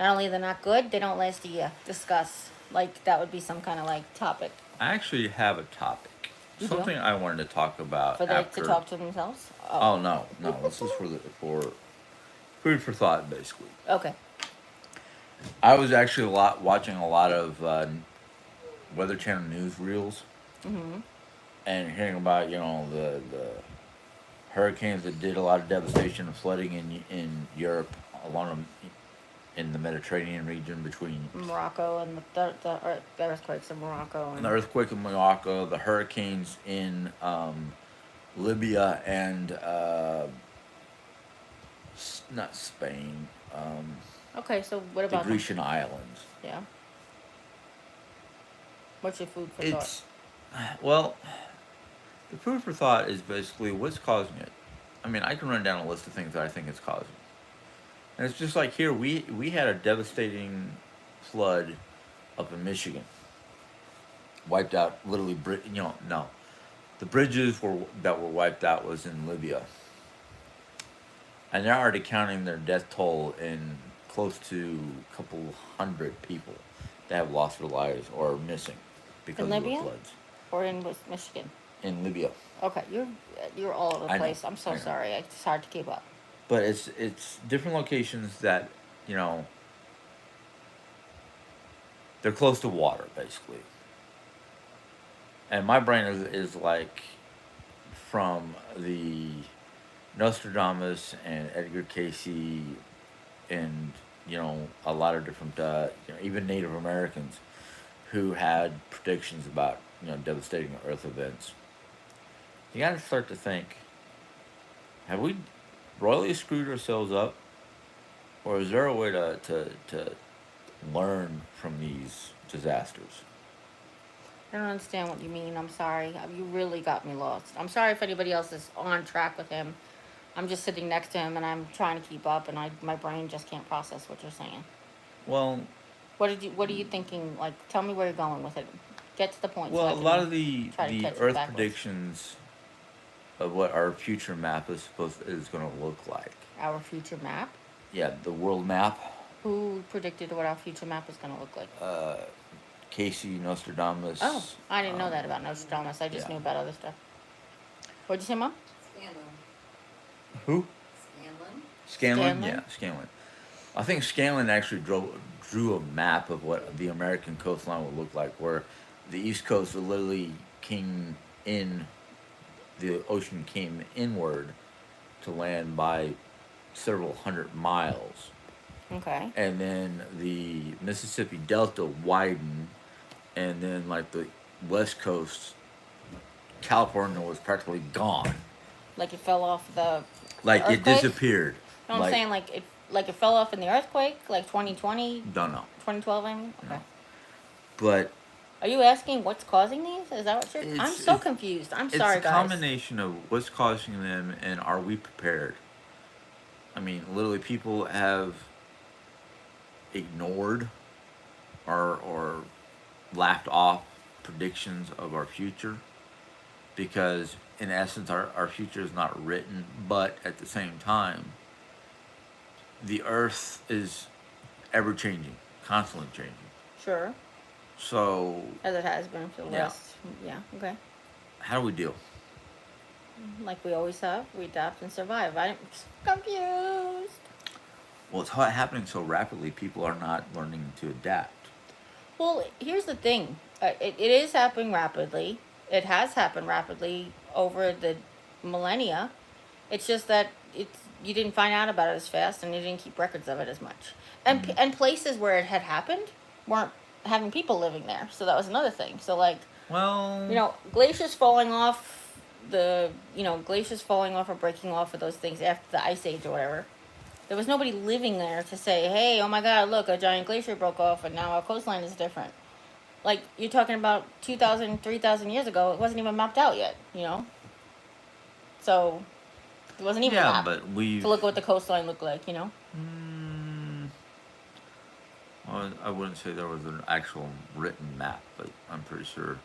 Not only they're not good, they don't last a year. Discuss. Like, that would be some kind of, like, topic. I actually have a topic. You do? Something I wanted to talk about For them after. to talk to themselves? Oh no, no. This is for food for thought, basically. Okay. I was actually watching a lot of Weather Channel news reels Mm-hmm. and hearing about the hurricanes that did a lot of devastation and flooding in Europe along in the Mediterranean region between Morocco and the earthquakes in Morocco. the earthquake in Morocco, the hurricanes in Libya and not Spain, Okay, so what the about them? Grecian islands. Yeah. What's your food for It's well, the food for thought is basically what's causing it. I mean, I can run down a list of things that I think it's causing. And it's just like here we had a devastating flood up in Michigan. Wiped out literally no. The bridges that were wiped out was in Libya. And they're already counting their death toll in close to a couple hundred people that have lost their lives or are missing because In of the Libya? floods or in Michigan? in Libya. Okay, you're all over the I know, place. I'm so I know. sorry. It's hard to keep up. But it's different locations that they're close to water basically. And my brain is like from the Nostradamus and Edgar Casey and a lot of different even Native Americans who had predictions about devastating Earth events. You got to start to think: have we royally screwed ourselves up, or is there a way to learn from these disasters? I don't understand what you mean. I'm sorry. You really got me lost. I'm sorry if anybody else is on track with him. I'm just sitting next to him and I'm trying to keep up, and my brain just can't process what you're saying. Well, What are you thinking? Like, tell me where you're going with it. Get to the point. so I a can lot of the try to catch it Earth backwards. predictions of what our future map is going to look like. Our future map. Yeah, the world map. Who predicted what our future map is going to look like? Casey, Nostradamus. Oh, I didn't know that about Nostradamus. I just yeah. knew about other stuff. What'd you say, Mom? Scanlon. Who? Scanlon? Scanlon? Yeah, Scanlon. I think Scanlon actually drew a map of what the American coastline would look like, where the East Coast would literally came in, the ocean came inward to land by several hundred miles. Okay. And then the Mississippi Delta widened, and then like the West Coast, California was practically gone. Like it fell off the Like it earthquake? disappeared. No, I'm saying like it fell off in the earthquake, like 2020, Don't know. 2012, I mean? Okay. No. But Are you asking what's causing these? Is that what you're... I'm so confused. I'm sorry, it's a guys. combination of what's causing them and are we prepared? I mean, literally, people have ignored or laughed off predictions of our future because, in essence, our future is not written, but at the same time, the earth is ever changing, constantly changing. Sure. So, As it has been for the Yeah. last... Yeah, okay. how do we deal? Like we always have, we adapt and survive. I'm confused. Well, it's happening so rapidly, people are not learning to adapt. Well, here's the thing. It is happening rapidly. It has happened rapidly over the millennia. It's just that you didn't find out about it as fast, and you didn't keep records of it as much. And and places where it had happened weren't having people living there, so that was another thing. So like, Well, glaciers falling off, glaciers falling off or breaking off of those things after the ice age or whatever. There was nobody living there to say, hey, oh my God, look, a giant glacier broke off and now our coastline is different. Like, you're talking about 2,000, 3,000 years ago, it wasn't even mapped out yet, So, it wasn't even mapped but we. to look at what the coastline looked like, Well, I wouldn't say there was an actual written map, but I'm pretty sure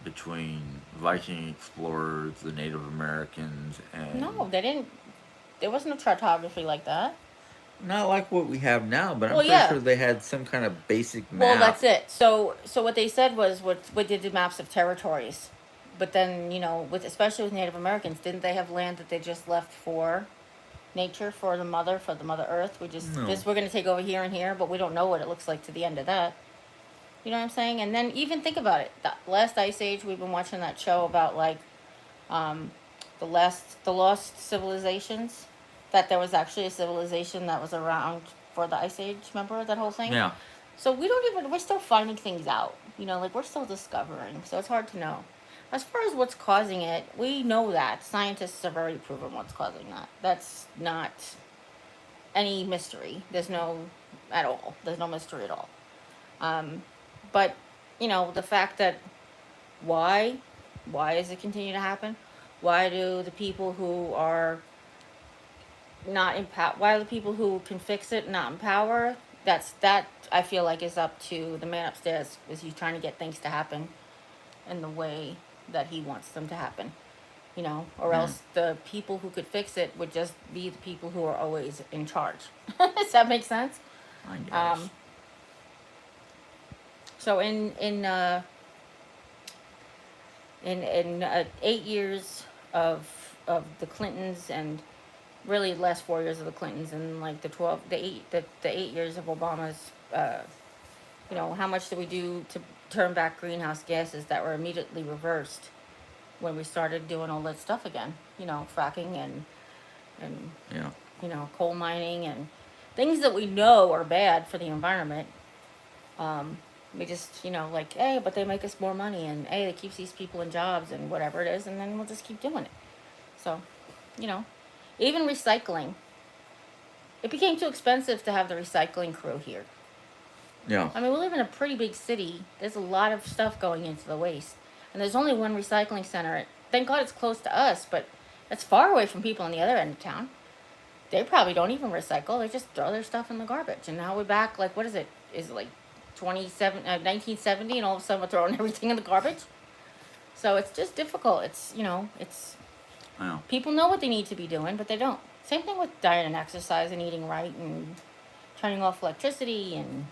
between Viking explorers, the Native Americans, and No, they didn't. There wasn't a cartography like that. Not like what we have now, but I'm Well, pretty yeah. sure they had some kind of basic map. Well, that's it. So what they said was what did the maps of territories, but then with especially with Native Americans, didn't they have land that they just left for nature, for the Mother Earth? No. We're going to take over here and here, but we don't know what it looks like to the end of that. You know what I'm saying? And then even think about it. The last ice age, we've been watching that show about like um, the lost civilizations. That there was actually a civilization that was around for the ice age. Remember that whole thing? Yeah. So we're still finding things out. Like we're still discovering. So it's hard to know. As far as what's causing it, we know that scientists have already proven what's causing that. That's not any mystery. There's no at all. There's no mystery at all. But the fact that why does it continue to happen? Why do the people who are not in power? Why are the people who can fix it not in power? That I feel like is up to the man upstairs. Is he's trying to get things to happen in the way that he wants them to happen? Or else the people who could fix it would just be the people who are always in charge. Does that make sense? I guess. So in 8 years of the Clintons, and really the last 4 years of the Clintons, and like the 8 years of Obama's, how much did we do to turn back greenhouse gases that were immediately reversed when we started doing all that stuff again? Fracking and Yeah. coal mining and things that we know are bad for the environment. We just, like, hey, but they make us more money, and hey, it keeps these people in jobs and whatever it is, and then we'll just keep doing it. So, even recycling. It became too expensive to have the recycling crew here. Yeah. I mean, we live in a pretty big city. There's a lot of stuff going into the waste. And there's only one recycling center. Thank God it's close to us, but it's far away from people on the other end of town. They probably don't even recycle. They just throw their stuff in the garbage. And now we're back, like, what is it? Is it like 1970, and all of a sudden we're throwing everything in the garbage? So it's just difficult. It's I know. people know what they need to be doing, but they don't. Same thing with diet and exercise and eating right and turning off electricity and,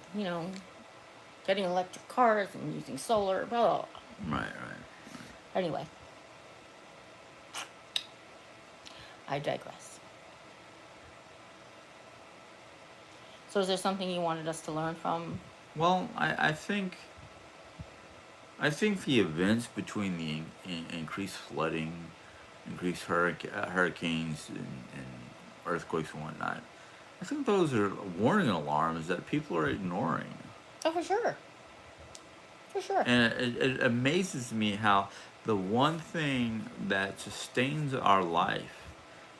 getting electric cars and using solar, blah, blah, blah. Right. Anyway, I digress. So is there something you wanted us to learn from? Well, I think the events between the increased flooding, increased hurricanes, and earthquakes and whatnot, I think those are warning alarms that people are ignoring. Oh, for sure. For sure. And it amazes me how the one thing that sustains our life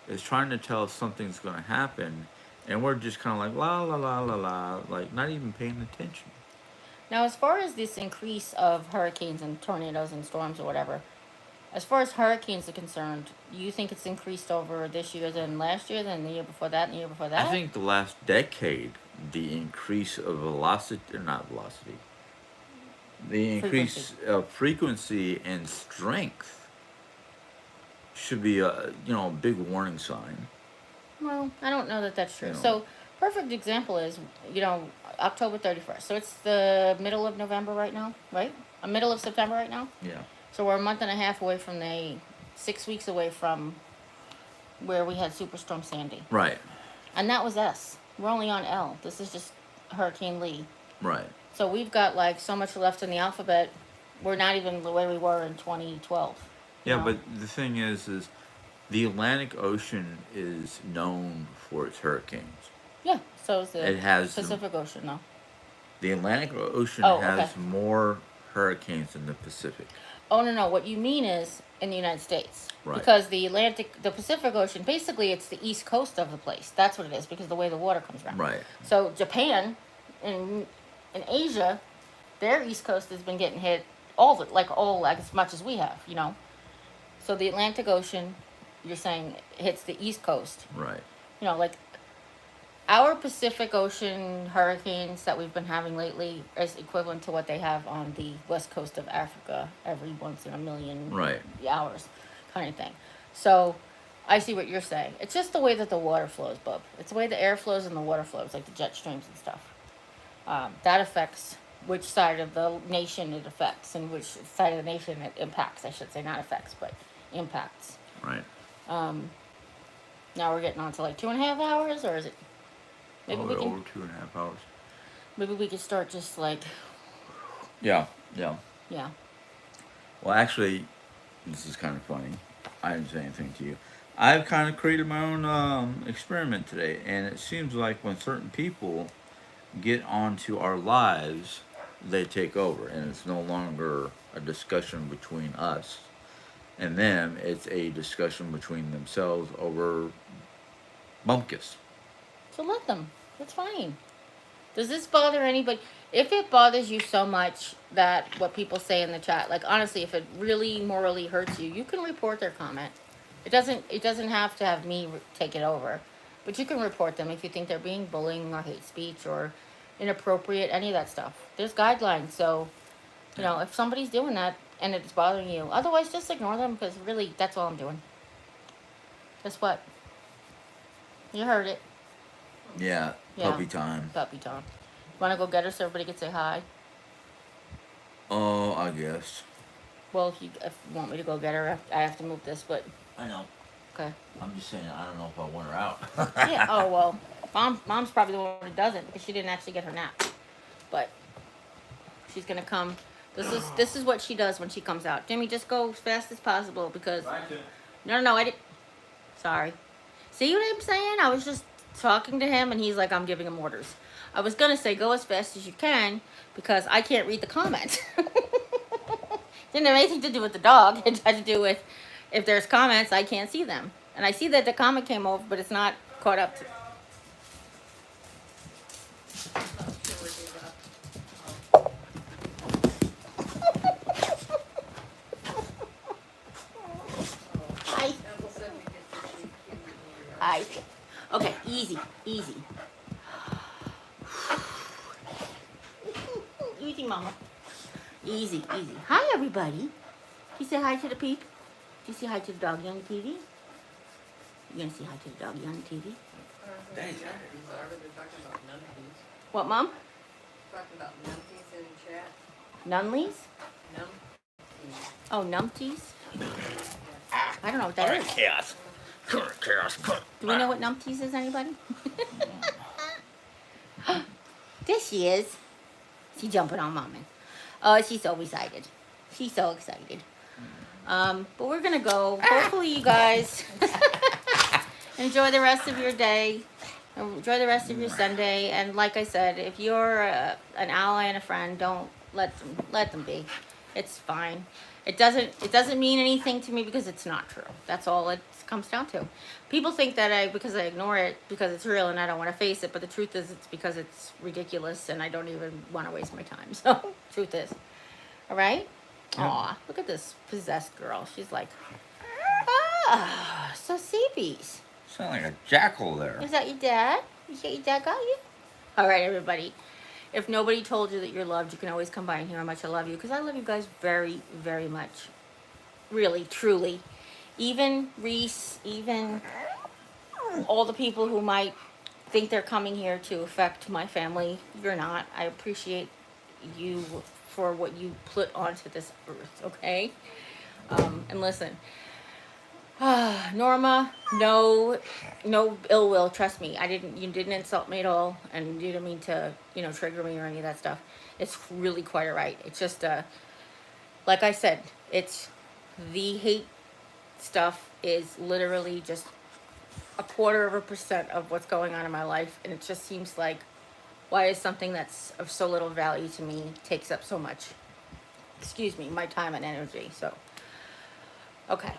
is trying to tell us something's going to happen, and we're just kind of like, la, la, la, la, la, like not even paying attention. Now, as far as this increase of hurricanes and tornadoes and storms or whatever, as far as hurricanes are concerned, you think it's increased over this year than last year, than the year before that, and the year before that? I think the last decade, the increase of velocity, or not velocity, the increase of frequency and strength should be a big warning sign. Well, I don't know that that's true. You know. So, perfect example is, October 31st. So it's the middle of November right now, right? Middle of September right now? Yeah. So we're a month and a half away from 6 weeks away from where we had Superstorm Sandy. Right. And that was us. We're only on L. This is just Hurricane Lee. Right. So we've got like so much left in the alphabet. We're not even the way we were in 2012. Yeah, but the thing is the Atlantic Ocean is known for its hurricanes. Yeah, so is the It has Pacific Ocean, though. The Atlantic Ocean Oh, has okay. more hurricanes than the Pacific. Oh, no. What you mean is in the United States. Right. Because the Pacific Ocean, basically it's the east coast of the place. That's what it is, because of the way the water comes around. Right. So Japan in Asia, their east coast has been getting hit all as much as we have, So the Atlantic Ocean, you're saying, hits the east coast. Right. Like our Pacific Ocean hurricanes that we've been having lately is equivalent to what they have on the west coast of Africa every once in a million Right. hours, kind of thing. So I see what you're saying. It's just the way that the water flows, bub. It's the way the air flows and the water flows, like the jet streams and stuff. That affects which side of the nation it affects and which side of the nation it impacts. I should say not affects, but impacts. Right. Um, now we're getting on to like 2.5 hours, or is it? Maybe we Over can. 2.5 hours. Maybe we could start just like, Yeah. Yeah. yeah. Well, actually, this is kind of funny. I didn't say anything to you. I've kind of created my own experiment today, and it seems like when certain people get onto our lives, they take over, and it's no longer a discussion between us and them. It's a discussion between themselves over bumpkus. So let them. That's fine. Does this bother anybody? If it bothers you so much that what people say in the chat, like honestly, if it really morally hurts you, you can report their comment. It doesn't. It doesn't have to have me take it over, but you can report them if you think they're being bullying or hate speech or inappropriate, any of that stuff. There's guidelines, so you know if somebody's doing that and it's bothering you, otherwise just ignore them because really that's all I'm doing. Guess what? You heard it. Yeah, Yeah. puppy time. Puppy time. Want to go get her so everybody can say hi? Oh, I guess. Well, if you want me to go get her, I have to move this, but I know. okay. I'm just saying, I don't know if I want her out. Yeah. Oh well, mom's probably the one who doesn't because she didn't actually get her nap, but she's gonna come. This is what she does when she comes out. Jimmy, just go as fast as possible because no, I didn't. Sorry. See what I'm saying? I was just talking to him and he's like, I'm giving him orders. I was gonna say go as fast as you can because I can't read the comments. Didn't have anything to do with the dog. It had to do with if there's comments, I can't see them. And I see that the comment came over, but it's not caught up to. Hi. Uncle said we get the sheep. Hi. Okay, easy. Easy, mama. Easy. Hi, everybody. Do you say hi to the peep? Do you say hi to the doggy on the TV? You gonna say hi to the doggy on the TV? What, Mom? Talking about numpties in chat. Nunleys? Numpties. Oh, numpties? I don't know what that is. Chaos. Chaos. Do we know what numpties is, anybody? There she is. She's jumping on Mama. Oh, she's so excited. She's so excited. But we're gonna go. Hopefully you guys enjoy the rest of your day. Enjoy the rest of your Sunday. And like I said, if you're an ally and a friend, don't let them be. It's fine. It doesn't mean anything to me because it's not true. That's all it comes down to. People think that because I ignore it because it's real and I don't want to face it, but the truth is it's because it's ridiculous and I don't even want to waste my time. So, truth is. All right? Yeah. Aw, look at this possessed girl. She's like, so seepies. Sound like a jackal there. Is that your dad? You say your dad got you? All right, everybody. If nobody told you that you're loved, you can always come by and hear how much I love you because I love you guys very, very much. Really, truly. Even Reese, even all the people who might think they're coming here to affect my family, you're not. I appreciate you for what you put onto this earth, okay? And listen, Norma, no ill will. Trust me, you didn't insult me at all, and you didn't mean to, trigger me or any of that stuff. It's really quite alright. It's just, like I said, it's the hate stuff is literally just 0.25% of what's going on in my life, and it just seems like why is something that's of so little value to me takes up so much, my time and energy. So, okay.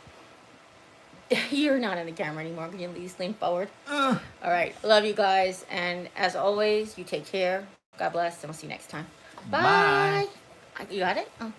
You're not in the camera anymore. Can you at least lean forward? All right. Love you guys. And as always, you take care. God bless. And we'll see you next time. Bye. Bye. You got it? Oh.